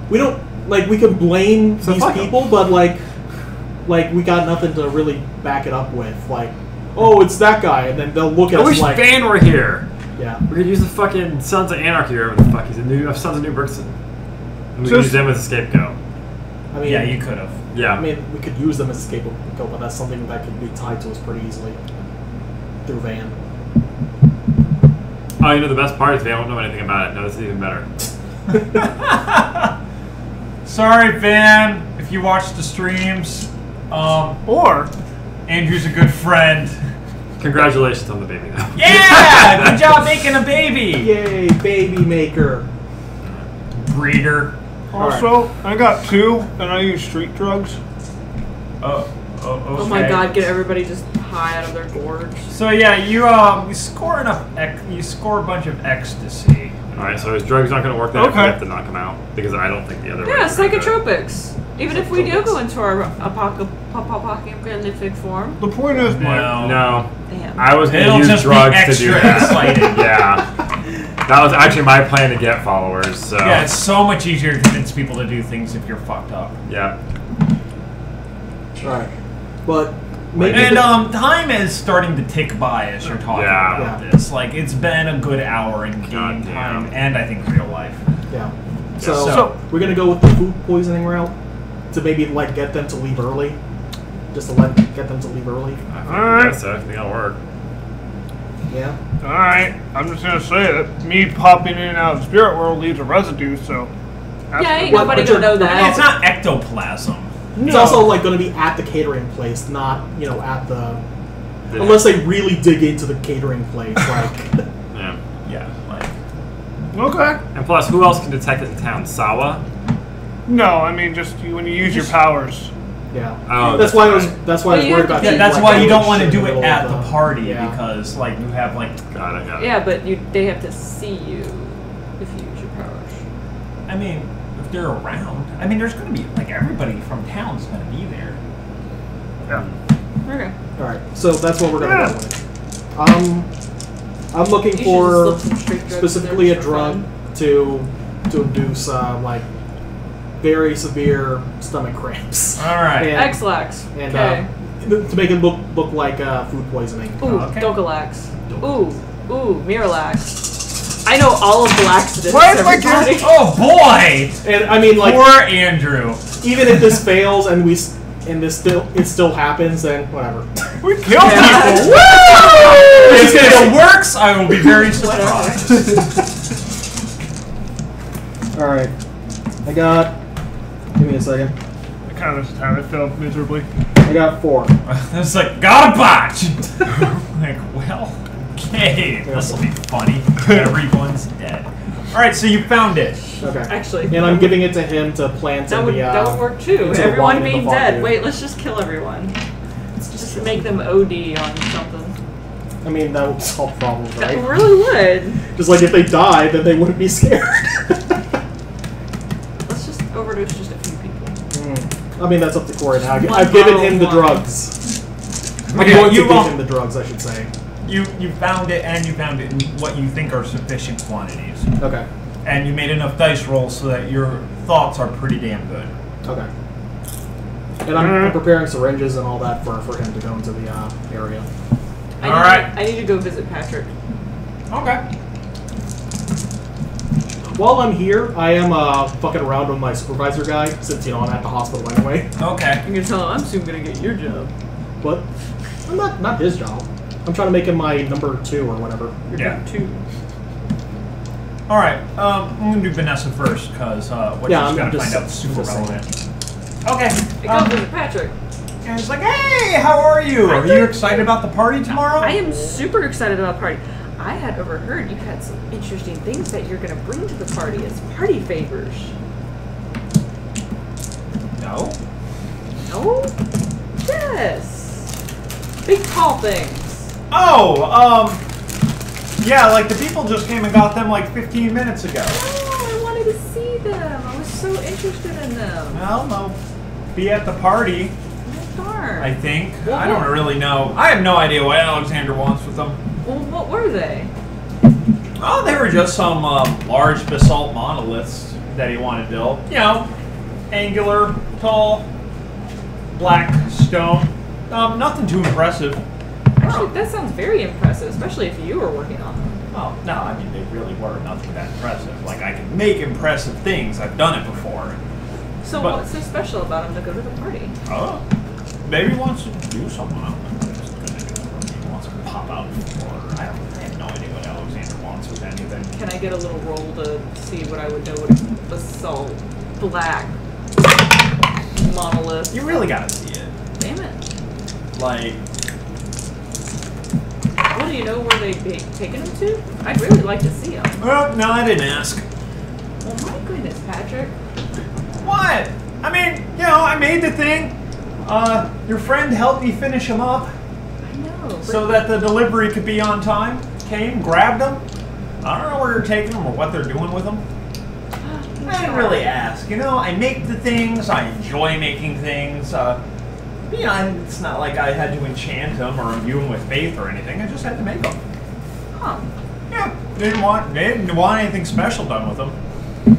we don't like we can blame So these fuck 'em. people, but like we got nothing to really back it up with. Like, oh, it's that guy, and then they'll look at I us wish like, Van were here. yeah. We could use the fucking Sons of Anarchy or whatever the fuck he's a new Sons of New Bergson. And we could use them as a scapegoat. I mean, Yeah, you could have. Yeah. I mean, we could use them as a scapegoat, but that's something that could be tied to us pretty easily through Van. Oh, the best part is Van won't know anything about it. No, this is even better. Sorry, Van, if you watch the streams. Or Andrew's a good friend. Congratulations on the baby, though. Yeah! Good job making a baby! Yay, baby maker! Breeder. also, I got 2, and I use street drugs. Okay. Oh my God! Get everybody just high out of their gourds. So yeah, you score enough. You score a bunch of ecstasy. All right, so his drug's not going to work. Then Okay. we have to knock him out because I don't think the other. Yeah, ways are gonna do it. psychotropics. Even if we do go into our apocalyptic form. The point is, Mike, No, Damn. I was going to It'll use just be drugs to extra do that. exciting. Yeah, that was actually my plan to get followers. So Yeah, it's so much easier to convince people to do things if you're fucked up. yeah. Alright. But maybe And time is starting to tick by as you're talking Yeah. about this. Like it's been a good hour in game God time, damn. and I think real life. yeah. So- So we're gonna go with the food poisoning route to maybe like get them to leave early. Just to get them to leave early. Alright. I think that'll work. Yeah. alright, I'm just gonna say it. Me popping in and out of the spirit world leaves a residue, so. Yeah, ain't What- nobody but gonna know you're- that. It's not ectoplasm. It's also like going to be at the catering place, not at the. Yeah. Unless they really dig into the catering place, like. Yeah. Yeah, like Okay. And plus, who else can detect it in town? Sawa. No, I mean just when you use your powers. Yeah. Oh, that's why I was. That's why I was Well, you worried have about. to yeah, keep, that's like, why you don't shit want to in do middle it at of the party yeah. because like you have like Got it. Yeah, but they have to see you if you use your powers. I mean if they're around. I mean there's gonna be like everybody from town's gonna be there. Yeah. Okay. All right. So that's what we're gonna go with. I'm looking You should for just slip some straight drugs in specifically there a for drug fun. to induce like very severe stomach cramps. Alright. Yeah. X-Lax. And Okay. to make it look like food poisoning. Ooh, Okay. Docalax. Ooh, Miralax. I know all of the laxatives. Why is my everybody. Oh boy! And I mean, like, Poor Andrew. even if this fails and it still happens, then whatever. We kill Yeah. people! If it works, I will be very surprised. All right. I got. Give me a second. I kind of just have it failed miserably. I got 4. It's like, got a botch! Like, well, okay, this will be funny. Everyone's dead. All right, so you found it. Okay. Actually, And I'm giving it to him to plant that in would the. that would work too. instead of Everyone walking in being the dead. fondue. Wait, let's just kill everyone. Let's just make them OD on something. I mean, that would solve problems, That right? really would. Just like if they died, then they wouldn't be scared. Let's just overdose just a few people. I mean, that's up to Corey now. One I've given bottle him of the wine. drugs. I'm Okay, going to you give won't- him the drugs, I should say. You found it, and you found it in what you think are sufficient quantities. Okay. And you made enough dice rolls so that your thoughts are pretty damn good. Okay. And I'm preparing syringes and all that for him to go into the area. Alright. I need to go visit Patrick. Okay. While I'm here, I am fucking around with my supervisor guy, since, you know, I'm at the hospital anyway. Okay. I'm gonna tell him I'm soon gonna get your job. But I'm not his job. I'm trying to make him my number 2 or whatever. You're Yeah. doing two. All right. I'm gonna do Vanessa first because what Yeah, she's I'm gonna just- find out super just saying. relevant. Okay. I go visit Patrick. And it's like, hey, how are you? Are you excited about the party tomorrow? I am super excited about the party. I had overheard you had some interesting things that you're gonna bring to the party as party favors. No. No? Yes. Big tall things. Oh, yeah, like the people just came and got them like 15 minutes ago. Oh, I wanted to see them. I was so interested in them. Well, they'll be at the party, Oh, darn. I think. Well, I don't really know. I have no idea what Alexander wants with them. Well, what were they? Oh, they were just some large basalt monoliths that he wanted built. You know, angular, tall, black stone. Nothing too impressive. Actually, that sounds very impressive, especially if you were working on them. Well, no, I mean, they really were nothing that impressive. Like, I can make impressive things. I've done it before. So But- what's so special about them to go to the party? Oh, maybe he wants to do something. I don't know what he's gonna do. He wants to pop out, or I have no idea what Alexander wants with anything. Can I get a little roll to see what I would know what a basalt black monolith? You really gotta see it. Damn it. Like, Well, do you know where they'd be taking them to? I'd really like to see them. well, no, I didn't ask. Well, my goodness, Patrick. What? I mean, you know, I made the thing. Your friend helped me finish him up I know. But so that the delivery could be on time. Came, grabbed them. I don't know where they're taking them or what they're doing with them. I didn't really ask. You know, I make the things. I enjoy making things. You know, it's not like I had to enchant them or imbue them with faith or anything. I just had to make them. Huh. Yeah, they didn't want anything special done with them.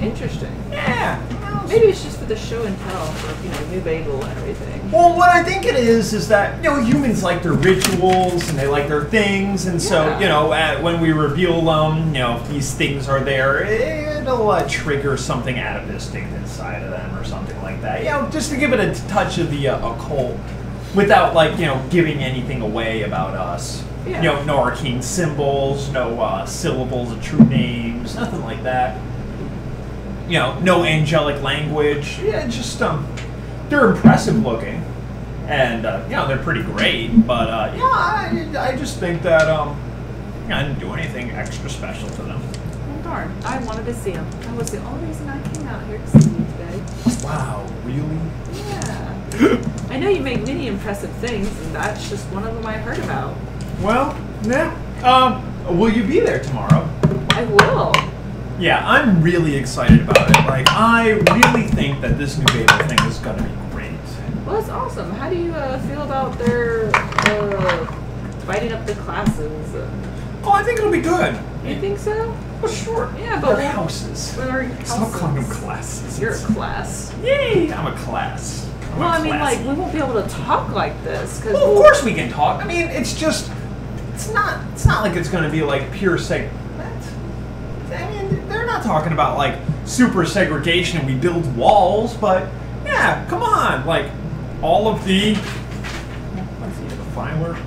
Interesting. Yeah. Maybe it's just for the show and tell for, you know, New Babel and everything. Well, what I think it is that, you know, humans like their rituals and they like their things, and so, Yeah. you know, when we reveal them, you know, if these things are there, it'll trigger something atavistic inside of them or something like that. You know, just to give it a touch of the occult without, like, you know, giving anything away about us. Yeah. You know, no arcane symbols, no syllables of true names, nothing like that. You know, no angelic language. Yeah, just they're impressive looking, and you know, they're pretty great. But yeah, I just think that I didn't do anything extra special to them. Oh, darn. I wanted to see them. That was the only reason I came out here to see you today. Wow, really? Yeah. I know you make many impressive things, and that's just one of them I heard about. Well, yeah. Will you be there tomorrow? I will. Yeah, I'm really excited about it. Like, I really think that this New Babel thing is gonna be great. Well, that's awesome. How do you feel about their dividing up the classes? Oh, I think it'll be good. You think so? Well, sure. Yeah, but They're houses. What are Stop calling them classes. You're a class. Yay! I'm a class. I'm Well, a I mean, classy. like, we won't be able to talk like this because Well, of course we can talk. I mean, it's just, it's not like it's going to be like pure I mean, they're not talking about like super segregation and we build walls, but yeah, come on, like all of the, what's the defiler?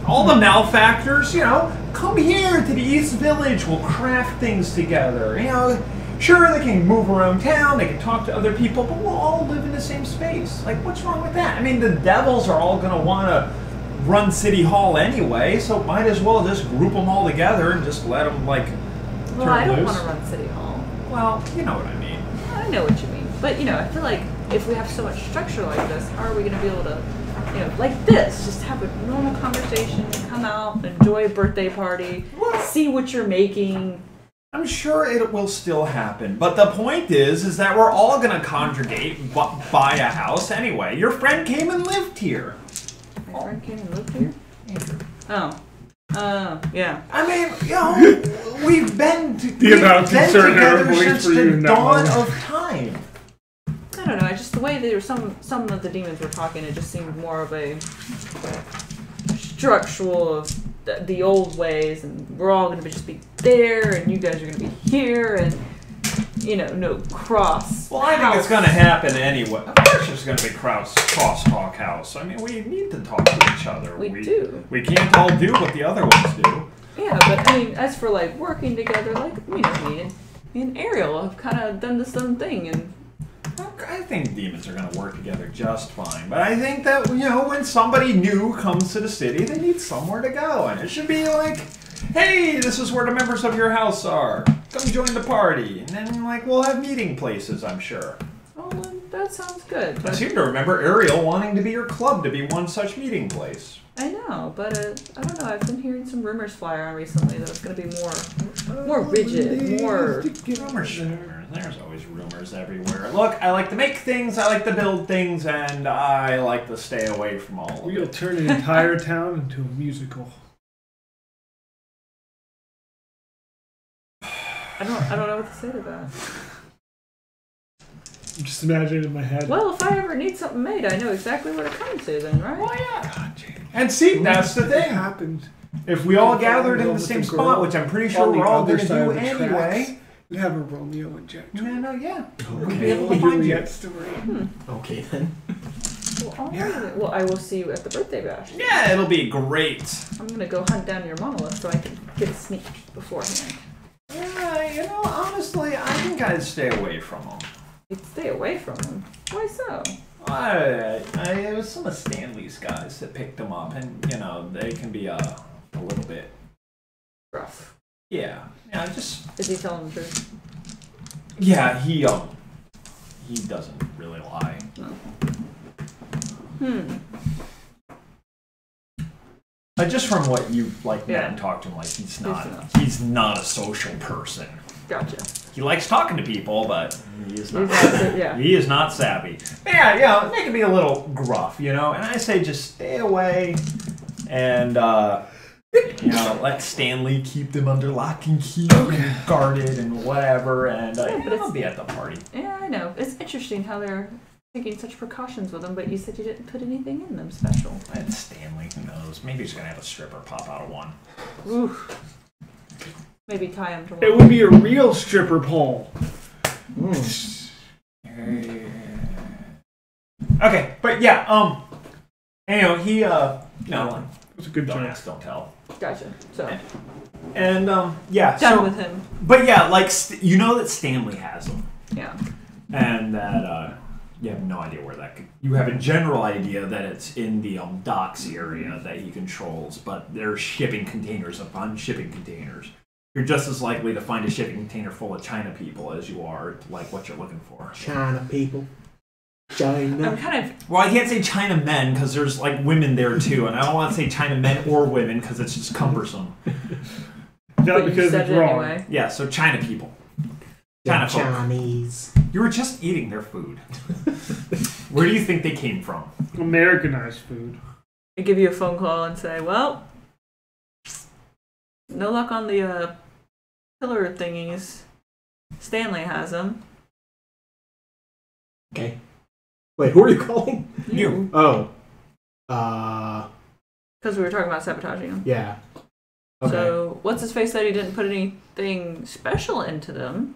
All the malefactors, you know, come here to the East Village. We'll craft things together. You know, sure they can move around town, they can talk to other people, but we'll all live in the same space. Like, what's wrong with that? I mean, the devils are all gonna want to run City Hall anyway, so might as well just group them all together and just let them, like, Well, I don't want to run City Hall. Well, you know what I mean. I know what you mean. But, I feel like if we have so much structure like this, how are we going to be able to, like this, just have a normal conversation, come out, enjoy a birthday party, see what you're making. I'm sure it will still happen, but the point is that we're all going to congregate, buy a house anyway. Your friend came and lived here. My friend came and lived here? Andrew. Oh. Yeah. I mean, we've been The amount of concern together everyone since for you the in that dawn moment. of time. I don't know. Just the way they were, some of the demons were talking, it just seemed more of a structural of the old ways, and we're all going to just be there, and you guys are going to be here, and no cross. Well, I think it's going to happen anyway. Of course, there's going to be cross-talk house. I mean, we need to talk to each other. We do. We can't all do what the other ones do. Yeah, but I mean, as for like working together, like me and Ariel have kind of done the same thing, and I think demons are going to work together just fine. But I think that, when somebody new comes to the city, they need somewhere to go. And it should be like, hey, this is where the members of your house are. Come join the party. And then, we'll have meeting places, I'm sure. oh, well, that sounds good. I But seem to remember Ariel wanting to be your club to be one such meeting place. I know, but I don't know. I've been hearing some rumors fly around recently that it's going to be more rigid, more. Rumors. There's always rumors everywhere. Look, I like to make things, I like to build things, and I like to stay away from all of We'll it. turn an entire town into a musical. I don't know what to say to that. I'm just imagining it in my head. Well, if I ever need something made, I know exactly where to come to then, right? Well, yeah. And see, that's the It thing. happened. If we all If gathered in the with same the spot, girl which I'm pretty sure on the we're all other going to side do of the tracks, anyway. we'd have a Romeo and Jack. Yeah. We'd be Romeo able to and find you. Juliet story. Okay then. Well, all right. Well, I will see you at the birthday bash. Yeah, it'll be great. I'm gonna go hunt down your monolith so I can get a sneak beforehand. Yeah, honestly, I think I'd stay away from them. You'd stay away from them. Why so? It was some of Stanley's guys that picked them up, and, they can be a little bit. Rough. Yeah, just. Is he telling the truth? Yeah, he doesn't really lie. No. Just from what you met Yeah. and talked to him, not. he's not a social person. Gotcha. He likes talking to people, but he is not. Yeah. He is not savvy. But yeah, they can be a little gruff, and I say just stay away, and let Stanley keep them under lock and key and guarded and whatever, and I'll be at the party. Yeah, I know. It's interesting how they're taking such precautions with them, but you said you didn't put anything in them special. And Stanley, who knows? Maybe he's gonna have a stripper pop out of one. Oof. Maybe tie him to one. It would be a real stripper pole. Okay, but yeah, he, It's a good don't joke. ask, don't tell. Gotcha. So, And, yeah, done so, with him. but yeah, that Stanley has them. Yeah. And that, you have no idea where that could... You have a general idea that it's in the docks area that he controls, but there's shipping containers upon shipping containers. You're just as likely to find a shipping container full of China people as you are, what you're looking for. China people. I'm China. kind of. Well, I can't say China men, because there's, women there, too, and I don't want to say China men or women, because it's just cumbersome. Not But you because said it's it wrong. anyway. Yeah, so China people. Yeah, China folk. Chinese. You were just eating their food. Where do you think they came from? Americanized food. I give you a phone call and say, well, no luck on the pillar thingies. Stanley has them. Okay. Wait, who are you calling? You. Oh. Because we were talking about sabotaging them. Yeah. Okay. So, what's his face said he didn't put anything special into them.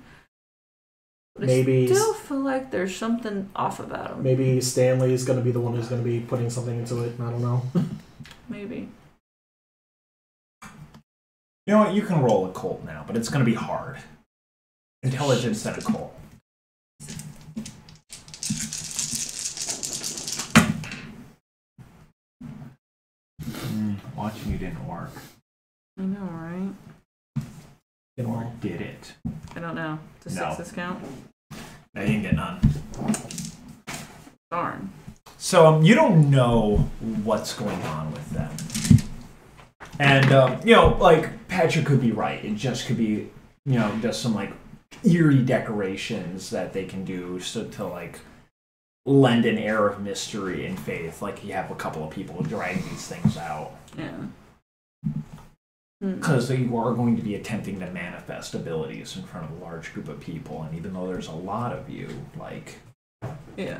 But Maybe I still feel like there's something off about them. Maybe Stanley is going to be the one who's going to be putting something into it. I don't know. Maybe. You know what? You can roll a cult now, but it's going to be hard. Intelligence and a cult. mark. I know, right? Or did it? I don't know. Does No. sixes count? No, you didn't get none. Darn. So you don't know what's going on with them. And, like, Patrick could be right. It just could be, just some, like, eerie decorations that they can do to like, lend an air of mystery and faith. Like, you have a couple of people dragging these things out. Yeah. Because you are going to be attempting to manifest abilities in front of a large group of people. And even though there's a lot of you, like... Yeah.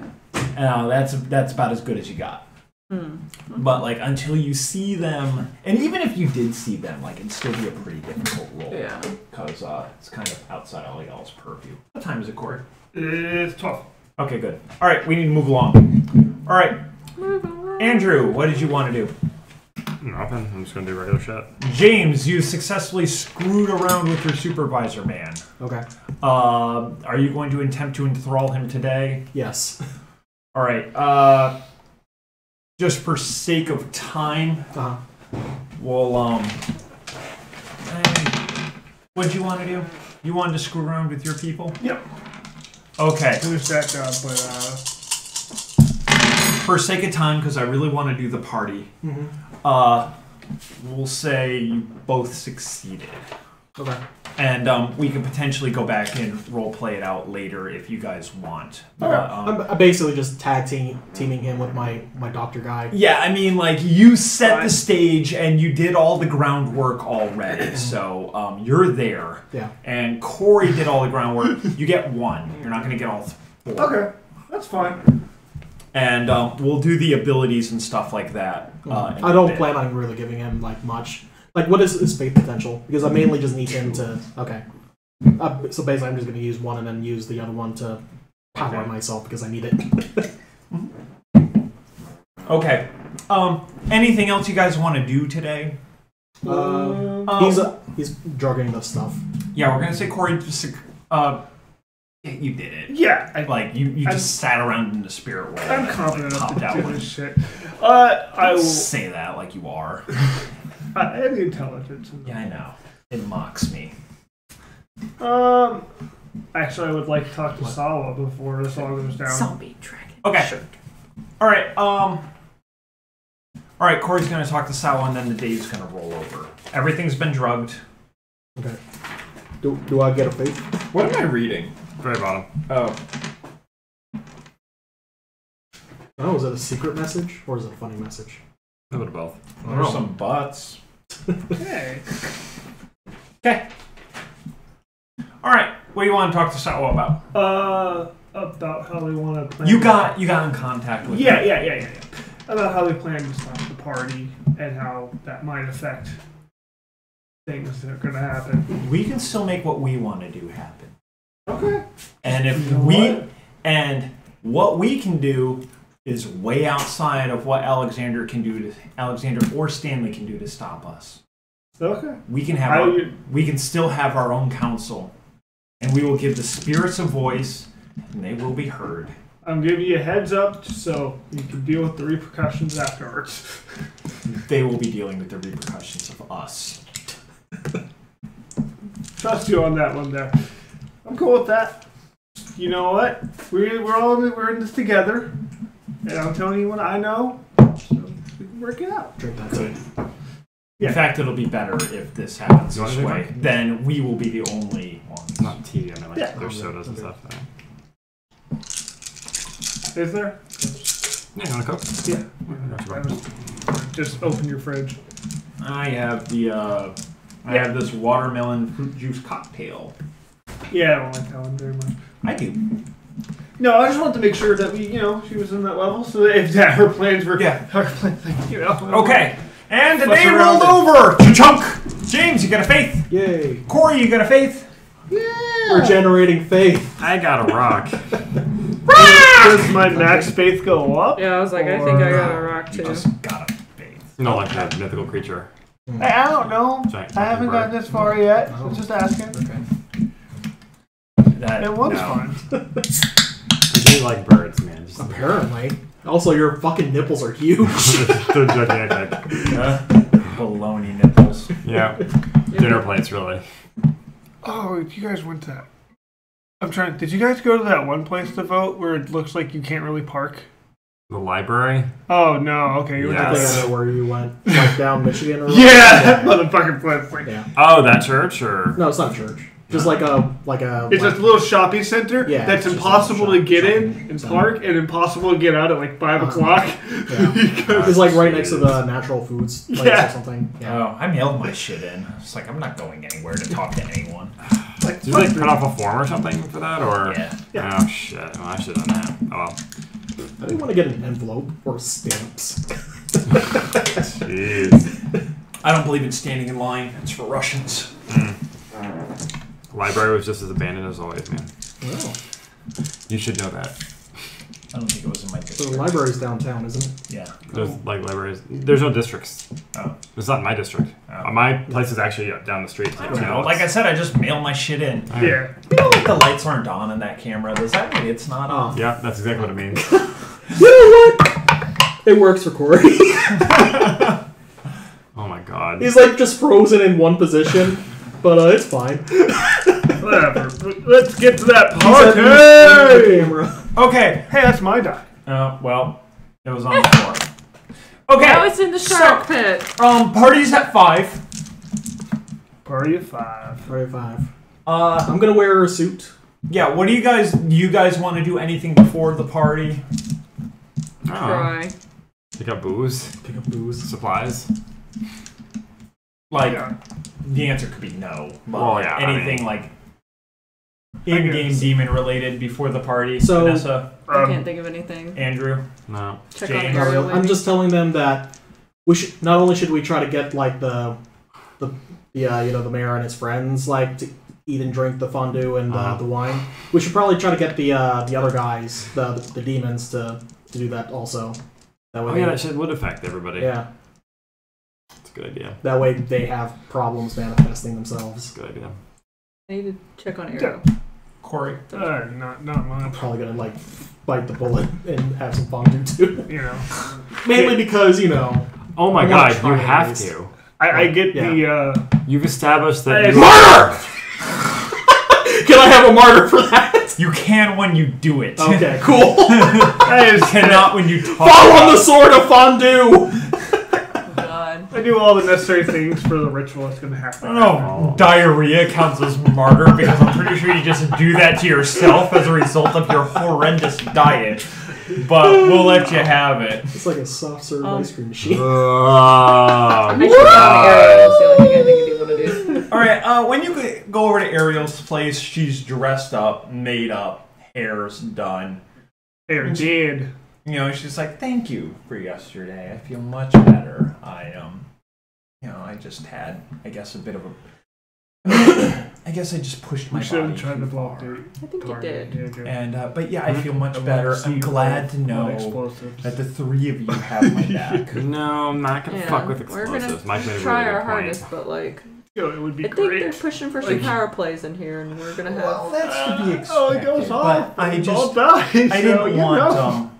That's about as good as you got. But like until you see them, and even if you did see them, like it'd still be a pretty difficult roll. Yeah. Because it's kind of outside all y'all's purview. What time is it, Corey? It's 12. Okay, good. All right, we need to move along. All right, Andrew, what did you want to do? Nothing. I'm just gonna do regular shit. James, you successfully screwed around with your supervisor man. Okay. Are you going to attempt to enthrall him today? Yes. All right. Just for sake of time, we'll what'd you want to do? You wanted to screw around with your people? Yep. Okay. Finish that job, but For sake of time, because I really want to do the party, we'll say you both succeeded. Okay. And we can potentially go back and role play it out later if you guys want. I'm basically just tag teaming him with my doctor guy. Yeah, I mean, like, you set the stage and you did all the groundwork already, so you're there. Yeah. And Corey did all the groundwork. You get one. You're not going to get all four. okay, that's fine. And we'll do the abilities and stuff like that. I don't plan on really giving him, like, much. Like, what is his faith potential? Because I mainly just need him to... Okay. So basically, I'm just going to use one and then use the other one to power myself because I need it. Okay. Anything else you guys want to do today? He's drugging the stuff. Yeah, we're going to say Corey... you did it. Yeah. You just sat around in the spirit world. I'm confident enough popped out to do one. this shit. I will say that like you are. I have the intelligence. Yeah, I know. It mocks me. Actually, I would like to talk to Sawa before this all goes down. Zombie dragon. Okay. Sure. All right. All right. Corey's gonna talk to Sawa, and then the day's gonna roll over. Everything's been drugged. Okay. Do I get a faith? What am I reading? Very bottom. Oh. Oh, is it a secret message or is it a funny message? A little bit of both. There's some butts. Hey. Okay. All right. What do you want to talk to Sawa about? About how they want to plan. You got in contact with Yeah. him. About how they plan to stop the party and how that might affect things that are going to happen. We can still make what we want to do happen. Okay. And if what we can do is way outside of what Alexander or Stanley can do to stop us. Okay. We can we can still have our own council, and we will give the spirits a voice, and they will be heard. I'm giving you a heads up so you can deal with the repercussions afterwards. They will be dealing with the repercussions of us. Trust you on that one there. I'm cool with that. You know what? We're in this together. And I'm telling you what I know. So we can work it out. Drink that tea. In fact, it'll be better if this happens You this want way. anything? Then we will be the only ones. Not tea. I mean, Yeah. there's sodas and stuff. Is there? Yeah, you want a Coke? Yeah. Gotcha. Just open your fridge. I have I have this watermelon fruit juice cocktail. Yeah, I don't like that one very much. I do. No, I just wanted to make sure that she was in that level, so that if her plans were, Yeah. her plans, Okay. And the Fuss day around rolled over. Chunk. James, you got a faith. Yay! Corey, you got a faith. We're generating faith. I got a rock. Does my max faith go up? Yeah, I was like, I think I got a rock You too. just got a faith. Not like that mythical creature. I don't know. Giant I haven't bird. gotten this far yet. Oh. I'm just asking. Okay. That It was no. fun. You do like birds, man. Just Apparently. Also, your fucking nipples are huge. they're gigantic. Baloney nipples. Yeah. Dinner plates, really. Oh, you guys went to that. I'm trying. Did you guys go to that one place to vote where it looks like you can't really park? The library? Oh no. Okay, you Yes. I think I know where you went. Like down Michigan or Yeah, that motherfucking place. Like, Yeah. Oh, that church? Or No, it's not a church. Just like a it's just a little shopping center Yeah, that's it's just impossible a to get shopping in and center. park, and impossible to get out at like 5 o'clock. Yeah. Because- It's like right next to the natural foods place Yeah. or something. Yeah. Oh, I mailed my shit in. It's like, I'm not going anywhere to talk to anyone. Like, did you like print off a form or something for that? Or Yeah. Oh shit! Well, I should have done that. Oh well. I didn't want to get an envelope or stamps. Jeez. I don't believe in standing in line. It's for Russians. The library was just as abandoned as always, man. Well, You should know that. I don't think it was in my so district. the library's downtown, isn't it? Yeah. There's like libraries. There's no districts. Oh. It's not in my district. Oh. My place is actually down the street. I don't know. Like I said, I just mailed my shit in. Yeah. You know, like the lights aren't on in that camera. Does that mean it's not on? Yeah, that's exactly what it means. You know what? It works for Corey. Oh my god. He's like just frozen in one position, but it's fine. Whatever. Let's get to that He's at the party. camera. Okay. Hey, that's my die. Well, it was on the floor. Okay. Now it's in the shark pit. Party's at 5. Party of 5. 35. Uh, I'm gonna wear a suit. yeah. What do you guys want to do? Anything before the party? Try. Pick up booze, Pick up booze. supplies. Like, Yeah. the answer could be no. But Well, yeah, I anything mean- like in-game demon related before the party. So- Vanessa, I can't think of anything. Andrew. No. Check James. on Not Ariel. really. I'm just telling them that we should not only should we try to get like the the mayor and his friends like to eat and drink the fondue and the wine. We should probably try to get the other guys, the demons, to do that also. That way, Oh yeah, that shit would affect everybody. yeah. It's a good idea. That way they have problems manifesting themselves. Good idea. I need to check on Ariel. Corey. Not I'm much. probably gonna like bite the bullet and have some fondue too. You know. Mainly because Oh my I wanna god, try you have these. to. I get Yeah. the. You've established that Hey, you Murder! Can I have a martyr for that? You can when you do it. Okay, cool. I just Cannot when you talk. Fall on the sword of fondue. Oh god. I do all the necessary things for the ritual that's going to happen. I don't know. Diarrhea counts as martyr because I'm pretty sure you just do that to yourself as a result of your horrendous diet. But we'll let you have it. It's like a soft serve ice cream machine. I should call Ariel. That's the only thing I think you want to do. All right. When you go over to Ariel's place, she's dressed up, made up, hair's done. They're dead. You know, she's like, "Thank you for yesterday. I feel much better. I just had, I guess, a bit of a. I guess I just pushed my We should body have tried too to blow far. up the I think you did. Yeah, good. And but yeah, I feel much I'm better. like, I'm glad to know explosives. that the three of you have my back. No, I'm not gonna Yeah, fuck with we're explosives. gonna Mike made a try really our good point. hardest, but like, Yo, it would be I think they're great. pushing for some Like- power plays in here, and we're gonna have. Well, that's to be expected. Oh, it goes off. But I It's all just dies, I so didn't you want know.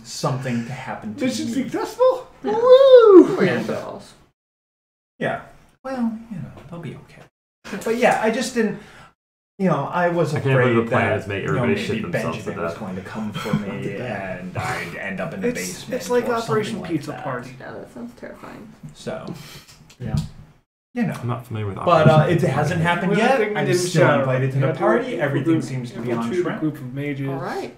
something to happen to Mission you. successful. Yeah. Woo! We're gonna balls. Yeah. Well, they'll be okay. But yeah, I just didn't. I was I can't believe afraid the plan that is make everybody maybe shit themselves to Benjamin was death. going to come for me, and I'd end up in the basement. It's like or Operation something Pizza like that. Party. Yeah, that sounds terrifying. So, Yeah. I'm not familiar with But Operation it hasn't happened Well, I yet. think we I'm didn't still shout. invited to We the had to- party. we Everything group- seems to we be on recruited a track. group of mages. All right.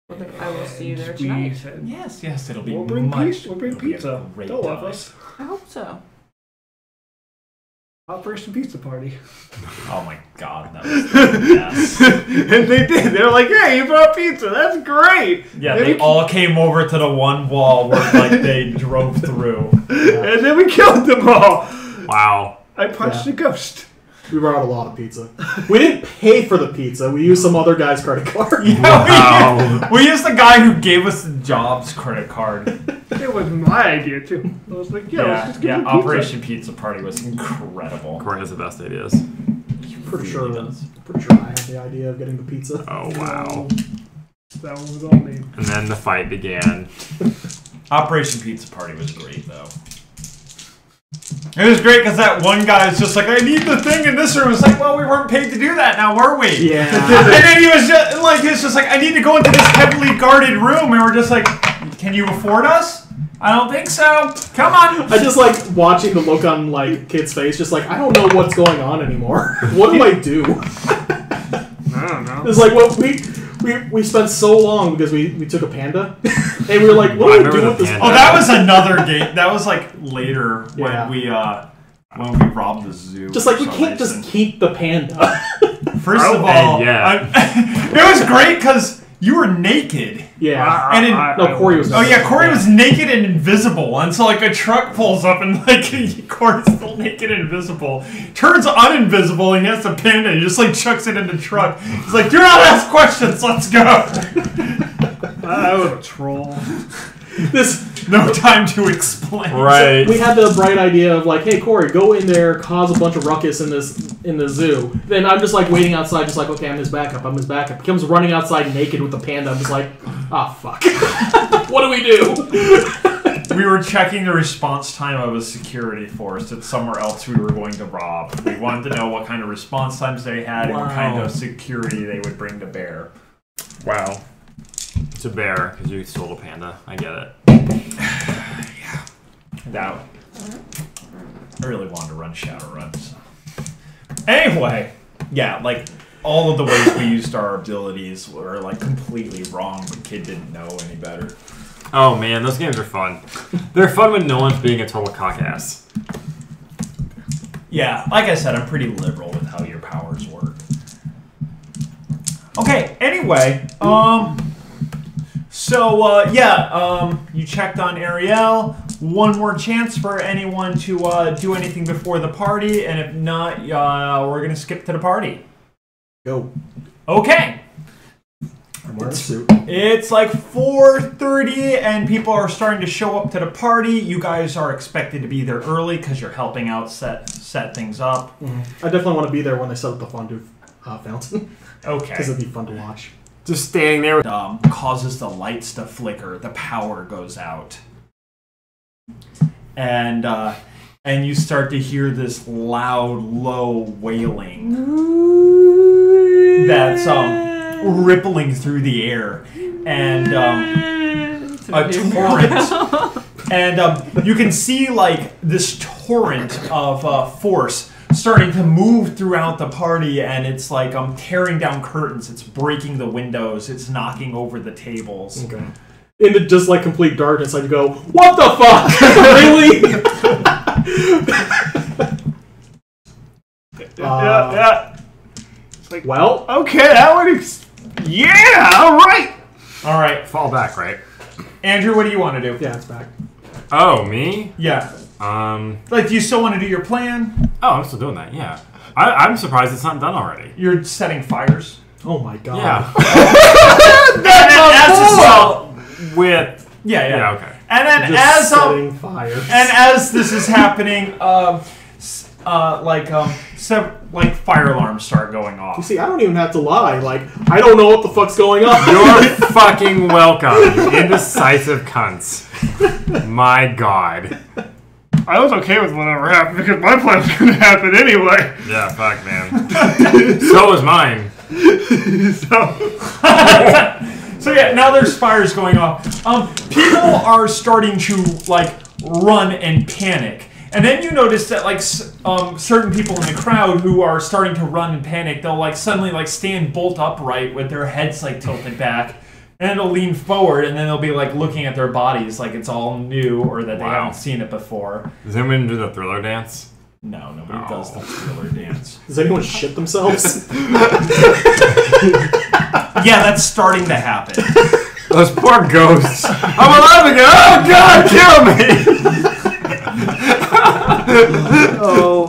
Well, then I will see you there We tonight. said, Yes, it'll be We'll bring much. pizza. We'll bring it'll be a pizza. great They'll love time. us. I hope so. Operation Pizza Party. Oh my god, that was the best. And they did. They were like, "Hey, you brought pizza. That's great." Yeah, Then they we- all came over to the one wall where like they drove through. And then we killed them all. Wow. I punched a ghost. We brought a lot of pizza. We didn't pay for the pizza. We used some other guy's credit card. Wow. We used the guy who gave us the job's credit card. It was my idea too. I was like, "Yeah, let's just get some pizza." Operation Pizza Party was incredible. Corey has the best ideas. Pretty sure. Really does. Pretty sure I had the idea of getting the pizza. Oh wow. That one was all me. And then the fight began. Operation Pizza Party was great though. It was great because that one guy is just like, I need the thing in this room. It's like, well, we weren't paid to do that now, were we? Yeah. And then he was just like, I need to go into this heavily guarded room. And we're just like, can you afford us? I don't think so. Come on. I just like watching the look on like kid's face, just like, I don't know what's going on anymore. What do I do? I don't know. It's like, well, we spent so long because we took a panda, and we were like, what do we do with this? Oh, that was another game. That was like later when Yeah. we robbed the zoo. Just like, for we some can't reason. just keep the panda. First of all, yeah. it was great because you were naked. Yeah. And No, Corey was. Oh yeah, Corey was naked and invisible, and so like a truck pulls up and like Corey's still naked and invisible, turns uninvisible, and he has a panda. He just like chucks it in the truck. He's like, "Do not ask questions. Let's go." I was a troll. No time to explain. Right. We had the bright idea of like, hey Corey, go in there, cause a bunch of ruckus in the zoo. Then I'm just like waiting outside, just like, okay, I'm his backup. He comes running outside naked with the panda. I'm just like, ah, fuck. What do we do? We were checking the response time of a security force at somewhere else we were going to rob. We wanted to know what kind of response times they had and what kind of security they would bring to bear. Wow. It's a bear because you stole a panda. I get it. Yeah. That. I really wanted to run Shadowrun. So. Anyway, yeah, like all of the ways we used our abilities were like completely wrong. The kid didn't know any better. Oh man, those games are fun. They're fun when no one's being a total cockass. Yeah, like I said, I'm pretty liberal with how your powers work. Okay, anyway, you checked on Ariel. One more chance for anyone to do anything before the party, and if not, we're gonna skip to the party. Go. Okay. I'm wearing a suit. It's like 4:30, and people are starting to show up to the party. You guys are expected to be there early because you're helping out set things up. Mm-hmm. I definitely want to be there when they set up the fondue fountain. Okay. Because it'd be fun to watch. Just standing there with causes the lights to flicker. The power goes out, and you start to hear this loud, low wailing that's rippling through the air, and a torrent. And you can see like this torrent of force starting to move throughout the party, and it's like tearing down curtains, it's breaking the windows, it's knocking over the tables. Okay. Into just like complete darkness, I'd go, what the fuck? Really? Yeah. It's like, Well, okay, that would. Yeah, all right. fall back, right? Andrew, what do you want to do? yeah, it's back. Oh, me? Yeah. Oh, Do you still want to do your plan? I'm still doing that. Yeah. I'm surprised it's not done already. You're setting fires. Oh my god. Yeah. With Yeah. okay. And then Just setting fires. as this is happening, fire alarms start going You off. see, I don't even have to lie. Like, I don't know what the fuck's going on. You're fucking welcome, you indecisive cunts. My god. I was okay with whatever happened because my plan was going to happen anyway. Yeah, fuck, man. So was mine. So yeah, now there's fires going off. People are starting to like run and panic, and then you notice that like certain people in the crowd who are starting to run and panic, they'll like suddenly like stand bolt upright with their heads like tilted back, and they'll lean forward, and then they'll be like looking at their bodies like it's all new or that they haven't seen it before. Does anyone do the Thriller dance? No, nobody does the Thriller dance. Does anyone shit themselves? Yeah, that's starting to happen. Those poor ghosts. I'm alive again. Oh god, kill me! Oh,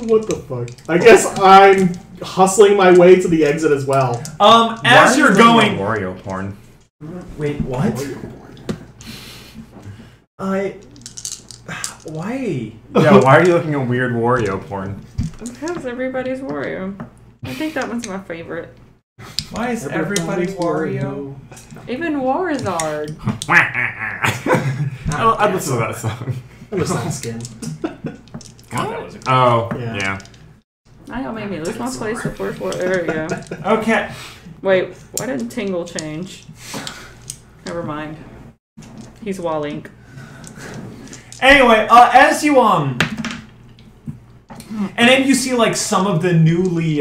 what the fuck? I guess I'm hustling my way to the exit as well. As you're going, Wario porn. wait, what? Why? Yeah, why are you looking at weird Wario porn? Because everybody's Wario. I think that one's my favorite. Why is everybody Wario? Even Warzard. I'd listen to that song. I miss that skin. God, that was a Oh, Yeah. yeah. I know, made me lose my place before. There we go. Okay. Wait, why didn't Tingle change? Never mind. He's Wallink. Anyway, as you and then you see like some of the newly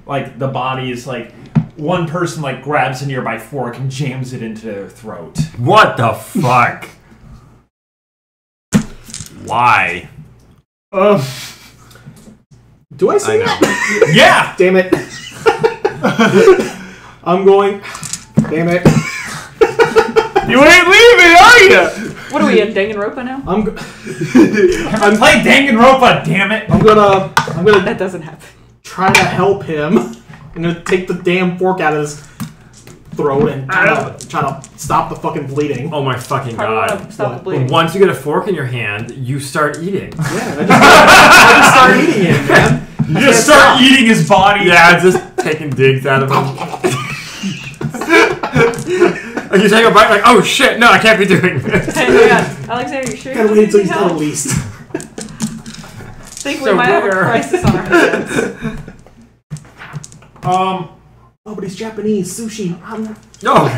like the bodies, like one person like grabs a nearby fork and jams it into their throat. What the fuck? Why? Do I see I know. that? Yeah. Damn it. I'm going. Damn it. You ain't leaving, are you? What are we in Danganronpa now? I'm playing Danganronpa, damn it. I'm gonna That doesn't happen. try to help him. I'm gonna take the damn fork out of his throat and try to stop the fucking bleeding. Oh my fucking How do you want god. to stop the What? bleeding? Once you get a fork in your hand, you start eating. Yeah, I just start eating him, man. You just start eating his body. Yeah, just taking digs out of him. Like you take a bite, like, oh shit, no, I can't be doing this. Hey, yeah. Alexander, you sure you Gotta don't wait need until he's help? done at least. Think we So might have a rare. crisis on our hands. Oh, but he's Japanese. Sushi. No.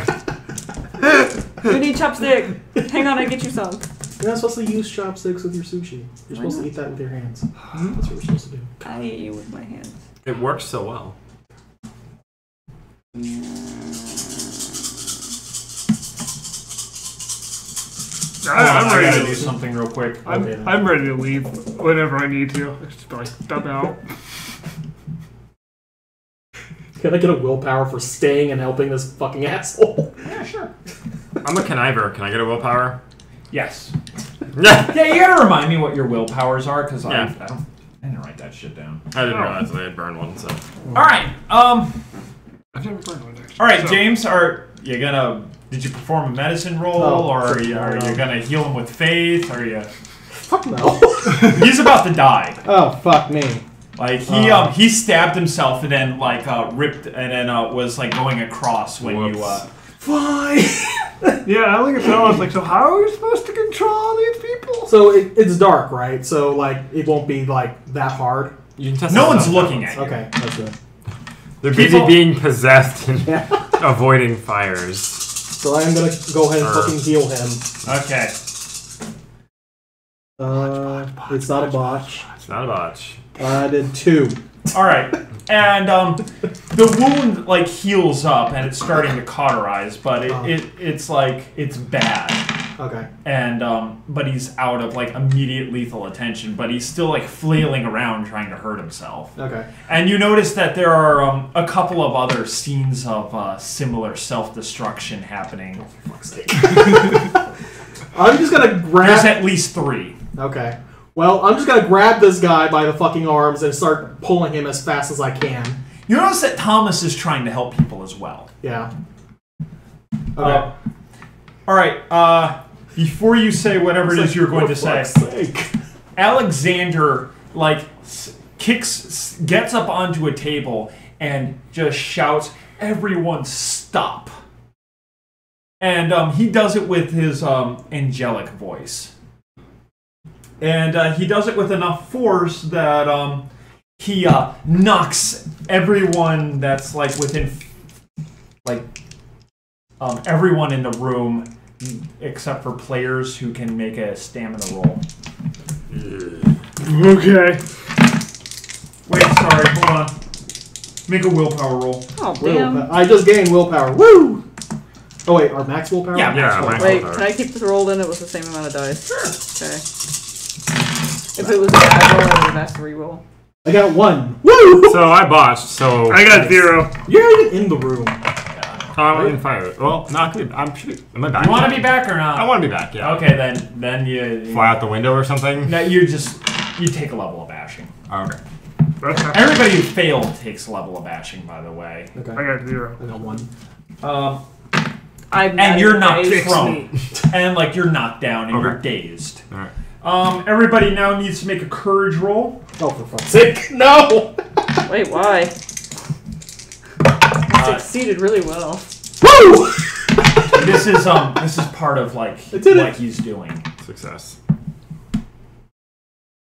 We need chopstick. Hang on, I get you some. You're not supposed to use chopsticks with your sushi. You're supposed to eat that with your hands. That's what we're supposed to do. I eat you with my hands. It works so well. I'm I ready gotta to do something real quick. Okay, then. I'm ready to leave whenever I need to. Just be like, dump out. Can I get a willpower for staying and helping this fucking asshole? Yeah, sure. I'm a conniver. Can I get a willpower? Yes. Yeah. Yeah, you gotta remind me what your willpowers are, because Yeah. I didn't write that shit down. I didn't realize that I had burned one, so. Alright, I've never burned one actually. alright, So- James, did you perform a medicine roll, Oh, or are shit, you no. gonna heal him with faith, or are you... Fuck no. He's about to die. Oh, fuck me. Like, he stabbed himself and then, like, ripped, and then, was, like, going across when Whoops. you, Fine. Yeah, I look at that. I was like, so how are we supposed to control these people? So it's dark, right? So, like, it won't be, like, that hard. You can test No this one's out. looking at you. Okay, that's good. They're busy People- being possessed and Yeah. avoiding fires. So I am gonna go ahead and fucking heal him. Okay. It's not a botch. It's not a botch. I did 2. Alright. And, the wound, like, heals up, and it's starting to cauterize, but it's, like, it's bad. Okay. And but he's out of like immediate lethal attention, but he's still like flailing around trying to hurt himself. Okay. And you notice that there are a couple of other scenes of similar self-destruction happening. For fuck's sake. I'm just gonna There's grab. at least 3. Okay. Well, I'm just gonna grab this guy by the fucking arms and start pulling him as fast as I can. You notice that Thomas is trying to help people as well. Yeah. Okay. All right. Before you say whatever it is you're going to say, Alexander like gets up onto a table and just shouts, "Everyone stop!" And he does it with his angelic voice, and he does it with enough force that he knocks everyone that's like within everyone in the room, except for players who can make a stamina roll. Okay. Wait, sorry, hold on. Make a willpower roll. Oh, damn. I just gained willpower. Woo! Oh wait, our max willpower? Yeah, Yeah, max max Wait, willpower. can I keep this roll then? It was the same amount of dice. Sure. Okay. If it was a bad roll, I would have asked to reroll. I got 1. Woo! So I botched, so... I got 0. You're not even in the room. I'm in fire. Well, not good. I'm shooting. Am I back? You want to be back or not? I want to be back, yeah. Okay, then you Fly out the window or something? No, you take a level of bashing. Okay. Everybody who failed takes a level of bashing, by the way. Okay. I got 0. I got 1. And you're not dazed. prone, and like you're knocked down and Okay. you're dazed. All right. Everybody now needs to make a courage roll. Oh, for fuck's sake. No! Wait, why? I succeeded really well. Woo! This is part of like I did it. what he's doing. Success.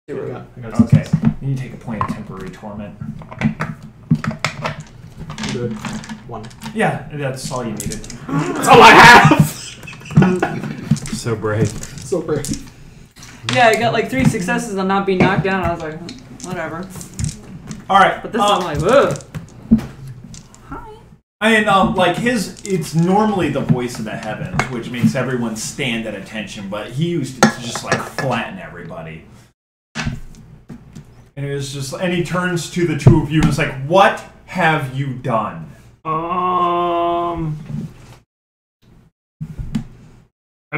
I got Okay. You take a point of temporary torment. Good. 1. Yeah, that's all you needed. That's all I have! So brave. So brave. Yeah, I got like 3 successes on not being knocked down. I was like, whatever. Alright. But this time I'm like, ugh. Hi. And, like, it's normally the voice of the heavens, which makes everyone stand at attention, but he used it to just, like, flatten everybody. And it was just, and he turns to the two of you and is like, what have you done? I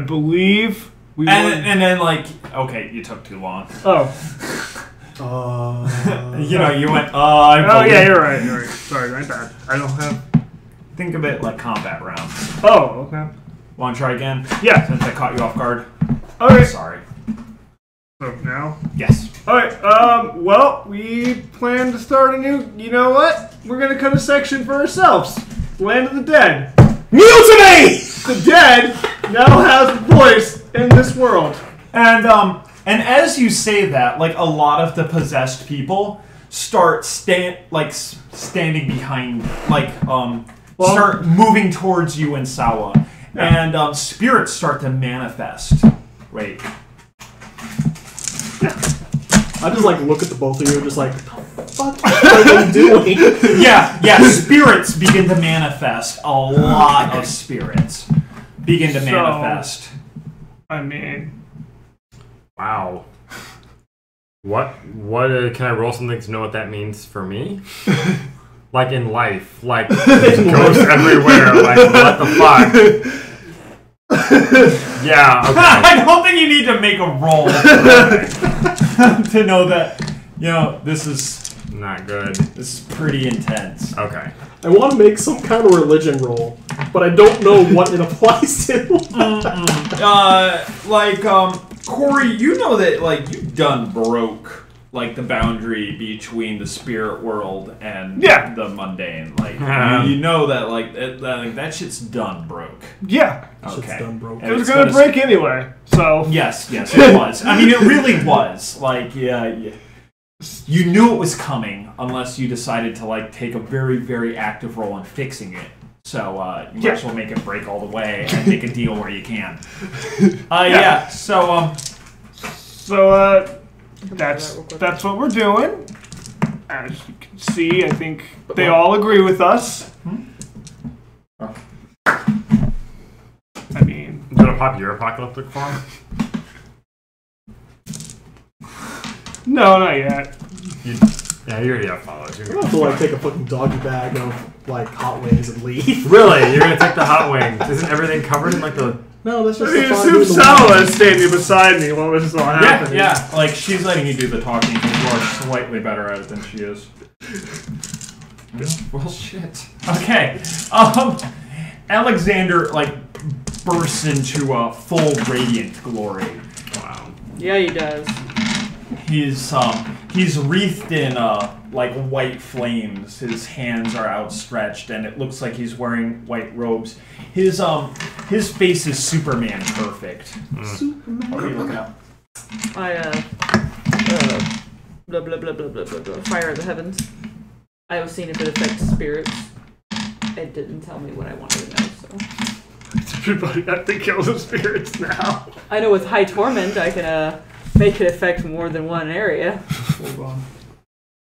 believe we and then, like, okay, you took too long. Oh. You know, you went, yeah, you're right. Sorry, my bad. I don't have... Think of it like combat rounds. Oh, okay. Want to try again? Yeah. Since I caught you off guard. Alright. Sorry. So now? Yes. Alright, well, we plan to start a new... You know what? We're gonna cut a section for ourselves. Land of the Dead. Mutiny! The dead now has a voice in this world. And as you say that, like, a lot of the possessed people start standing behind, like, start moving towards you and Sawa. Yeah. And spirits start to manifest. Wait. Yeah. I just, like, look at the both of you, just like, what the fuck are you doing? Yeah, spirits begin to manifest. A lot of spirits begin to manifest. I mean... Wow. What can I roll something to know what that means for me? Like in life. Like, ghosts everywhere. Like, what the fuck? Yeah, okay. I don't think you need to make a roll to know that, you know, this is... Not good. This is pretty intense. Okay. I want to make some kind of religion roll, but I don't know what it applies to. Corey, you know that, like, you've done broke, like, the boundary between the spirit world and the mundane. Like, you know that, like, that shit's done broke. Yeah. Okay. Shit's done broke. It was going to break anyway, so... Yes, it was. I mean, it really was. Like, yeah. You knew it was coming, unless you decided to, like, take a very, very active role in fixing it. So, you might as well make it break all the way and make a deal where you can. That's what we're doing. As you can see, I think they all agree with us. I mean... Do you want to pop your apocalyptic form? No, not yet. You already have followers. I'm gonna have to, like, take a fucking doggy bag of, like, hot wings and leave. Really? You're gonna take the hot wings? Isn't everything covered in, like, the... No, that's just I mean, assume Sawa is standing beside me while this is all happening. Yeah, like, she's letting you do the talking because you are slightly better at it than she is. Well, shit. Okay. Alexander, like, bursts into full radiant glory. Wow. Yeah, he does. He's wreathed in like white flames. His hands are outstretched, and it looks like he's wearing white robes. His face is Superman perfect. Superman. What are you looking at? Blah blah blah blah blah blah blah. Fire of the heavens. I was seeing if it affects spirits. It didn't tell me what I wanted to know, so. Everybody have to kill the spirits now. I know with high torment, I can make it affect more than one area. Hold on.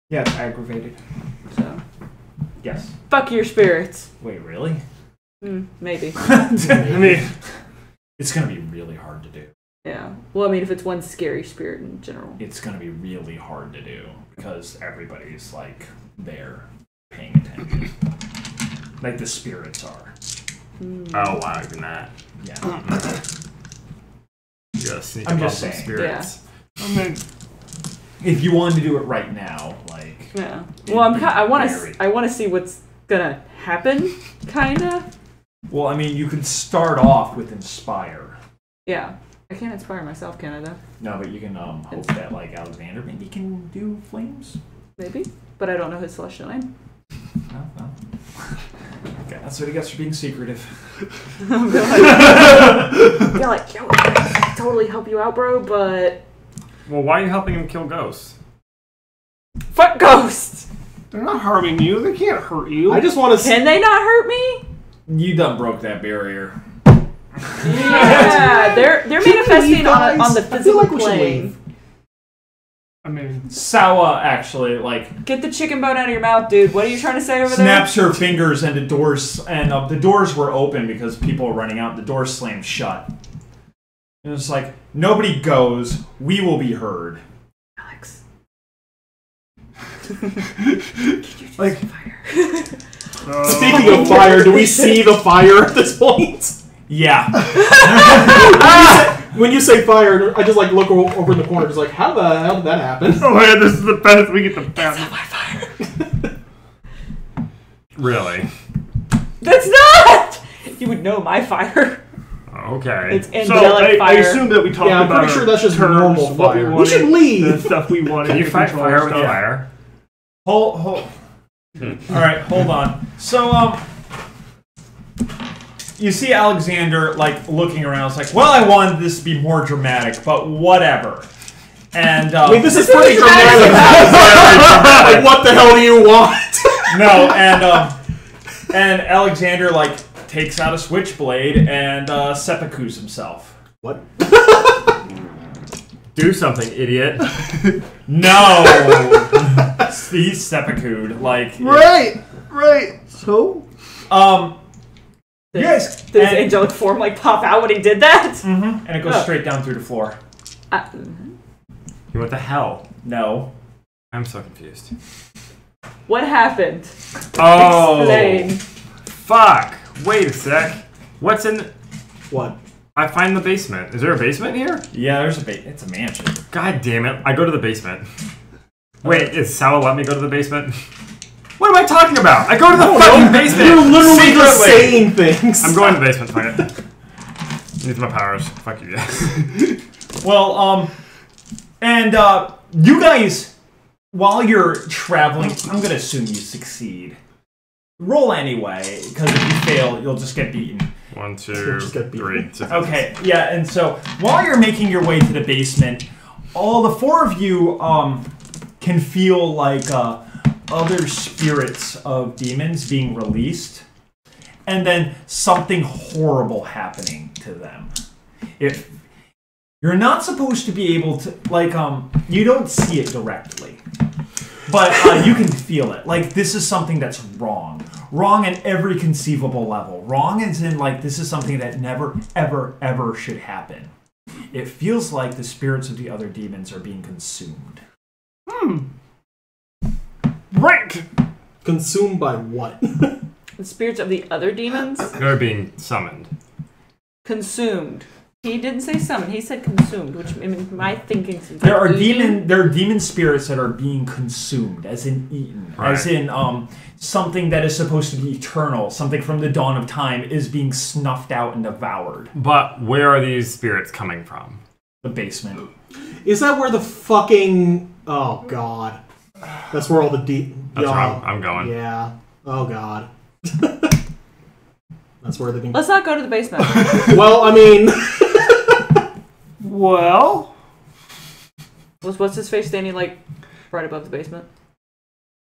Yeah, it's aggravated. So. Yes. Fuck your spirits. Wait, really? Maybe. I mean, it's gonna be really hard to do. Yeah. Well, I mean, if it's one scary spirit in general. It's gonna be really hard to do because everybody's like there, paying attention. Like the spirits are. Oh wow, even that. Yeah. You gotta sneak I'm up on just some saying. spirits. I mean, if you wanted to do it right now, like. Yeah. Well, I want to see what's gonna happen, kinda. Well, I mean, you could start off with inspire. Yeah. I can't inspire myself, can I, though? No, but you can hope that, like, Alexander maybe can do flames. Maybe. But I don't know his celestial name. No. Okay, that's what he gets for being secretive. Yeah, like, yo, I totally help you out, bro, but... Well, why are you helping him kill ghosts? Fuck ghosts! They're not harming you. They can't hurt you. I just want to. Can they not hurt me? You done broke that barrier. Yeah, they're manifesting on the physical plane. I mean, Sawa actually Get the chicken bone out of your mouth, dude. What are you trying to say over snaps her fingers and the doors, and the doors were open because people were running out. The doors slammed shut. And it's like, nobody goes. We will be heard. there? Alex. Like, Speaking of fire, do we see the fire at this point? yeah. When you say fire, I just look over in the corner, just how the hell did that happen? oh man, this is the best. We get the best. Not my fire. Really? That's not! You would know my fire. Okay. It's So angelic I fire. assume that we talked Yeah, I'm about pretty sure our that's just terms, normal what fire. We wanted, should leave. The stuff we wanted. Can you to fight control fire with stuff. fire? Hold. Alright, hold on. So, you see Alexander, looking around. It's like, well, I wanted this to be more dramatic, but whatever. And, I mean, this is pretty dramatic. What the hell do you want? No, and Alexander, takes out a switchblade and, seppukus himself. What? Do something, idiot. No! He's seppuku'd. Right. So? Yes. Did his angelic form pop out when he did that? Mm-hmm. And it goes straight down through the floor. What the hell? No. I'm so confused. What happened? Oh. Explain. Fuck. Wait a sec. What's in... What? I find the basement. Is there a basement here? Yeah, there's it's a mansion. God damn it. I go to the basement. Wait, is Sal let me go to the basement? What am I talking about? I go to the fucking basement! You're literally secretly. just saying things. I'm going to the basement, find it. Needs my powers. Fuck you guys. Well, and you guys, while you're traveling, I'm gonna assume you succeed. Roll anyway, because if you fail, you'll just get beaten. 1, 2, Just get beaten. 3. Okay, yeah, and so while you're making your way to the basement, all the four of you can feel like other spirits of demons being released, and then something horrible happening to them. If you're not supposed to be able to, you don't see it directly, but you can feel it. This is something that's wrong. Wrong at every conceivable level. Wrong as in, this is something that never, ever, ever should happen. It feels like the spirits of the other demons are being consumed. Right. Consumed by what? The spirits of the other demons? They're being summoned. Consumed. He didn't say summoned, he said consumed, which in my thinking seems There are eating. demon spirits that are being consumed, as in eaten, Right. as in something that is supposed to be eternal, something from the dawn of time is being snuffed out and devoured. But where are these spirits coming from? The basement. Is that where the fucking... Oh, God. That's where all the That's where I'm going. Yeah. Oh, God. That's where they can... Let's not go to the basement. Well, I mean... Well, What's his face standing right above the basement?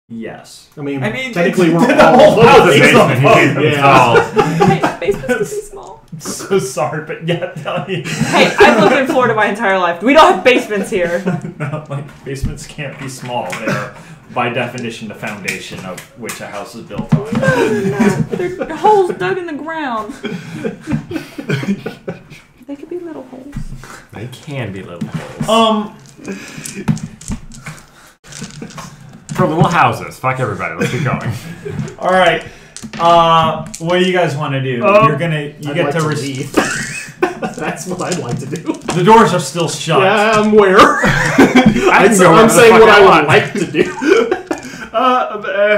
Yes. I mean, I mean, technically the we're whole all house over the is basement. above Yeah. Hey, basement's too small. So sorry, but yeah, tell me. Hey, I've lived in Florida my entire life. We don't have basements here. No, basements can't be small. They're, by definition, the foundation of which a house is built on. They're holes dug in the ground. They could be little holes. They can be little holes. For little houses. Fuck everybody. Let's keep going. All right. What do you guys want to do? I'd get like to leave. That's what I'd like to do. The doors are still shut. Yeah, I'm aware. I'm go wherever the saying fuck what I I want. would like to do.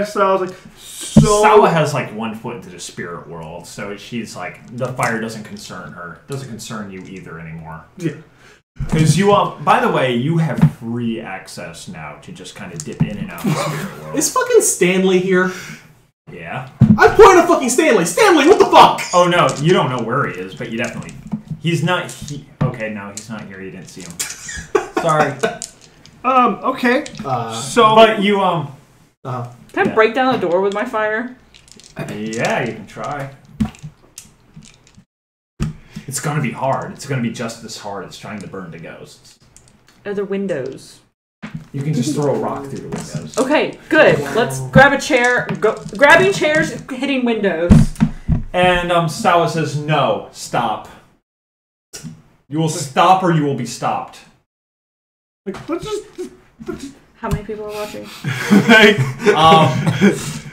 so I was like, so... Sawa has 1 foot into the spirit world, so she's the fire doesn't concern her. Doesn't concern you either anymore. Yeah. Because you, by the way, you have free access now to just kind of dip in and out of the spirit world. Is fucking Stanley here? Yeah. I'm pointing at fucking Stanley. Stanley, what the fuck? Oh no, you don't know where he is, but you definitely. He's not. Okay, no, he's not here. You didn't see him. Sorry. Okay. So, But you Can I break down the door with my fire? yeah, you can try. It's gonna be hard. It's gonna be just as hard as trying to burn the ghosts. Are there windows? You can just throw a rock through the windows. Okay, good. Let's grab a chair. Grabbing chairs, hitting windows. And Sawa says, "No, stop. You will stop, or you will be stopped." let's just How many people are watching?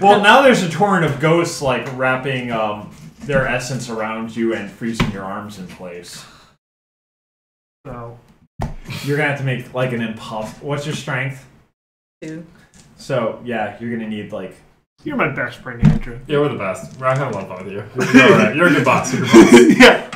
Well, now there's a torrent of ghosts like wrapping their essence around you and freezing your arms in place. So You're gonna have to make like an impossible. What's your strength? 2. So yeah, you're gonna need like. you're my best friend, Andrew. Yeah, we're the best. I have a lot of fun with you. You're alright. You're a good boss. You're a good boss. Yeah.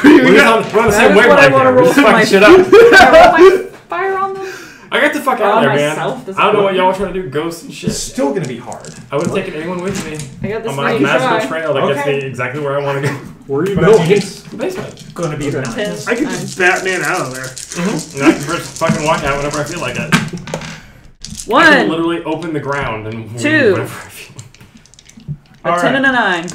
We're on the same That is what I wavelength wanna here. We're roll just for my- fucking shit up. Can I roll my fire on them? I got the fuck Or out on of there, myself? man. Does I don't it know work? what y'all were trying to do. Ghosts and shit. It's still gonna be hard. I would have taken anyone with me I got this on my lucky magical try. trail that gets Okay. me exactly where I want to go. Where are you But going? it's The basement. gonna be Okay. nuts. I can just Batman out of there. And I can just fucking walk out whenever I feel like it. I can 1, literally open the ground and 2. whenever I feel. a 10 and a 9.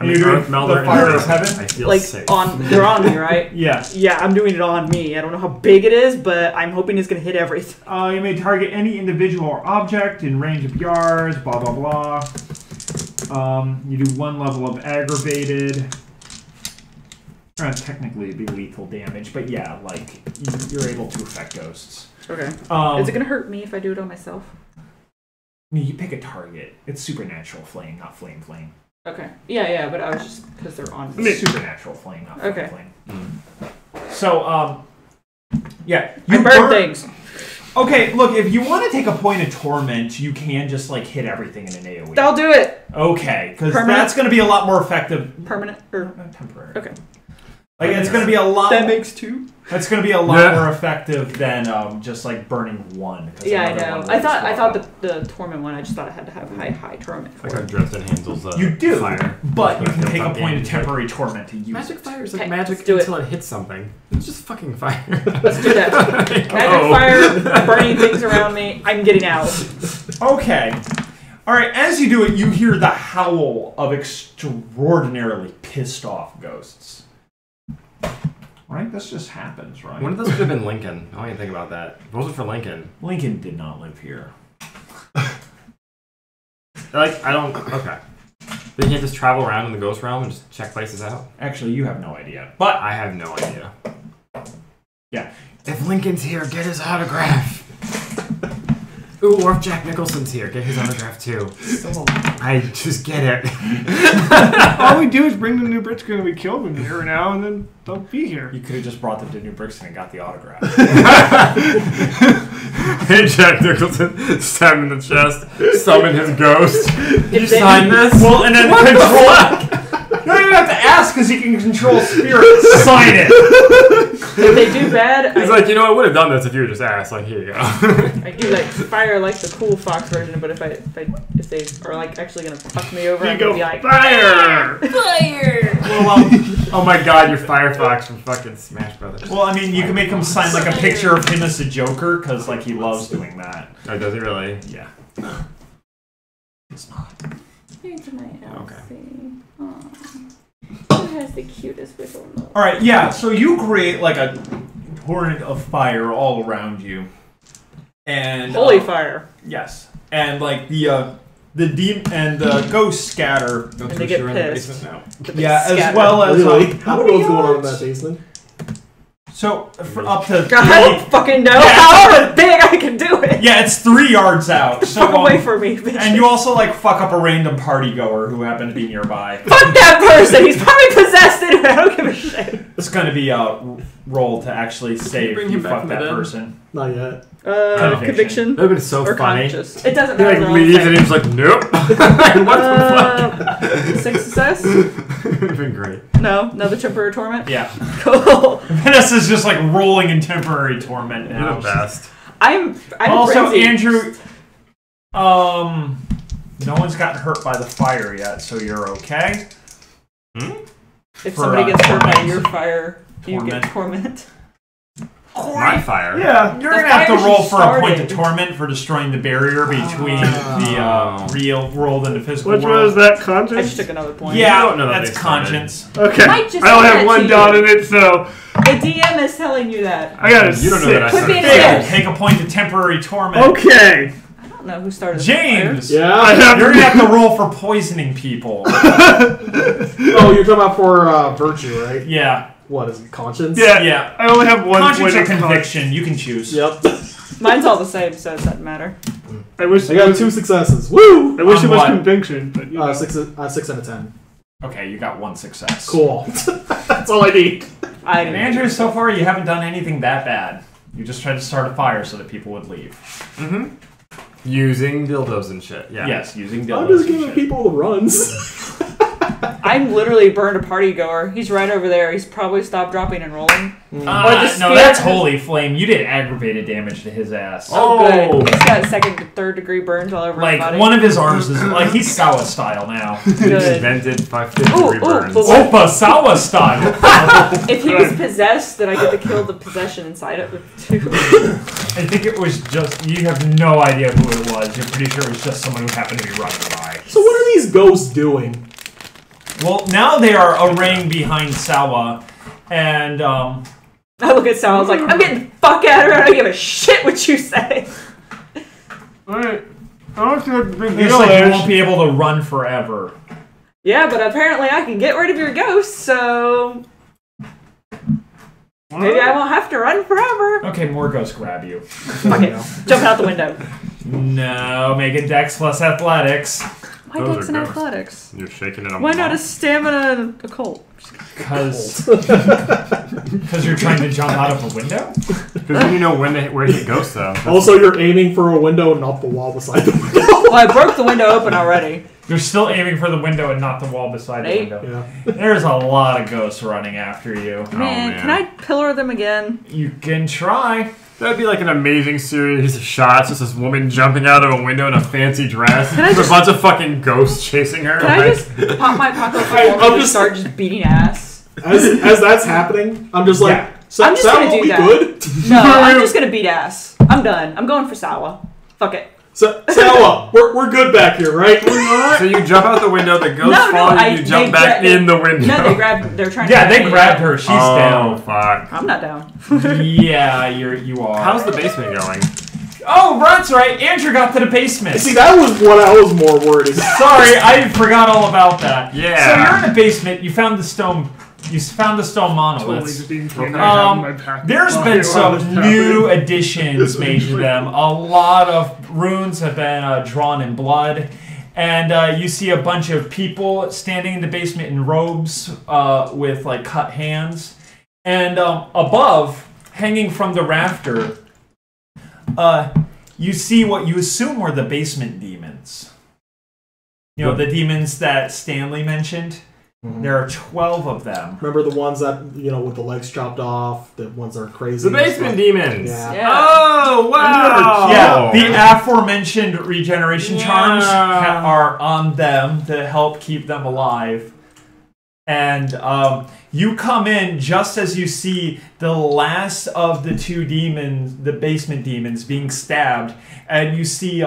I'm You an do earth the melder in fire the of basement. heaven? I feel Like safe. they're on me, right? Yeah. Yeah, I'm doing it on me. I don't know how big it is, but I'm hoping it's gonna hit everything. You may target any individual or object in range of yards. Blah blah blah. You do 1 level of aggravated. Technically, it'd be lethal damage, but yeah, like you're able to affect ghosts. Okay. Um, Is it gonna hurt me if I do it on myself? I mean, you pick a target. It's supernatural flame, not flame. Okay. Yeah, but I was just because they're on me. It's supernatural flame, not flame. Okay. So, yeah, I burn things. Okay, look, if you want to take a point of torment, you can just like hit everything in an AoE. I'll do it. Okay, because Permanent? that's going to be a lot more effective. Permanent or Temporary. okay. Like it's going to be a lot. That makes 2. That's going to be a lot more effective than just like burning 1. 'cause Yeah, I another know. one I will thought swap up. the torment one. I just thought I had to have high torment for Like how it. Drifted handles You do, fire. but you can take a Hilltop point of game. temporary torment to use Magic it. fire is like Okay, magic let's do it. until it hits something. It's just fucking fire. Let's do that. Magic fire, burning things around me. I'm getting out. Okay. All right. As you do it, you hear the howl of extraordinarily pissed off ghosts. Right? This just happens, right? When did this have been Lincoln? I don't even think about that. If it wasn't for Lincoln. Lincoln did not live here. Like, I don't. Okay. They can't just travel around in the ghost realm and just check places out? Actually, you have no idea. But I have no idea. yeah. If Lincoln's here, get his autograph. Ooh, or if Jack Nicholson's here, get his autograph too. I just get it. All we do is bring the new Brits and we kill them here now, and then they'll be here. You could have just brought them to New Brixton and got the autograph. Hey, Jack Nicholson, stab him in the chest, summon his ghost. You they- sign this? Well, and then control. You don't even have to ask because he can control spirits. Sign it. If they do bad, He's like, you know, I would have done this if you would just asked. Like, here you go. I do like fire like the cool Fox version, but if they are like actually gonna fuck me over, You I'm go gonna be like fire. fire. Well, oh my God, you're Firefox from fucking Smash Brothers. Well, I mean, you can make him sign like a picture of him as the Joker because like he loves doing that. Oh, does he really? Yeah. It's not. Here's my Okay. Elsie. Aw. Who has the cutest wiggle nose? All right. Yeah. So you create like a torrent of fire all around you, and Holy fire! yes, and like the ghosts scatter. Don't they you get sure in the pissed. basement now? The big Yeah, as scatter. well as Really? how How many was going on in yards? that basement? So for up to God, I don't fucking know. Yeah. However big I can do it. yeah, it's 3 yards out. So Fuck away from me, bitch. and you also like fuck up a random party goer who happened to be nearby. Fuck that person. He's probably possessed anyway. I don't give a shit. It's going to be a roll to actually say bring if you him back fuck from the that dead? person. Not yet. Conviction That would have been so or funny. conscious. It doesn't He matter. like they're all leaves the and same. he's like, nope. What the fuck? 6 success? It would have been great. No, another temporary torment. Yeah. Cool. Vanessa's just like rolling in temporary torment now. You're the best. I'm Also, frenzied. Andrew, no one's gotten hurt by the fire yet, so you're okay. If for, somebody gets hurt by torment. your fire, you get Torment. torment. My fire. Yeah, you're The gonna have to fire roll she for a point started. of torment for destroying the barrier between the real world and the physical Which world. was that I just conscience? took another point. Yeah, don't know that that's they started. conscience. Okay. Might just I only say have that one to dot you. in it, so The DM is telling you that. I got a You don't know that I 6. Could be an started. assist. Take a point of temporary torment. Okay. I don't know who started the James, Yeah. I have you're gonna have to roll for poisoning people. Oh, you're talking about for virtue, right? Yeah, What is it? Conscience? Yeah. yeah. I only have one Conscience point or of conviction, you can choose. Yep. fire. Mine's all the same, so it doesn't matter. I wish I got 2 successes. Woo! I wish On it was what? conviction, but you know. 6 out of 10. Okay, you got 1 success. Cool. That's all I need. And Andrew, so far you haven't done anything that bad. You just tried to start a fire so that people would leave. Mm-hmm. Using dildos and shit. Yeah. Yes, using I'm dildos just and giving shit. people the runs. I'm literally burned a party goer. He's right over there. He's probably stopped dropping and rolling. Or the No, spirit that's has- holy flame. You did aggravated damage to his ass. Oh, good. He's got 2nd to 3rd degree burns all over his Like, body. one of his arms is like, he's Sawa style now. Good. Invented 5 Ooh, degree burns. ooh, Opa Sawa style. If he was possessed, then I get to kill the possession inside of it too. I think it was just, you have no idea who it was. You're pretty sure it was just someone who happened to be running by. So what are these ghosts doing? Well, now they are arraying behind Sawa, and, I look at Sal, I was like, I'm getting the fuck out of here. I don't give a shit what you say. Alright. I don't see what the big it's deal like you is. won't be able to run forever. Yeah, but apparently I can get rid of your ghost, so maybe I won't have to run forever. Okay, more ghosts grab you. Fuck it. Jump out the window. No, make it Dex plus Athletics. Why Those Dex are and ghosts. athletics? You're shaking it on Why not a stamina and a occult? Because you're trying to jump out of a window? Because then you know where to hit ghosts, though. Also, you're aiming for a window and not the wall beside the window. Well, I broke the window open already. You're still aiming for the window and not the wall beside the Eight. window. Yeah. There's a lot of ghosts running after you. Man, man. can I pillar them again? You can try. That'd be like an amazing series of shots. Just this woman jumping out of a window in a fancy dress. Can I With just- a bunch of fucking ghosts chasing her. Can I just pop my pocket full I'm and just- start just beating ass? As that's happening, I'm just like, Yeah. I'm just Sal gonna will do be that. good. No, I'm just gonna beat ass. I'm done. I'm going for Sawa. Fuck it. Sawa, we're good back here, right? We're not. So you jump out the window, the ghost No, follows you, they you jump back gra- in the window. No, they grabbed. They're trying. Yeah, to they grab me grabbed up. her. She's Oh, down. fuck. I'm not down. Yeah, you are. How's the basement going? Oh, that's right. Andrew got to the basement. See, that was what I was more worried about. Sorry, I forgot all about that. Yeah. So you're in the basement. You found the stone. You found the stone Totally monoliths. just being told Okay. I have in my pack. There's Oh, been yeah, some this new happened. additions made to them. A lot of runes have been drawn in blood. And you see a bunch of people standing in the basement in robes with like cut hands. And above, hanging from the rafter, you see what you assume were the basement demons. You know, the demons that Stanley mentioned. There are 12 of them. Remember the ones that, with the legs chopped off, the ones that are crazy? The basement demons. Yeah. Yeah. Oh, wow. Yeah, the aforementioned regeneration charms Yeah. are on them to help keep them alive. And you come in just as you see the last of the 2 demons, the basement demons, being stabbed, and you see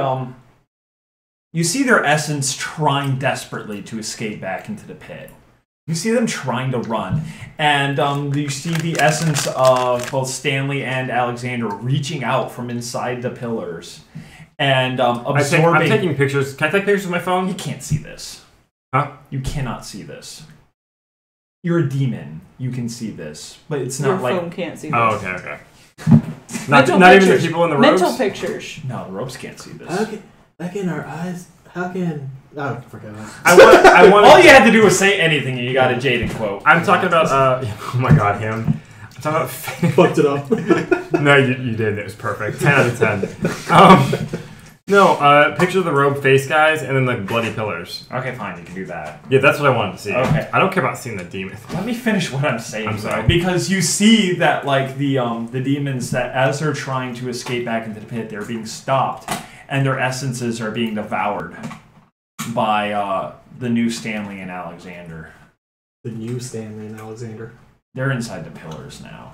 their essence trying desperately to escape back into the pit. You see them trying to run, and you see the essence of both Stanley and Alexander reaching out from inside the pillars and absorbing. I'm taking pictures. Can I take pictures with my You phone? can't see this. Huh? You cannot see this. You're a demon. You can see this, but it's Your not like phone can't see this. Oh, okay. Not Mental even the pictures. people in the Mental robes? pictures. no, the ropes can't see this. How can our eyes? How can? Oh, forget that. I want. All you had to do was say anything, and you got a Jaden quote. I'm talking about. Oh my god, him. I'm talking about. Fucked it up. No, you didn't. It was perfect. 10 out of 10. No, picture of the robe face guys and then the bloody pillars. Okay, fine, you can do that. Yeah, that's what I wanted to see. Okay. I don't care about seeing the demon. Let me finish what I'm saying. I'm sorry. though, because you see that like the demons that as they're trying to escape back into the pit, they're being stopped, and their essences are being devoured by the new Stanley and Alexander. The new Stanley and Alexander. They're inside the pillars now.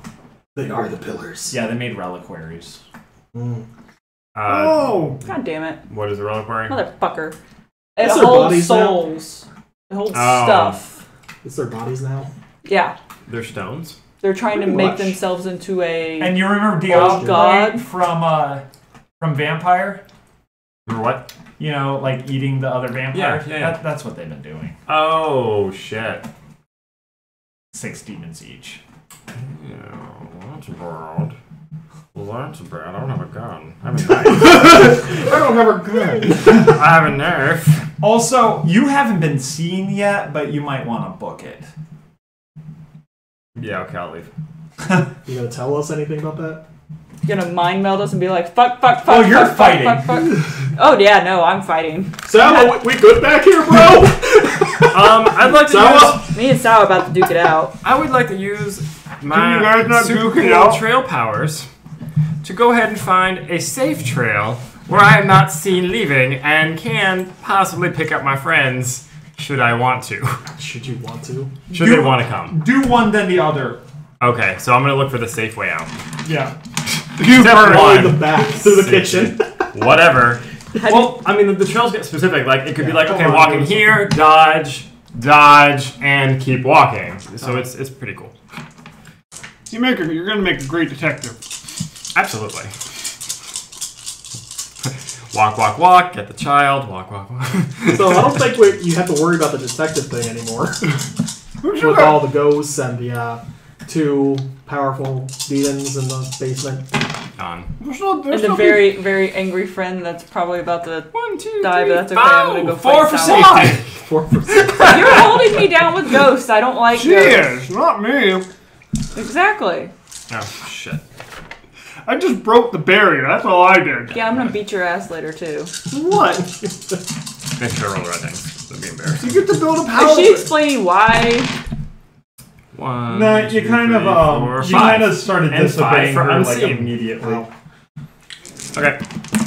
They are the pillars. Yeah, they made reliquaries. Oh! God damn it. What is a reliquary? Motherfucker. It It's their holds bodies now. souls. It holds stuff. It's their bodies now. Yeah. They're stones. They're trying to Pretty make much. themselves into a... And you remember Diablo God. from Vampire? Remember what? You know, like eating the other vampires? Yeah. That's what they've been doing. Oh, shit. 6 demons each. Yeah, that's bad. Well, that's bad. I don't have a gun. I have a knife. I don't have a gun. I have a knife. Also, you haven't been seen yet, but you might want to book it. Yeah, okay, I'll leave. You gonna tell us anything about that? Gonna mind meld us and be like, fuck, fuck, fuck, Oh, you're fuck, fighting. fuck, fuck, fuck. Oh, yeah, no, I'm fighting. Sal, we good back here, bro? I'd like to use... Me and Sal are about to duke it out. I would like to use Can my you guys not super duke it cool out? trail powers to go ahead and find a safe trail where I am not seen leaving and can possibly pick up my friends should I want to. Should you want to? Should they want to come. Do one, then the other. Okay, so I'm going to look for the safe way out. Yeah. You Step burn one. the back through the kitchen. Whatever. Well, I mean, the trails get specific. Like, it could be like, okay, walking here, dodge, and keep walking. So it's pretty cool. You're gonna make a great detective. Absolutely. Walk, walk, walk, get the child, walk, walk, walk. So I don't think you have to worry about the detective thing anymore. With all the ghosts and the 2 powerful demons in the basement. Gone. And the very, very angry friend that's probably about to 1, 2, die, 3, but that's okay. I'm gonna go 4 fight for Sal. safety. 4%. You're holding me down with ghosts. I don't like She ghosts. is, not me. Exactly. Oh, shit. I just broke the barrier. That's all I did. Yeah, I'm gonna beat your ass later, too. What? Make sure I roll the right things. That'd be embarrassing. You get to build a Is house. she explaining why? 1, No, you 2, kind 3, of 4, you 5. kind of started And disobeying 5 for her like unseen. immediately. Wow. Okay,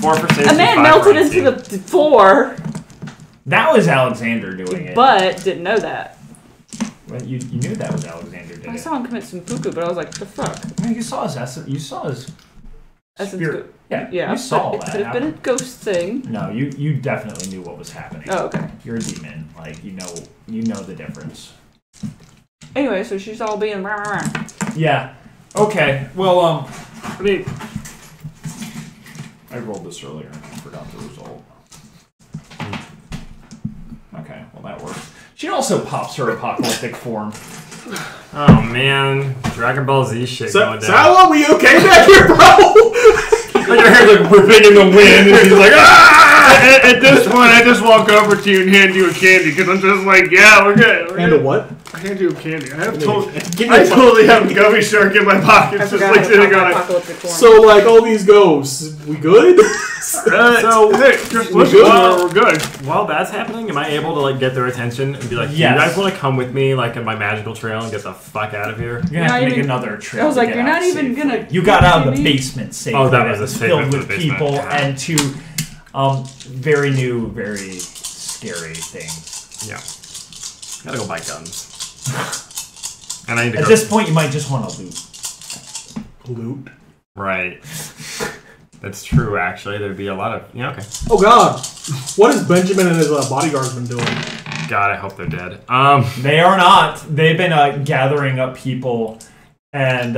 4 for safety. A man 5 melted for into unseen. the floor, That was Alexander doing it. but didn't know that. Well, you knew that was Alexander did I it. saw him commit some poo-poo, but I was like, the fuck? I mean, you saw his essence. You saw his Essence spirit. go- Yeah, Yeah, you saw but that. it could have been a ghost thing. No, you definitely knew what was happening. Oh, okay. You're a demon. Like you know the difference. Anyway, so she's all being rah, rah, rah. Yeah. Okay. Well, I rolled this earlier and I forgot the result. Okay, well that works. She also pops her apocalyptic form. Oh, man. Dragon Ball Z shit going down. Sal, we okay back here, bro? Like your hair's like whipping in the wind, and she's like, ah! At this point, I just walk over to you and hand you a candy because I'm just like, yeah, we're good. And a what? I hand you a candy. I Give me I a totally have a gummy shark in my pocket, I just forgot like how to sitting pop on it. apocalyptic form. So, like, all these ghosts, we good? So, hey, just we listen, good? we're good. While that's happening, am I able to like get their attention and be like, do Yes. you guys want to come with me like in my magical trail and get the fuck out of here? You're gonna You're have to not make even- another trip. I was to like, get you're out not even safely. gonna You got out of the see me? basement safely. Oh, that was a was safe filled into with the basement. people Yeah. and to very new, very scary things. Yeah. Gotta go buy guns. And I need to At go. this point, you might just want to loot. Loot. Right. That's true, actually. There'd be a lot of. Yeah, okay. Oh, God. What has Benjamin and his bodyguards been doing? God, I hope they're dead. They are not. They've been gathering up people and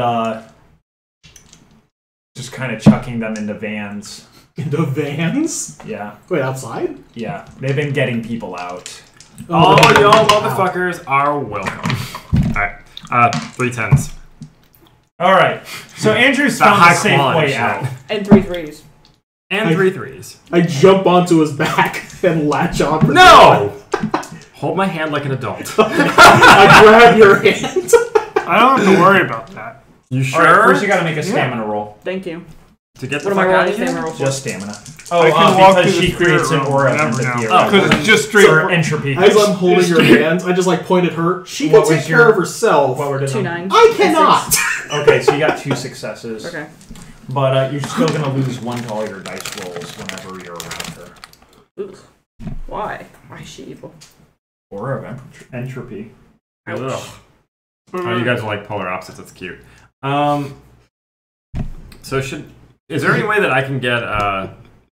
just kind of chucking them into vans. Into vans? Yeah, Wait, outside? yeah. They've been getting people out. All wow. y'all motherfuckers are welcome. Alright. 3 10s. All right. So Andrew's The found high a safe quality way shit. out. And 3 threes. And 3 3s. I jump onto his back and latch on. For No! Hold my hand like an adult. I grab your hand. I don't have to worry about that. You All sure? right, first you got to make a stamina roll. Thank you. To get the What am I fuck out rolling of to here? stamina roll for? Just stamina. I can walk because through she the creates an spirit aura realm of whenever empathy. now. Because it's just straight. Or entropy. As I'm holding your hands, I just like point at her. She can What take was care your- of herself. What were the 2 numbers? 9s. I cannot. Okay, so you got 2 successes. Okay. But you're still going to lose 1 to all your dice rolls whenever you're around her. Ooh. Why? Why is she evil? Aura of entropy. Ugh. Oh, you guys are like polar opposites. That's cute. So is there any way that I can get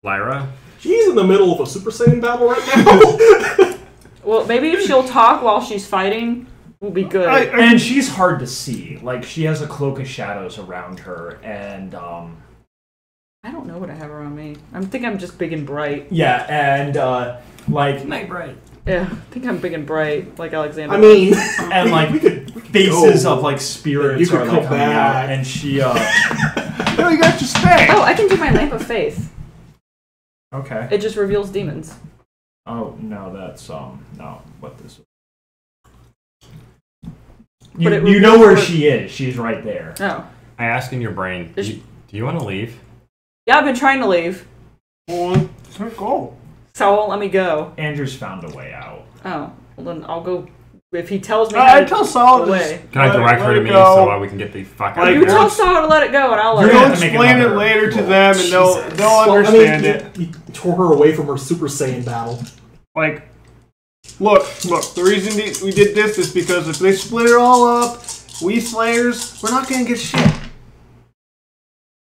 Lyra? She's in the middle of a Super Saiyan battle right now. Well, maybe if she'll talk while she's fighting, will be good. And she's hard to see. Like, she has a cloak of shadows around her, and I don't know what I have around me. I think I'm just big and bright. yeah, and like Night bright. Yeah, I think I'm big and bright, like Alexander. I mean, and like we could faces go. of like spirits You could are come like coming back. out, and she No, you got to stay. Oh, I can do my Lamp of Faith. okay. It just reveals demons. Oh no, that's no. What this? But it You know where reveals she is. She's right there. Oh. I ask in your brain. Do you want to leave? Yeah, I've been trying to leave. Well, let's go. So won't let me go. Andrew's found a way out. Oh, well then I'll go. If he tells me I how tell to Saul go to away. Can I direct her to me so we can get the fuck out Like, of You here? tell Saul to let it go and I'll let You're it You'll go. have to make explain it another later to roll. them, and they'll Well, understand I it. mean, you tore her away from her Super Saiyan battle. Like, look. The reason we did this is because if they split it all up, we Slayers, we're not gonna get shit.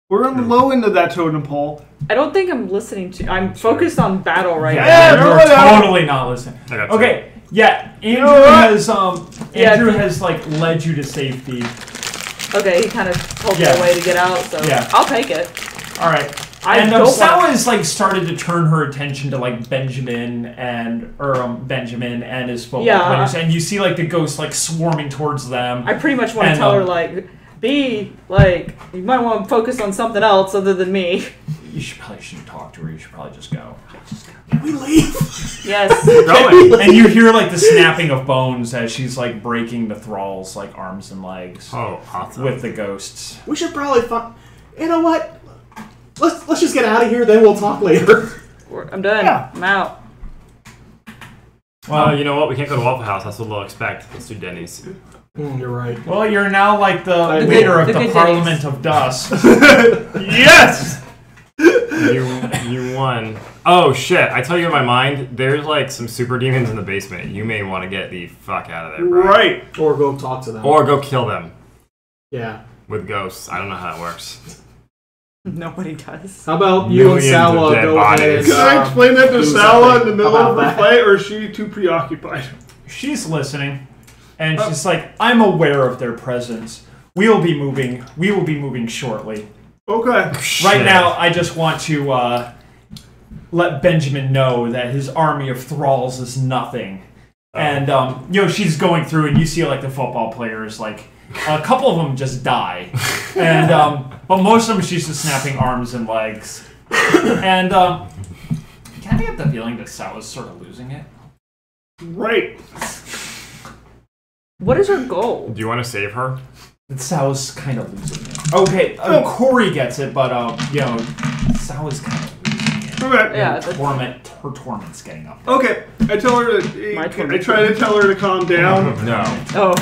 We're on the low end of that totem pole. I don't think I'm listening to. I'm focused on battle right Yeah, now. no, You're no. totally not listening. I got you. Okay, yeah, Andrew know what? has Yeah, Andrew if- has like led you to safety. Okay, he kind of told me Yeah. a way to get out, so Yeah. I'll take it. All right. I And don't Sal want. has like started to turn her attention to like Benjamin and his football Yeah. players, and you see like the ghosts like swarming towards them. I pretty much want to And, tell her like, be like, you might want to focus on something else other than me. You probably shouldn't talk to her. You should probably just go. Can we leave? Yes. Going. And you hear like the snapping of bones as she's like breaking the thralls like arms and legs Oh, awesome. with the ghosts. We should probably find. You know what? Let's just get out of here. Then we'll talk later. I'm done. Yeah. I'm out. Well, you know what? We can't go to Waffle House. That's what they'll expect. Let's do Denny's. You're right. Well, you're now like the The leader good- of the the good Parliament of Dust. Yes! You won. Oh shit! I tell you in my mind, there's like some super demons in the basement. You may want to get the fuck out of there, bro. Right. Or go talk to them. Or go kill them Yeah. with ghosts. I don't know how it works. Nobody does. How about you and Millions of Sawa dead go ahead bodies. and, Can I explain that to do Sala in something the middle of about her that? fight, or is she too preoccupied? She's listening, and she's like, "I'm aware of their presence. We will be moving shortly. Okay. Right now, I just want to let Benjamin know that his army of thralls is nothing." And she's going through, and you see like the football players, like a couple of them just die, and but most of them she's just snapping arms and legs. And can I get the feeling that Sal's sort of losing it? Right. What is her goal? Do you want to save her? That Sal's kind of losing it. Okay, Corey gets it, but Sal is kind of losing it. Okay. Yeah. Her torment's getting up. Okay. I tell her to. My I torment. try to tell her to calm down. No. Oh,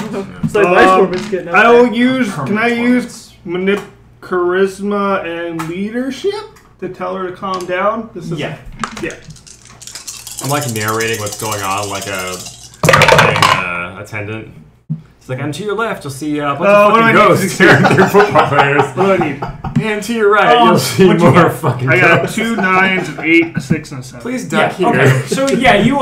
it's like my torment's getting up. I will use. Permanent Can I use torments. charisma and leadership to tell her to calm down? This is Yeah. Yeah. I'm like narrating what's going on, like a playing attendant. It's like, and to your left, you'll see a bunch what of do fucking I need? ghosts here. They're football players. What do I need? And to your right, you'll see what'd you more get? fucking I got ghosts. 2 9s, an 8, a 6, and a 7. Please duck here. Okay. So yeah, you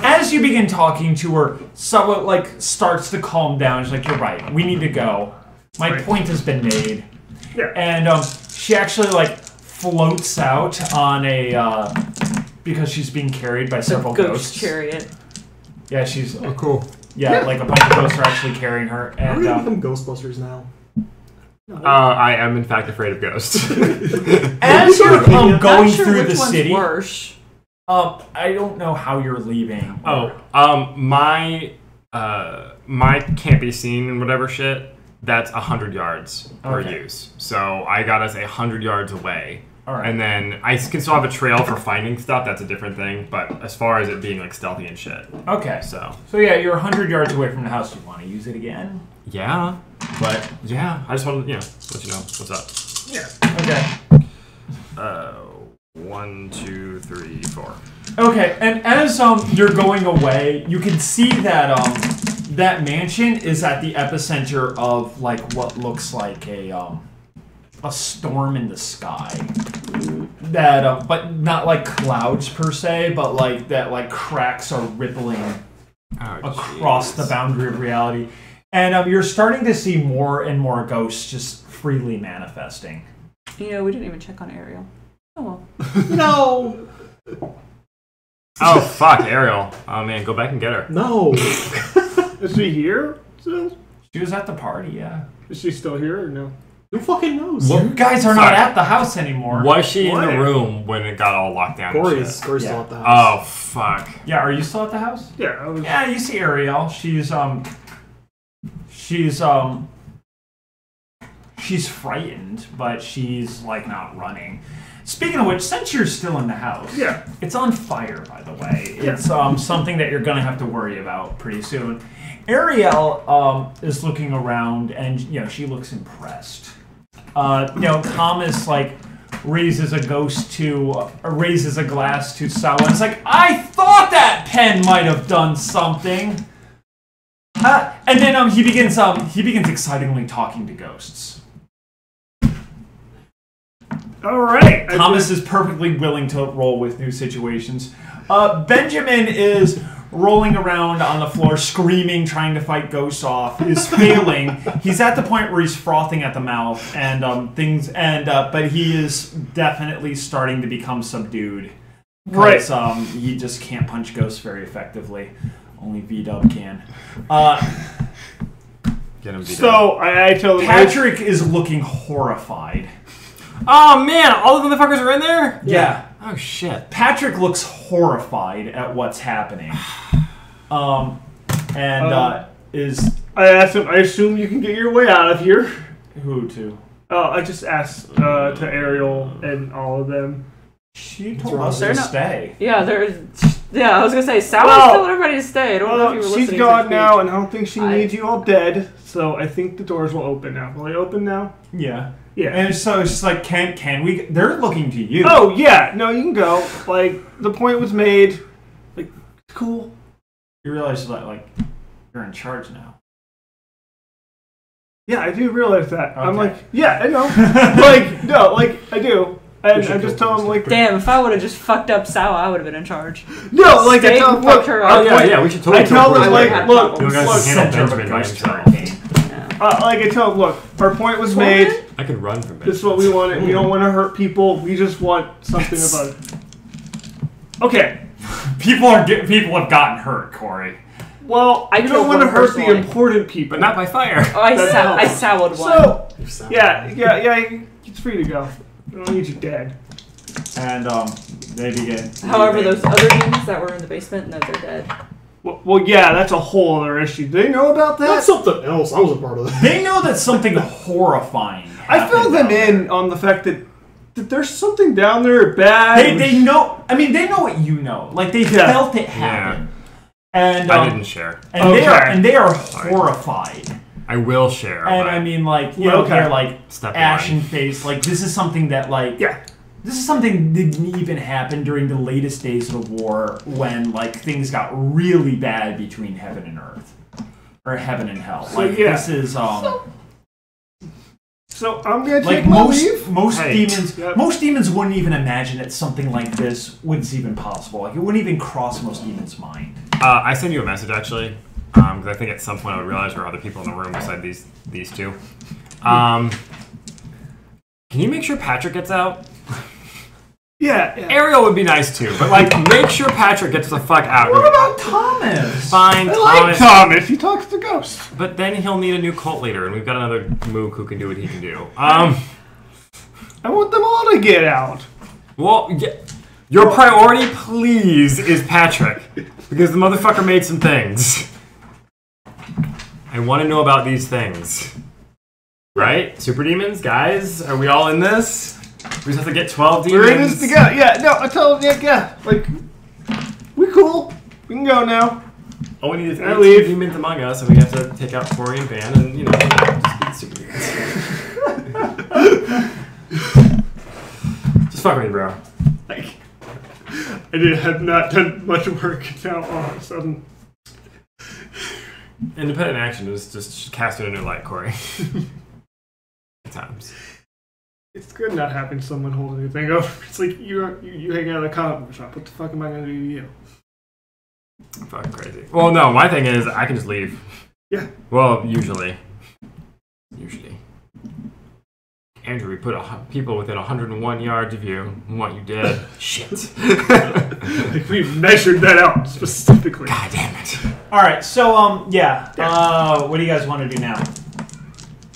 as you begin talking to her, somewhat like starts to calm down. She's like, "You're right. We need to go. My Right. point has been made." Yeah. And she actually like floats out on a because she's being carried by several Ghost ghosts. chariot. Yeah, she's Oh, cool. yeah, like a bunch of ghosts are actually carrying her. Are And we gonna become Ghostbusters now? I am in fact afraid of ghosts. as you're Not going sure through which the one's city, worse. I don't know how you're leaving. My can't be seen and whatever shit. That's 100 yards per Okay. use. So I got us 100 yards away. All right. And then I can still have a trail for finding stuff. That's a different thing. But as far as it being like stealthy and shit, Okay. so So yeah, you're 100 yards away from the house. Do you want to use it again? yeah. But yeah, I just wanted to let you know what's up. Yeah. Okay. 1, 2, 3, 4. Okay, and as you're going away, you can see that that mansion is at the epicenter of like what looks like a a storm in the sky. That, but not like clouds per se, but like that, like cracks are rippling across the boundary of reality. And you're starting to see more and more ghosts just freely manifesting. We didn't even check on Ariel. Oh well. No! Oh, fuck, Ariel. Oh, man, go back and get her. No! Is she here still? She was at the party, yeah. Is she still here or no? Who fucking knows? You guys are not at the house anymore. Was she in the room when it got all locked down? Corey's still Yeah. at the house. Oh, fuck. Yeah, are you still at the house? Yeah, I was. Yeah, you see Ariel. She's frightened, but she's like not running. Speaking of which, since you're still in the house, Yeah. it's on fire, by the way. Yeah. It's something that you're gonna have to worry about pretty soon. Ariel is looking around, and she looks impressed. Thomas like raises a glass to Sawa. And it's like, I thought that pen might have done something. And then he begins excitingly talking to ghosts. All right. Thomas is perfectly willing to roll with new situations. Benjamin is rolling around on the floor, screaming, trying to fight ghosts off, is failing. He's at the point where he's frothing at the mouth, and but he is definitely starting to become subdued. Right. Because he just can't punch ghosts very effectively. Only V-Dub can. Get him beat up. So I tell them. Patrick is looking horrified. Oh, man, all the motherfuckers are in there? Yeah. Oh, shit. Patrick looks horrified at what's happening. Is... I asked him, I assume you can get your way out of here. Who to? I just asked to Ariel and all of them. She told us to stay. Yeah, I was gonna say, Sal Well, told everybody to stay. I don't know if you were listening. She's gone to now, and I don't think she needs you all dead. So I think the doors will open now. Will they open now? Yeah. Yeah. And so it's just like, can we... They're looking to you. Oh, yeah. No, you can go. Like, the point was made. Like, cool. You realize that, like, you're in charge now. Yeah, I do realize that. I'm Okay. like, yeah, I know. Like, no, like, I do. And I just tell him, like... Damn, if I would have just fucked up Sal, I would have been in charge. No, like, I Stayed tell and him, fucked look... her Oh, up. yeah, we should totally I tell them, I like, had look, problems. You guys look, can handle Center of a Benjamin by ghost himself. hurricane. like, I tell him, look, our point was made. I could run from it. This is what we wanted. We don't want to hurt people. We just want something about it. Okay. People have gotten hurt, Corey. Well, I you don't killed want to one hurt the personally. important people. But not by fire. Oh, I That's soured one. So, yeah, it's free to go. I don't need you dead. And they begin. However, those other demons that were in the basement, no, they're dead. Well, yeah, that's a whole other issue. Do they know about that? That's something else. I was a part of that. They know that something horrifying I filled them in on the fact that there's something down there bad. They know. I mean, they know what you know. Like they felt it happen. And I didn't share. And they are horrified. I will share. And but I mean, like, you know, they're like Step ashen one. face. Like this is something that, like, this is something that didn't even happen during the latest days of the war when, like, things got really bad between heaven and earth, or heaven and hell. Like this is So I'm gonna like take my leave. most Hey. demons. Yep. Most demons wouldn't even imagine that something like this was even possible. Like it wouldn't even cross most demons' mind. I sent you a message actually, because I think at some point I would realize there are other people in the room beside these two. Can you make sure Patrick gets out? Yeah. Ariel would be nice too, but like make sure Patrick gets the fuck out. What about Thomas? Fine, I like Thomas. He talks to ghosts. But then he'll need a new cult leader, and we've got another Moog who can do what he can do. I want them all to get out. Well, your priority, please, is Patrick, because the motherfucker made some things. I want to know about these things. Right? Super demons, guys? Are we all in this? We just have to get 12 demons. We're in this together. Yeah, no, I tell them, yeah, like, we cool. We can go now. All we need is I 18 leave. demons among us, and we have to take out Corey and Van, and, you know, just beat super demons. Just fuck with me, bro. Like, I have not done much work now all of a sudden. Independent action is just casting a new light, Corey. Good times. It's good not having someone holding the thing over. It's like you hang out at a comic book shop. What the fuck am I gonna do to you? Fucking crazy. Well, no, my thing is I can just leave. Yeah. Well, usually. Andrew, we put people within 101 yards of you. We want you dead. Shit. Like we measured that out specifically. God damn it. All right, so what do you guys want to do now?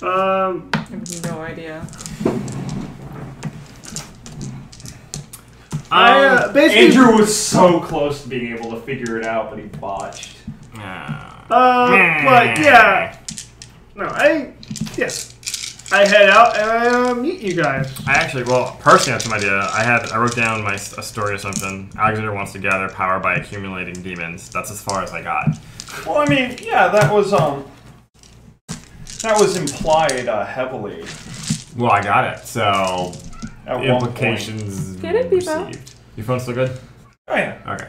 I have no idea. Basically, Andrew was so close to being able to figure it out, but he botched. but yeah, no, I head out and I meet you guys. I actually, personally, I have some idea. I wrote down a story or something. Alexander wants to gather power by accumulating demons. That's as far as I got. Well, I mean, yeah, that was implied heavily. Well, I got it. So At the implications Get it, Bevo? received. Your phone still good? Oh yeah. Okay.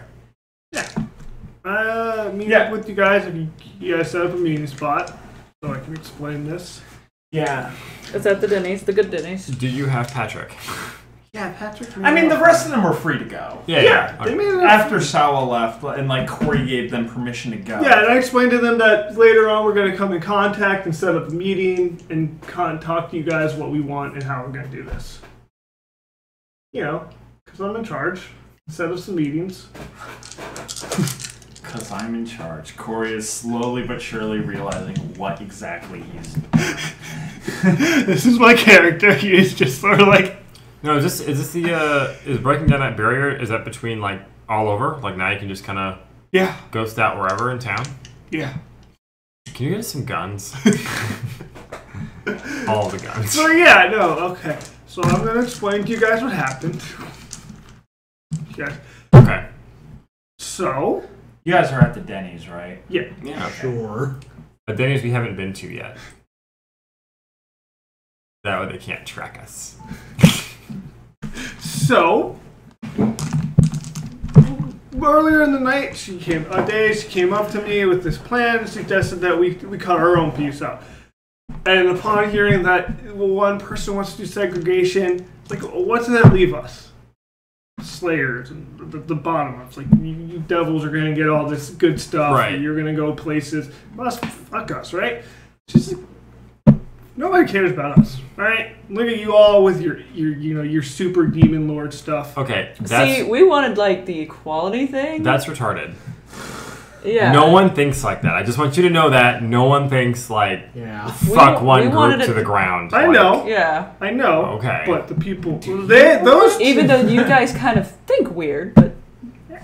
Meet up with you guys if you guys set up a meeting spot so I can explain this. Yeah. It's at the Denny's, the good Denny's. Do you have Patrick? Yeah, Patrick. I mean, the rest of them were free to go. Yeah. They Okay. made it After Sawa left, and like Corey gave them permission to go. Yeah, and I explained to them that later on we're going to come in contact and set up a meeting and talk to you guys what we want and how we're going to do this. You know, because I'm in charge. Set up some meetings. Because I'm in charge. Corey is slowly but surely realizing what exactly he's doing. This is my character. He is just sort of like... No, is this is breaking down that barrier? Is that between like all over? Like now you can just kind of ghost out wherever in town? Yeah. Can you get us some guns? All the guns. So yeah, no, okay. So I'm going to explain to you guys what happened. Okay. Okay. So... You guys are at the Denny's, right? Yeah. Yeah. Okay. Sure. But Denny's we haven't been to yet. That way they can't track us. So, earlier in the night, she came up to me with this plan and suggested that we cut our own piece out. And upon hearing that one person wants to do segregation, like, what's that leave us? Slayers and the bottom ups. Like, you devils are going to get all this good stuff. Right. And you're going to go places. Well, fuck us, right? She's like, nobody cares about us, all right? Look at you all with your super demon lord stuff. Okay. See, we wanted like the equality thing. That's retarded. Yeah. No one thinks like that. I just want you to know that no one thinks like fuck We one wanted group to it- the ground. I Like, know. Yeah. I know. Okay. But the people, those Even though you guys kind of think weird, but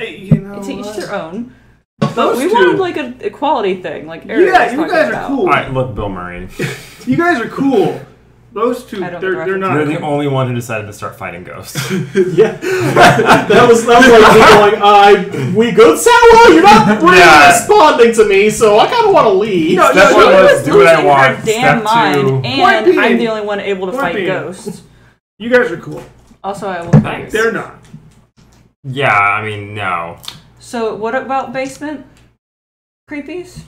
you know, to each what? their own. But Those we two- wanted like an equality thing, like Eric Yeah, was you talking guys are about. cool. All right, look, Bill Murray. You guys are cool. Those two, I don't they're reference not. You're the only one who decided to start fighting ghosts. Yeah. that was like me going, we good, Sawa? You're not really responding to me, so I kind of want to leave. No, Step she one was was do what I losing want. her damn Step two- mind, Point and being- I'm the only one able to point fight being- ghosts. You guys are cool. Also, I will Thanks. They're not. Yeah, I mean, no. So, what about basement creepies?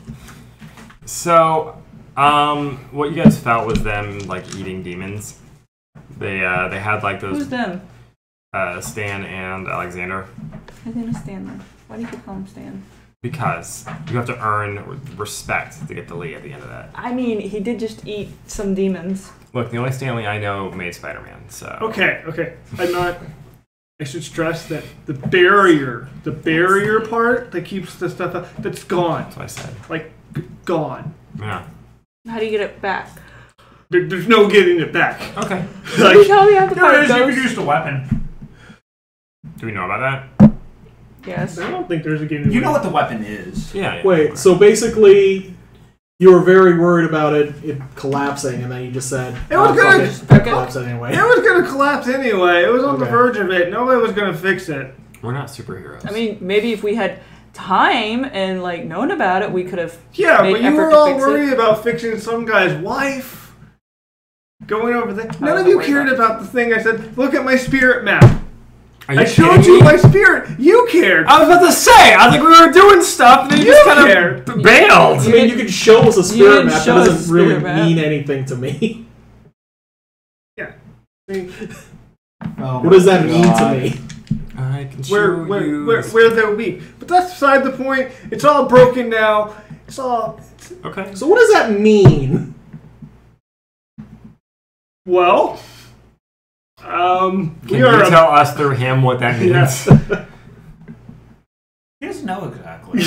So, what you guys felt was them like eating demons. They had like Who's those them? Stan and Alexander. His name is Stanley. Why do you call him Stan? Because you have to earn respect to get the lead at the end of that. I mean, he did just eat some demons. Look, the only Stanley I know made Spider-Man, so... Okay. I'm not. I should stress that the barrier part that keeps the stuff out, that's gone. That's what I said. Like, gone. Yeah. How do you get it back? There's no getting it back. Okay. You tell me I have to fight You ghosts? produced a weapon. Do we know about that? Yes. I don't think there's a getting. You know what the weapon is. Yeah. Wait, so basically, you were very worried about it collapsing, and then you just said, It was fuck gonna- it collapse anyway. It was gonna collapse anyway. It was on the Okay. verge of it. Nobody was gonna fix it. We're not superheroes. I mean, maybe if we had time and like known about it, we could have. Yeah, made but you effort were to all fix it. worried about fixing some guy's wife. Going over there. None of wasn't you worried cared about about the thing I said. Look at my spirit map. Are you I showed kidding you me? my spirit. You cared. I was about to say, I was like, we were doing stuff, and then you You just kind cared. of bailed. I mean, you could show us a You spirit didn't map. show That us a doesn't really spirit map. mean anything to me. What does that mean to me? I can show you. Where they're weak. But that's beside the point. It's all broken now. It's all... Okay. So what does that mean? Well... Can you tell us through him what that means? Yeah. He doesn't know exactly.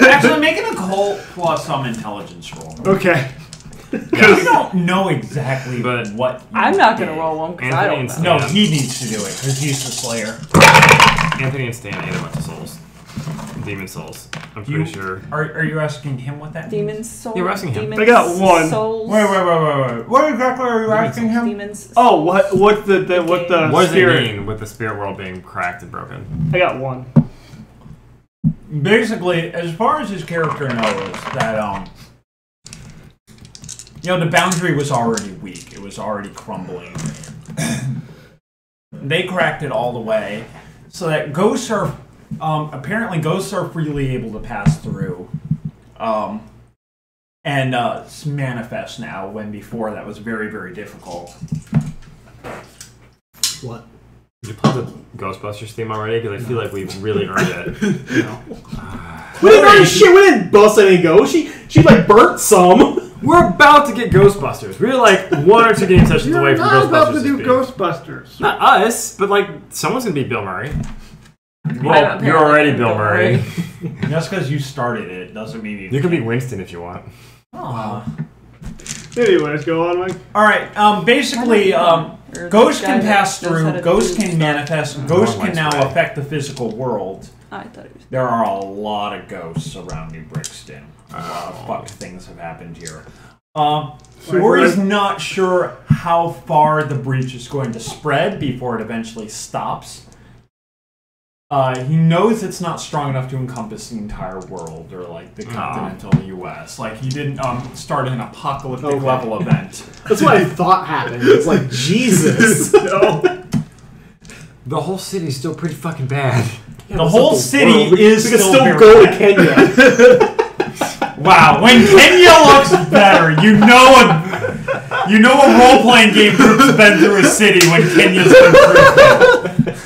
Actually, make an occult plus some intelligence roll. Okay. You don't know exactly what. I'm not going to roll one because I don't know. No, he needs to do it because he's the Slayer. Anthony and Stan ate a bunch of souls. Demon souls. I'm pretty sure. Are you asking him what that Demon means? soul. Yeah, we're asking him. I got one. Souls. Wait. What exactly are you asking him? Demons. Oh, what the What does spirit? it mean with the spirit world being cracked and broken? I got one. Basically, as far as his character knows, that the boundary was already weak. It was already crumbling. They cracked it all the way, so that ghosts are apparently ghosts are freely able to pass through, and manifest now. When before that was very, very difficult. What? Did you play the Ghostbusters theme already? Because I feel like we've really earned it. We didn't earn shit. We didn't bust any ghosts. She like burnt some. We're about to get Ghostbusters. We're like 1 or 2 game sessions You're away from not Ghostbusters. about to do this Ghostbusters. Not us, but like someone's gonna be Bill Murray. Well, You're already Bill Murray. Just because you started it doesn't mean You can be Winston if you want. Anyways, go on, Mike. All right. Basically, ghosts can pass through. Ghosts can manifest. Ghosts can now affect the physical world. I thought it was. There are a lot of ghosts around New Brixton. A lot of fucked things have happened here. Rory's not sure how far the breach is going to spread before it eventually stops. He knows it's not strong enough to encompass the entire world or like the continental U.S. Like he didn't start an apocalyptic level event. That's what I thought happened. It's like Jesus. No. The whole city's still pretty fucking bad. Yeah, The whole city is we can still still very go bad. to Kenya. Wow, when Kenya looks better, you know a role-playing game group's been through a city when Kenya's been through it.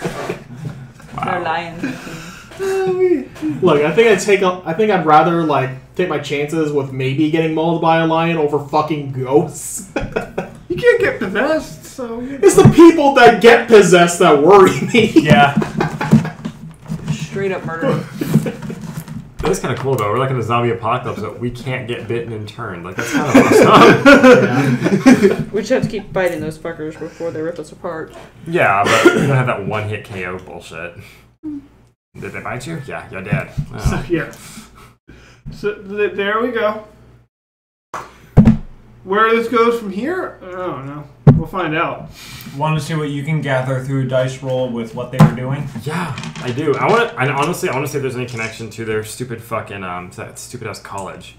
They're lions. Look, I think I'd rather like take my chances with maybe getting mauled by a lion over fucking ghosts. You can't get possessed, so... It's the people that get possessed that worry me. Yeah. Straight up murder. That's kind of cool though. We're like in a zombie apocalypse, but we can't get bitten and turned. Like that's kind of awesome. We just have to keep fighting those fuckers before they rip us apart. Yeah, but we don't have that one-hit KO bullshit. Did they bite you? Yeah, you're dead. Oh. Yeah. So there we go. Where this goes from here, I don't know. We'll find out. Want to see what you can gather through a dice roll with what they were doing? Yeah, I do. I want to see if there's any connection to their stupid fucking that stupid ass college.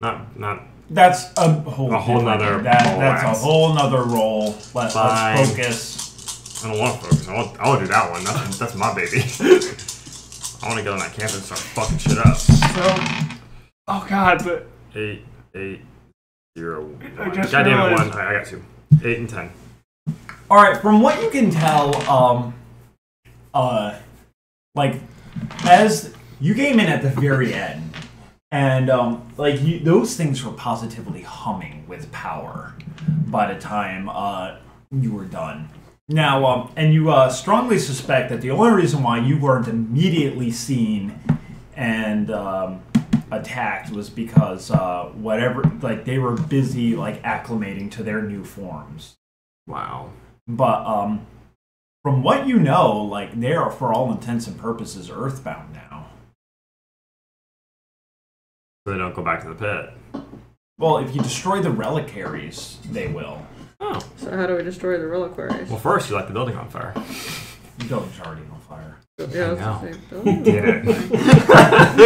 Not. That's a whole nother. That's a whole nother roll. Let's focus. I don't want to focus. I want to do that one. That's my baby. I want to get on that campus and start fucking shit up. So, oh god, but 8, 0, 1. I just God damn it, realized- 1. I got 2. 8 and 10. All right, from what you can tell, like as you came in at the very end, and those things were positively humming with power by the time you were done. Now, and you strongly suspect that the only reason why you weren't immediately seen and attacked was because they were busy acclimating to their new forms. Wow. But from what you know, they are for all intents and purposes earthbound now. So they don't go back to the pit. Well, if you destroy the reliquaries, they will. Oh. So how do we destroy the reliquaries? Well, first you light the building on fire. The building's already on fire. Yeah, I was gonna say, You did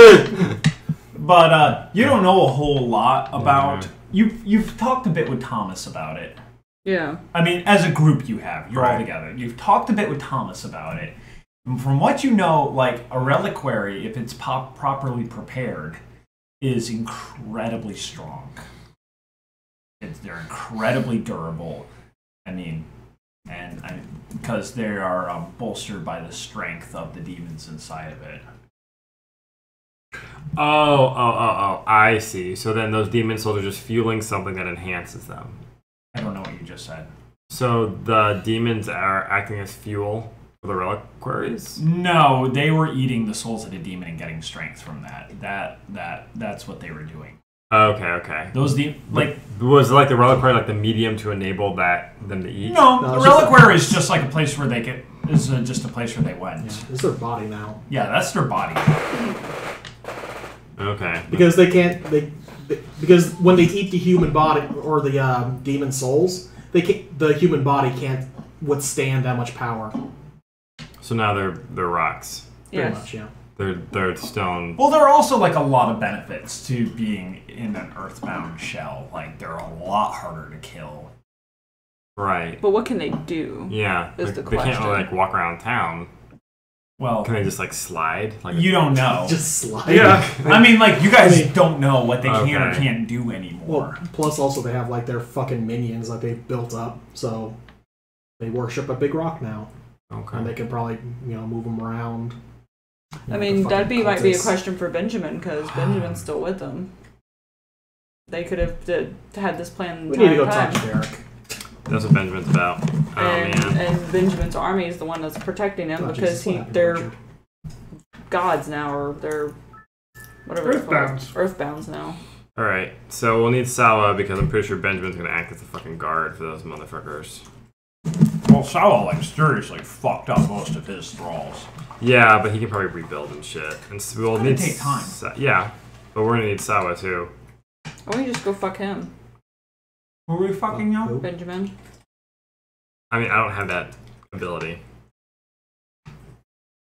it. But you don't know a whole lot about... You've talked a bit with Thomas about it. Yeah. I mean, as a group you have. You're all Right. together. You've talked a bit with Thomas about it. And from what you know, a reliquary, if it's properly prepared, is incredibly strong. They're incredibly durable. I mean, because they are bolstered by the strength of the demons inside of it. Oh, I see. So then those demon souls are just fueling something that enhances them. I don't know what you just said. So the demons are acting as fuel for the reliquaries? No, they were eating the souls of the demon and getting strength from that. That's what they were doing. Okay. Those was it like the reliquary, like the medium to enable them to eat? No, the reliquary is just like a place where they get. Is just a place where they went. Yeah, it's their body now. Yeah, that's their body. Okay. Because they can't. Because when they eat the human body or the demon souls, the human body can't withstand that much power. So now they're rocks. Pretty much, yeah. They're stone. Well, there are also like a lot of benefits to being in an earthbound shell. Like they're a lot harder to kill. Right. But what can they do? Yeah. Is the they can't question. really like walk around town. Well, can they just like slide? Like you don't know. Just slide. Yeah. I mean, like you guys don't know what they can or can't do anymore. Well, plus also they have like their fucking minions that they've built up, so they worship a big rock now. Okay. And they can probably move them around. I mean, might be a question for Benjamin, because Benjamin's still with them. They could have had this plan the We need to go entire talk to time. Derek. That's what Benjamin's about. Oh, man. And Benjamin's army is the one that's protecting him because they're gods now, or they're whatever Earthbounds now. Alright, so we'll need Sawa because I'm pretty sure Benjamin's gonna act as a fucking guard for those motherfuckers. Well, Sawa like seriously fucked up most of his thralls. Yeah, but he can probably rebuild and shit. And so we'll need take time. Yeah, but we're gonna need Sawa too. Or we just go fuck him. Were we fucking young? Benjamin. I mean, I don't have that ability.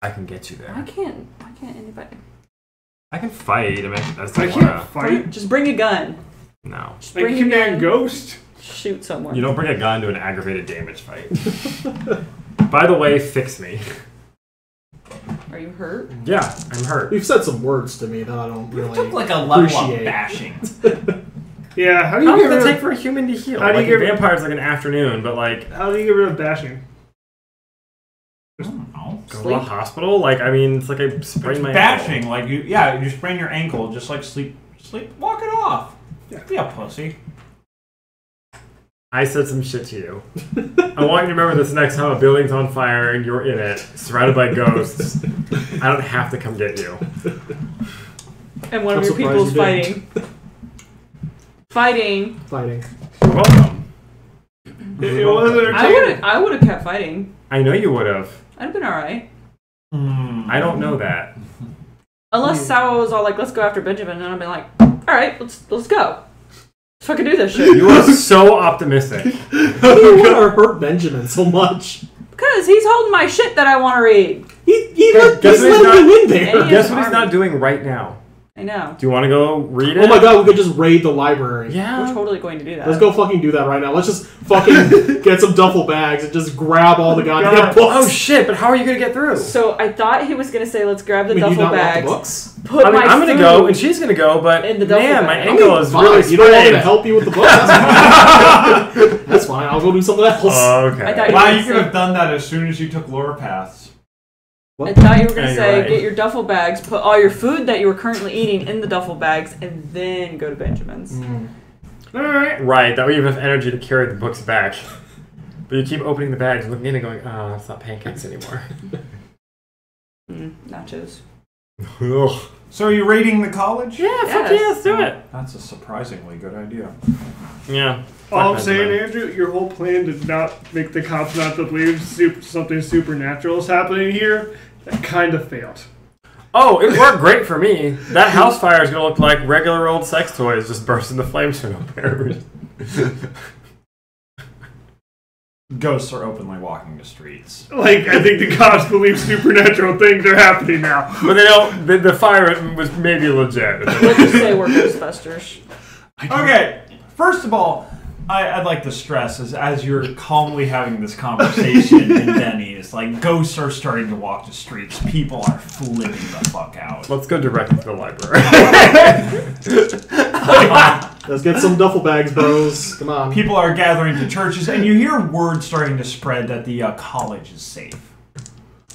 I can get you there. Why can't anybody? I can fight. I mean, that's I can't fight. Just bring a gun. No. Just Like bring a Command gun. Ghost. Shoot someone. You don't bring a gun to an aggravated damage fight. By the way, fix me. Are you hurt? Yeah, I'm hurt. You've said some words to me that I don't really Took like a level appreciate. of bashing. Yeah, how do How you long get does rid it of take for a human to heal? How do you Like, get rid- vampires like an afternoon, but like... How do you get rid of bashing? I don't know. Go to the hospital? Like, I mean, it's like I sprained my Bashing, ankle. like you sprain your ankle, just like sleep, walk it off. Yeah. Be a pussy. I said some shit to you. I want you to remember this next time a building's on fire and you're in it, surrounded by ghosts. I don't have to come get you. And one I'm of your surprised people's you didn't. fighting. You're welcome. It wasn't I would have kept fighting. I know you would have. I'd have been alright. I don't know that. Unless Sawa was all like, let's go after Benjamin, and I'd be like, alright, let's go. Let's fucking do this shit. You are so optimistic. How do you want to hurt Benjamin so much? Because he's holding my shit that I want to read. He's let he's you in there. And he Guess is what he's armed. not doing right now? I know. Do you want to go read it? Oh my god, we could just raid the library. Yeah. We're totally going to do that. Let's go fucking do that right now. Let's just fucking get some duffel bags and just grab all the goddamn books. Oh shit, but how are you going to get through? So I thought he was going to say, let's grab the Do you duffel not want the bags. books? Put I mean, my I'm going to food go, and she's going to go, but in the duffel man, my bag. ankle is Fine, really you don't want me to sprained. help you with the books? That's fine. I'll go do something else. Oh, okay. I thought Wow, were you gonna could say- have done that as soon as you took lore paths. I thought you were going Yeah, to you're say, right. get your duffel bags, put all your food that you were currently eating in the duffel bags, and then go to Benjamin's. Alright. Right, that way you have enough energy to carry the books back. But you keep opening the bags and looking in and going, oh, it's not pancakes anymore. Nachos. Ugh. So are you raiding the college? Yeah, fuck Yes. yeah, let's do it. That's a surprisingly good idea. Yeah. All I'm Fuck saying, Benjamin. Andrew, your whole plan to not make the cops not to believe something supernatural is happening here, that kind of failed. Oh, it worked great for me. That house fire is going to look like regular old sex toys just burst into flames from nowhere. Ghosts are openly walking the streets. Like, I think the cops believe supernatural things are happening now. But they don't. The fire was maybe legit. Let's just say we're Ghostbusters. Okay, first of all, I'd like to stress as you're calmly having this conversation in Denny's, like ghosts are starting to walk the streets. People are flipping the fuck out. Let's go directly to the library. Let's get some duffel bags, bros. Come on. People are gathering to churches, and you hear word starting to spread that the college is safe.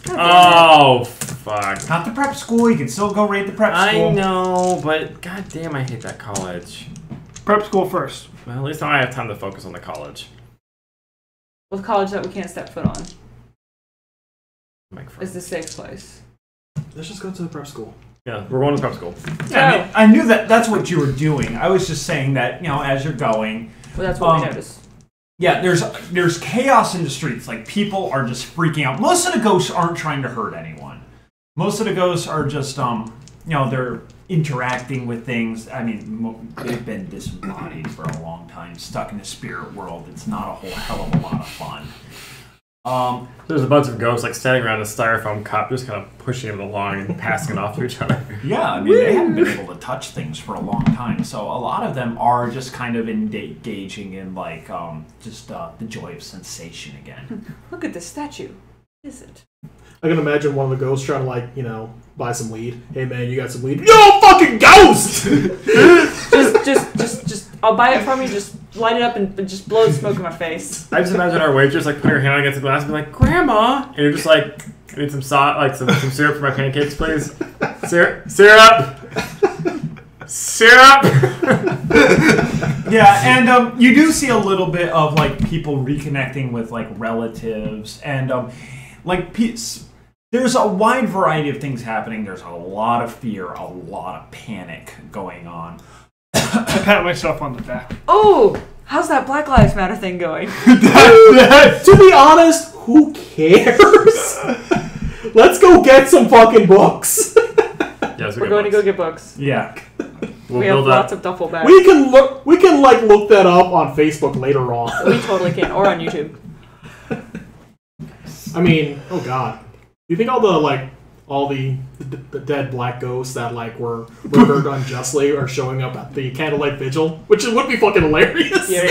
Oh, fuck. Not the prep school. You can still go raid the prep school. I know, but goddamn, I hate that college. Prep school first. Well, at least now I have time to focus on the college. With college that we can't step foot on Make is friends. the safe place. Let's just go to the prep school. Yeah, we're going to prep school. Yeah, I mean, I knew that's what you were doing. I was just saying that, you know, as you're going. Well, that's what we noticed. Yeah, there's chaos in the streets. Like, people are just freaking out. Most of the ghosts aren't trying to hurt anyone. Most of the ghosts are just, you know, they're interacting with things. I mean, they've been disembodied for a long time, stuck in the spirit world. It's not a whole hell of a lot of fun. There's a bunch of ghosts like standing around a styrofoam cup, just kind of pushing it along and passing it off to each other. Yeah, I mean, they haven't been able to touch things for a long time, so a lot of them are just kind of engaging in, like, just the joy of sensation again. Look at this statue. What is it? I can imagine one of the ghosts trying to, like, you know, buy some weed. Hey, man, you got some weed? Yo, fucking ghost! just, I'll buy it from you, just light it up and just blow the smoke in my face. I just imagine our waitress like putting her hand against the glass and be like, "Grandma," and you're just like, "I need some some syrup for my pancakes, please. Syrup. Yeah, and you do see a little bit of, like, people reconnecting with, like, relatives, and like, there's a wide variety of things happening. There's a lot of fear, a lot of panic going on. I pat myself on the back. Oh, how's that Black Lives Matter thing going? To be honest, who cares? Let's go get some fucking books. Yes, We're going to go get books. Yeah. We have lots of duffel bags. We can look that up on Facebook later on. We totally can, or on YouTube. I mean, oh god. You think all the dead black ghosts that, like, were murdered unjustly are showing up at the candlelight vigil, which would be fucking hilarious. Yeah,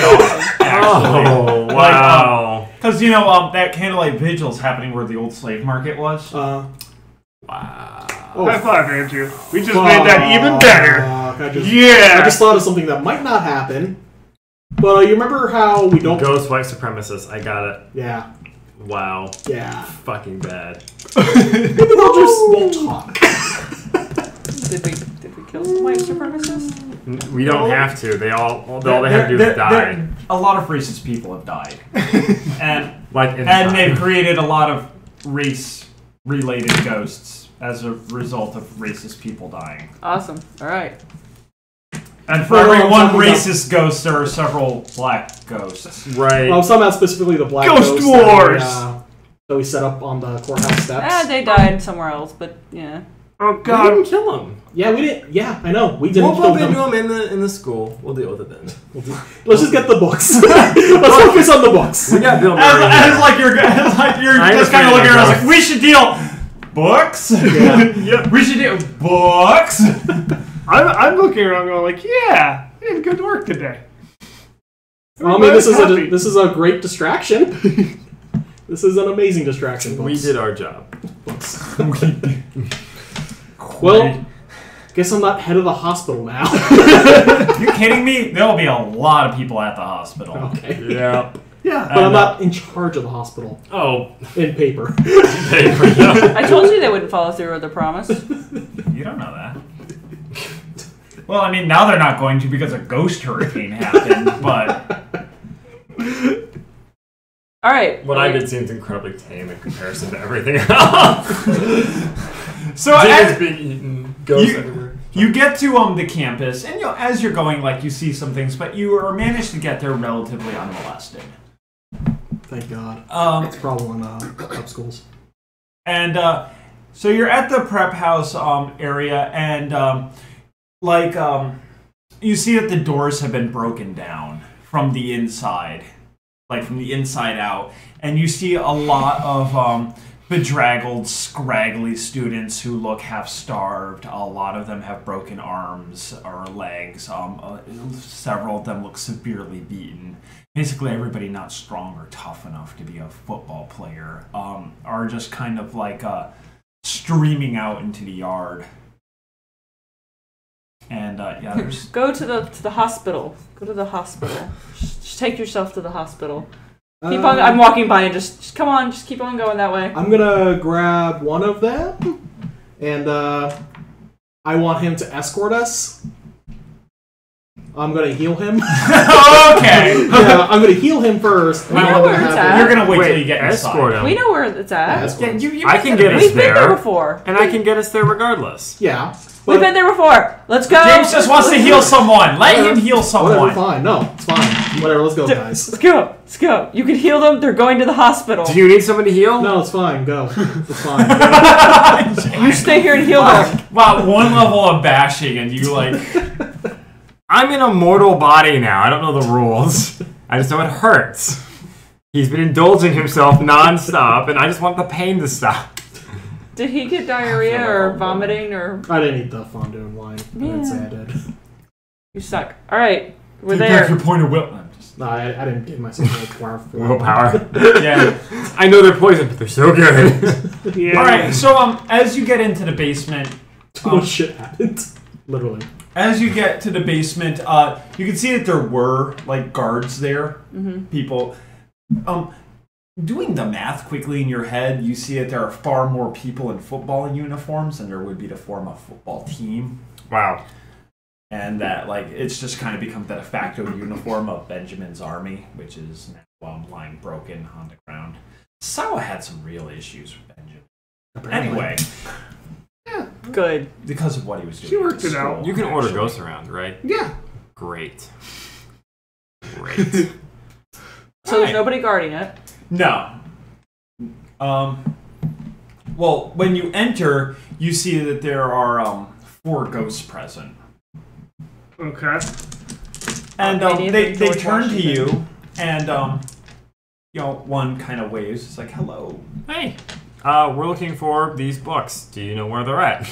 Oh, wow. Because, you know, that candlelight vigil is happening where the old slave market was. Wow. Oh, High five, Andrew. We just made that even better. I just thought of something that might not happen. But you remember how we don't... Ghost white supremacists. I got it. Yeah. Wow. Yeah. Fucking bad. Maybe they'll just won't talk. Did we kill some white supremacists? We don't have to. All they have to do is die. A lot of racist people have died. and Like and they've created a lot of race-related ghosts as a result of racist people dying. Awesome. All right. And for every one racist ghost, there are several black ghosts. Right. Well, somehow specifically the black Ghost ghosts Wars! that we set up on the courthouse steps. They died somewhere else, but yeah. Oh We god. didn't kill him. Yeah, we didn't. Yeah, I know. We didn't We'll kill bump into them. him in the school. We'll deal with it then. Let's just get the books. Let's focus on the books. We got Bill Murray. As like you're just kind of looking around, like, we should deal books. Yeah. Yep. We should deal books. I'm looking around going like, yeah, I did good work today. I mean, this is a great distraction. This is an amazing distraction. We did our job. Well, guess I'm not head of the hospital now. You kidding me? There'll be a lot of people at the hospital. Okay. Yeah. Yeah, but I'm not in charge of the hospital. Oh. In paper. I told you they wouldn't follow through with their promise. You don't know that. Well, I mean, now they're not going to because a ghost hurricane happened, but... All right. What I did seems incredibly tame in comparison to everything else. So David's being eaten. Ghosts everywhere. You get to the campus, and as you're going, like, you see some things, but you are managed to get there relatively unmolested. Thank God. That's a problem in prep schools. And so you're at the prep house area, and you see that the doors have been broken down from the inside, like from the inside out, and you see a lot of bedraggled, scraggly students who look half-starved. A lot of them have broken arms or legs. Several of them look severely beaten. Basically, everybody not strong or tough enough to be a football player are just kind of like streaming out into the yard. And yeah, there's Go to the hospital. Go to the hospital. Just take yourself to the hospital. Keep on. I'm walking by and just come on. Just keep on going that way. I'm gonna grab one of them, and I want him to escort us. I'm gonna heal him. okay. Yeah, I'm gonna heal him first. We know where it's at. You're gonna wait till you get escort inside. him. We know where it's at. Yeah, I can get us We've been there there, before. and I can get us there regardless. Yeah. We've been there before. Let's go. James just wants to heal someone. Let him heal someone. Whatever, fine. No, it's fine. Whatever, let's go, guys. Let's go. Let's go. You can heal them. They're going to the hospital. Do you need someone to heal? No, it's fine. Go. It's fine. You stay here and heal them. Wow, one level of bashing and you like... I'm in a mortal body now. I don't know the rules. I just know it hurts. He's been indulging himself nonstop, and I just want the pain to stop. Did he get diarrhea or vomiting or? I didn't eat the fondue and wine. I didn't say I did. You suck. All right, we're Take there. back your point of will. I'm just... No, I didn't give myself Willpower. Yeah. I know they're poison, but they're so good. Yeah. All right. So as you get into the basement, Too much shit happened. Literally. as you get to the basement, you can see that there were like guards there. Mm-hmm. People. Doing the math quickly in your head, you see that there are far more people in football uniforms than there would be to form a football team. Wow. And that, like, it's just kind of become the de facto uniform of Benjamin's army, which is now lying broken on the ground. Sawa had some real issues with Benjamin. Apparently. Anyway, Good. because of what he was doing. She worked at it out. school, You can order actually. ghosts around, right? Yeah. Great. Great. So there's nobody guarding it. No. Well, when you enter, you see that there are 4 ghosts present. Okay. And Many of they them George turn to Washington. you, and one kind of waves. It's like, hello. Hey, we're looking for these books. Do you know where they're at?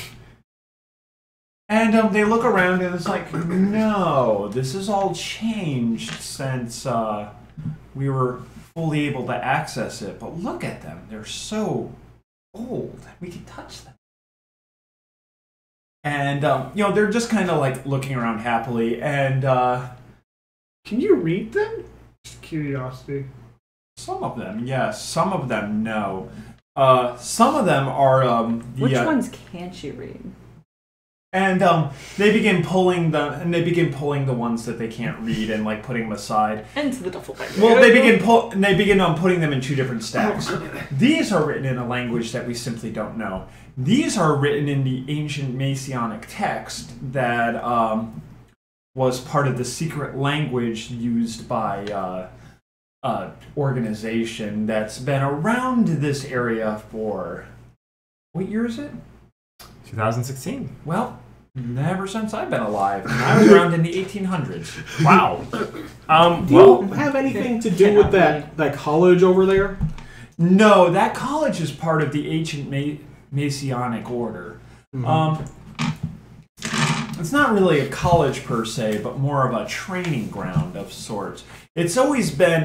And they look around, and it's like, no, this has all changed since we were fully able to access it. But look at them. They're so old. We can touch them. And, they're just kind of like looking around happily. And Can you read them? Just curiosity. some of them, yes. Some of them, no. Some of them are... Which ones can't you read? And they begin pulling the ones that they can't read and like putting them aside. Into the duffel bag. Well, they begin putting them in 2 different stacks. These are written in a language that we simply don't know. These are written in the ancient Messianic text that was part of the secret language used by organization that's been around this area for... What year is it? 2016. Well, never since I've been alive. And I was around in the 1800s. Wow. Do you have anything to do with that college over there? No, that college is part of the ancient Messianic order. Mm-hmm. It's not really a college per se, but more of a training ground of sorts. It's always been,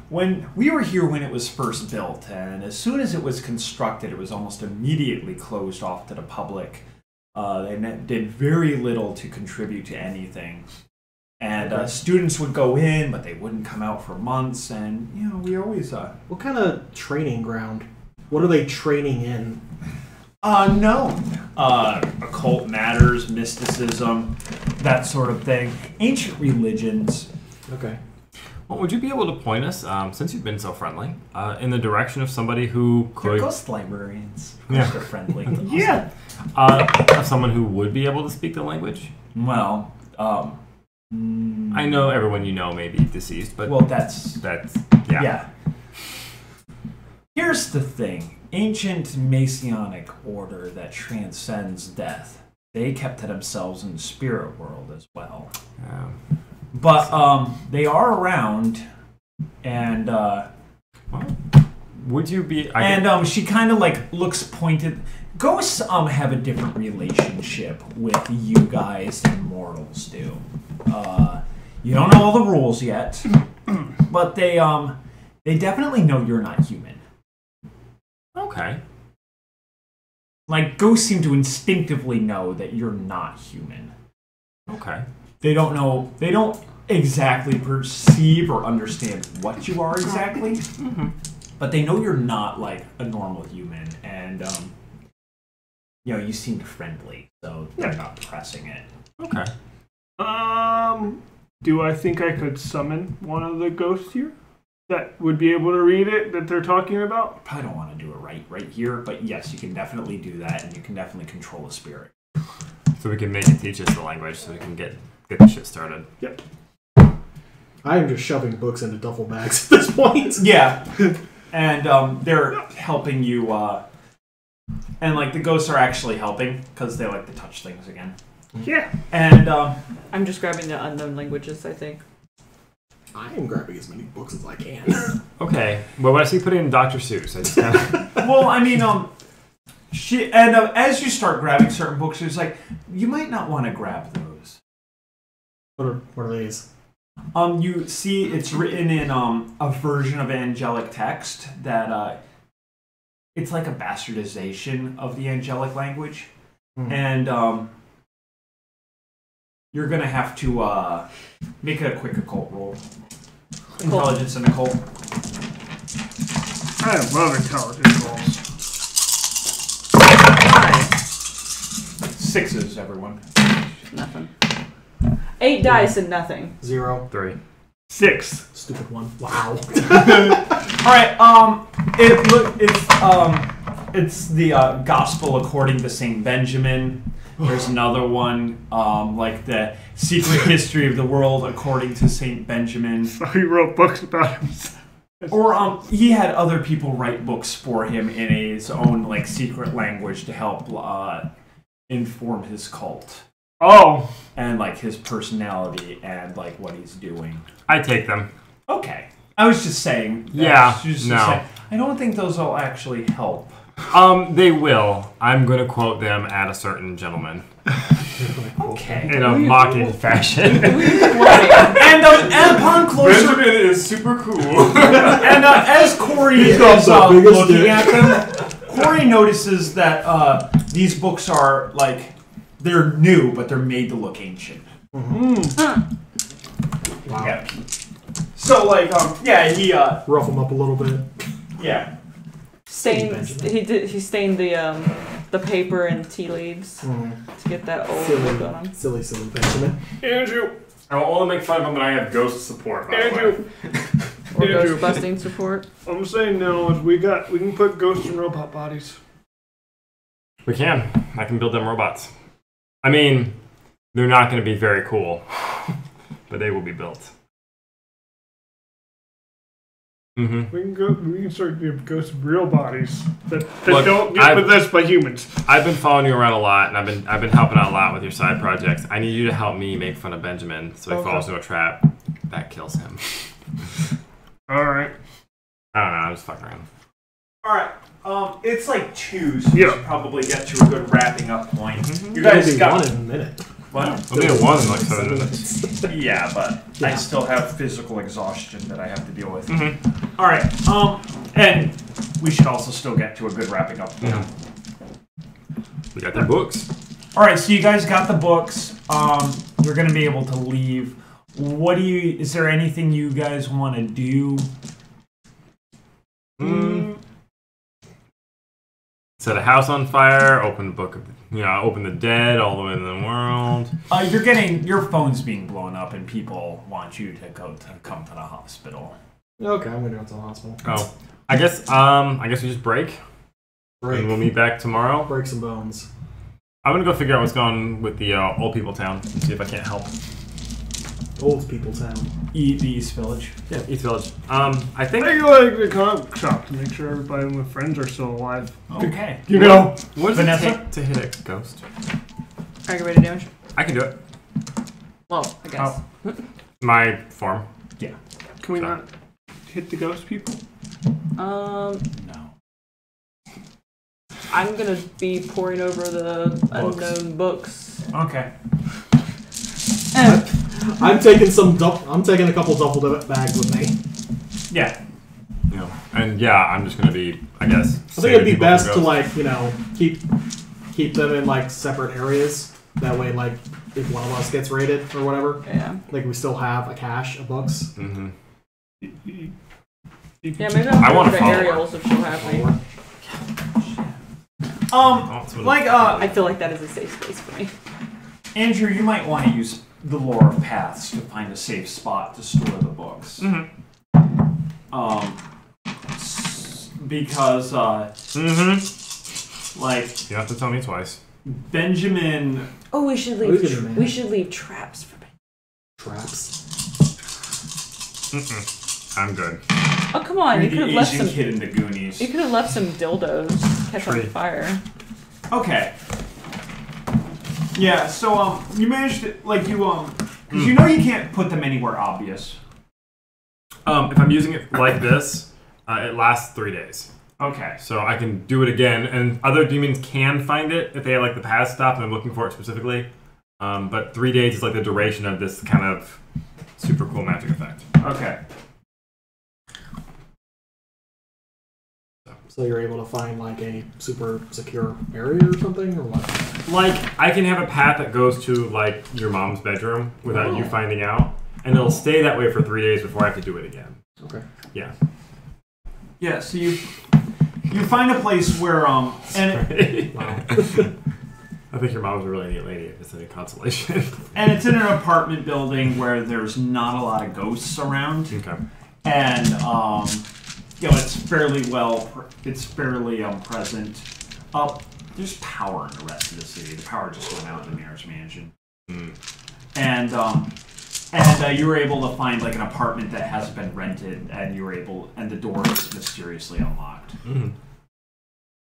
when we were here when it was first built, and as soon as it was constructed, it was almost immediately closed off to the public. They did very little to contribute to anything. And students would go in, but they wouldn't come out for months, and, we always... What kind of training ground? What are they training in? No. Occult matters, mysticism, that sort of thing. Ancient religions. Okay. Well, would you be able to point us, since you've been so friendly, in the direction of somebody who They're could... ghost librarians. Yeah. They're friendly. Yeah. of someone who would be able to speak the language? Well, I know everyone you know may be deceased, but that's yeah. yeah. Here's the thing. Ancient Messianic order that transcends death. They kept to themselves in the spirit world as well. But they are around, and would you be? she kind of like looks pointed. Ghosts have a different relationship with you guys than mortals do. You don't know all the rules yet, but they definitely know you're not human. Okay. Like, ghosts seem to instinctively know that you're not human. Okay. They don't know. They don't exactly perceive or understand what you are exactly, but they know you're not like a normal human, and you seemed friendly, so they're not pressing it. Okay. Do I think I could summon one of the ghosts here that would be able to read it that they're talking about? Probably don't want to do it right here, but yes, you can definitely do that, and you can definitely control a spirit. So we can make it teach us the language, so we can get the shit started. Yep. I am just shoving books into duffel bags at this point. Yeah, and they're helping you, and like the ghosts are actually helping because they like to touch things again. Yeah. And I'm just grabbing the unknown languages, I think. I am grabbing as many books as I can. Okay. Well, when I see putting in Dr. Seuss, I just kind of... well, I mean, as you start grabbing certain books, it's like you might not want to grab those. What are these? You see, it's written in a version of angelic text that it's like a bastardization of the angelic language, and you're gonna have to make a quick occult roll. Intelligence and occult. I love intelligence rolls. 6s, everyone. Nothing. 8 dice and nothing. 0. 3. 6. Stupid one. Wow. All right. It's the Gospel according to Saint Benjamin. There's another one, like the Secret History of the World according to Saint Benjamin. So he wrote books about himself. Or he had other people write books for him in his own like secret language to help inform his cult. Oh. And like his personality and like what he's doing. I take them. Okay. I was just saying. Yeah. No. I don't think those will actually help. They will. I'm going to quote them at a certain gentleman. Okay. In a mocking fashion. and upon closer... Benjamin is super cool. and as Corey is looking at them, Corey notices that these books are, like, they're new, but they're made to look ancient. Mm-hmm. Wow. Yeah. So, like, he... rough them up a little bit. Yeah. He stained the paper and tea leaves to get that old look on him. Silly Benjamin. Andrew. I will only make fun of him when I have ghost support. Andrew. Or ghost busting support. I'm saying no. We can put ghosts in robot bodies. We can. I can build them robots. I mean, they're not going to be very cool, but they will be built. Mm-hmm. We can start doing ghost real bodies that don't get possessed by humans. I've been following you around a lot, and I've been helping out a lot with your side projects. I need you to help me make fun of Benjamin, so he falls into a trap that kills him. All right. I don't know. I'm just fucking around. All right. It's like 2, so we should probably get to a good wrapping up point. Mm-hmm. You guys got 1 in a minute. What? I'll be at 1 in like 7 minutes. Yeah, but I still have physical exhaustion that I have to deal with. Mm-hmm. All right. And we should also still get to a good wrapping up point. We got the books. All right. So you guys got the books. You're going to be able to leave. Is there anything you guys want to do? Set a house on fire, open the dead all the way in the world. Your phone's being blown up and people want you to come to the hospital. Okay, I'm gonna go to the hospital. Oh. I guess we just break. And we'll meet back tomorrow. Break some bones. I'm gonna go figure out what's going on with the old people town and see if I can't help. Old people town. The East Village. Yeah, East Village. I think I go like the comic shop to make sure everybody and my friends are still alive. Okay. You know. What does Vanessa? it take to hit a ghost? Aggravated damage. I can do it. Well, I guess. My form. Yeah. Can we not hit the ghost people? No. I'm gonna be poring over the unknown books. Okay. I'm taking a couple duffel bags with me. Yeah. And I'm just gonna be, I guess. I think it'd be best to keep them in like separate areas. That way, like if one of us gets raided or whatever. Yeah. Like we still have a cache of books. Mm-hmm. Yeah, maybe I'll I want go to to follow Ariel's if she'll have me. I feel like that is a safe space for me. Andrew, you might want to use the lore of paths to find a safe spot to store the books. Mm-hmm. Because, like, You have to tell me twice. Benjamin. Oh, we should leave. We should leave traps for Ben. Traps. I'm good. Oh, come on! You The could have left Asian some. kid in the Goonies. You could have left some dildos catch on Tree. fire. Okay. Yeah. So you managed to because you know you can't put them anywhere obvious. If I'm using it like this, it lasts 3 days. Okay. So I can do it again, and other demons can find it if they have like the path stuff and I'm looking for it specifically. But 3 days is like the duration of this kind of super cool magic effect. Okay. So you're able to find like a super secure area or something, or what? Like, I can have a path that goes to like your mom's bedroom without you finding out, and it'll stay that way for 3 days before I have to do it again. Okay. Yeah. Yeah. So you find a place where Wow. I think your mom's a really neat lady, if it's any consolation. and it's in an apartment building where there's not a lot of ghosts around, Okay. and it's fairly present. There's power in the rest of the city. The power just went out in the mayor's mansion, and you were able to find like an apartment that hasn't been rented, and the door is mysteriously unlocked. Mm-hmm.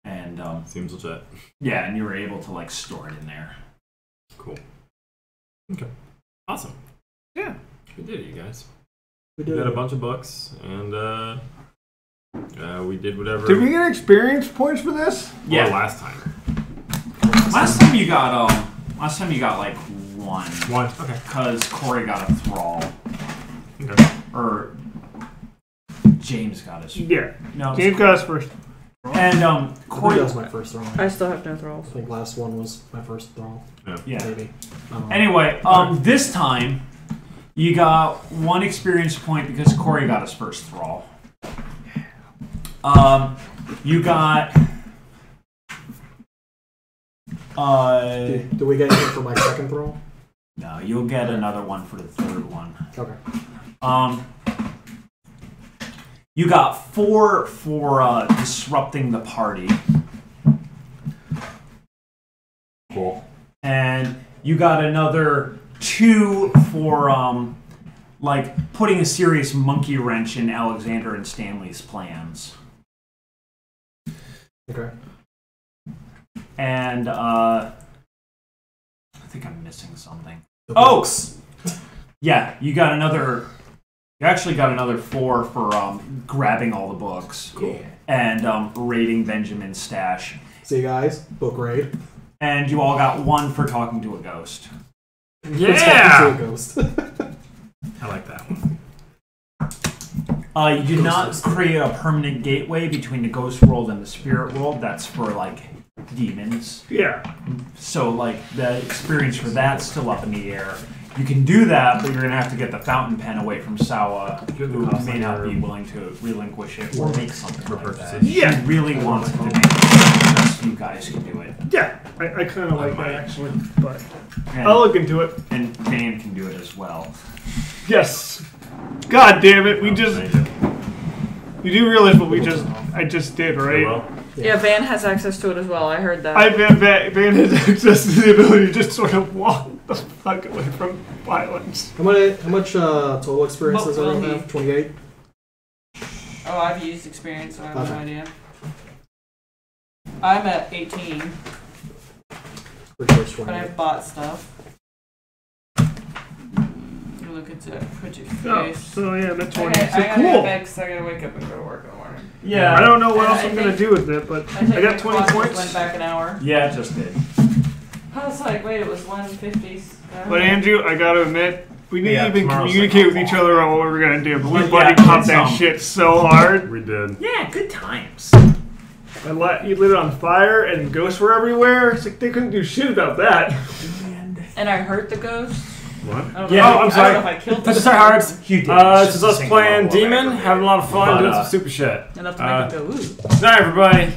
And Seems legit. yeah, and you were able to like store it in there. Cool. Okay. Awesome. Yeah. We did it, you guys. We We did. got a bunch of books, and we did whatever. Did we get experience points for this? Yeah, last time. Last time you got like one. One. Okay. Because Corey got a thrall. Okay. Or James got his. Yeah. No. James got us first. And I think Corey. that was my first throw. I still have no thralls. I think last one was my first throw. Yeah. Maybe. Anyway, this time you got one experience point because Corey got his first thrall. You got. Do we get anything for my second throw? No, you'll get another one for the third one. Okay. You got 4 for disrupting the party. Cool. And you got another 2 for like putting a serious monkey wrench in Alexander and Stanley's plans. Okay. And I think I'm missing something. The Oh! books. Yeah, you got another. You actually got another 4 for grabbing all the books. Cool. And raiding Benjamin's stash. See you guys. Book raid. And you all got 1 for talking to a ghost. Let's talk to a ghost. I like that one. You did not create a permanent gateway between the ghost world and the spirit world. That's for like demons. Yeah. So like the experience for that's still up in the air. You can do that, but you're gonna have to get the fountain pen away from Sawa, who may not be willing to relinquish it or make something like that. Yeah. She really wants it to make it. Just you guys can do it. Yeah. I kind of like that actually, but And, I'll look into it. and Van can do it as well. Yes. God damn it! We just. Thank you. You do realize what I just did, right? Well, Yeah, Van has access to it as well. I heard that. Van has access to the ability to just sort of walk the fuck away from violence. How much total experience does everyone have? 28? Oh, I've used experience, so I have no Okay. idea. I'm at 18, Pretty sure it's but 28. I've bought stuff. You look at it, put your Oh, face. so yeah, that's Okay, 20. I So gotta cool. go back 'cause I gotta wake up and go to work in the morning. Yeah. I don't know what And else I I'm gonna think- do with it, but think I got my 20 clock just points. went back an hour. Yeah, it just did. I was like, wait, it was 150. But Andrew, I gotta admit, we didn't Yeah, even tomorrow's communicate like with each other on what we were gonna do, but we Yeah, buddy it's, popped that shit so hard. we did. Yeah, good times. You lit it on fire and ghosts were everywhere. It's like they couldn't do shit about that. And And I hurt the ghost. What? I don't Yeah, know, I'm I sorry. don't know if I killed That's the just Tryhards. You did. This is us playing Demon, having a lot of fun, doing some stupid shit. enough to make him go, ooh. Good night, everybody.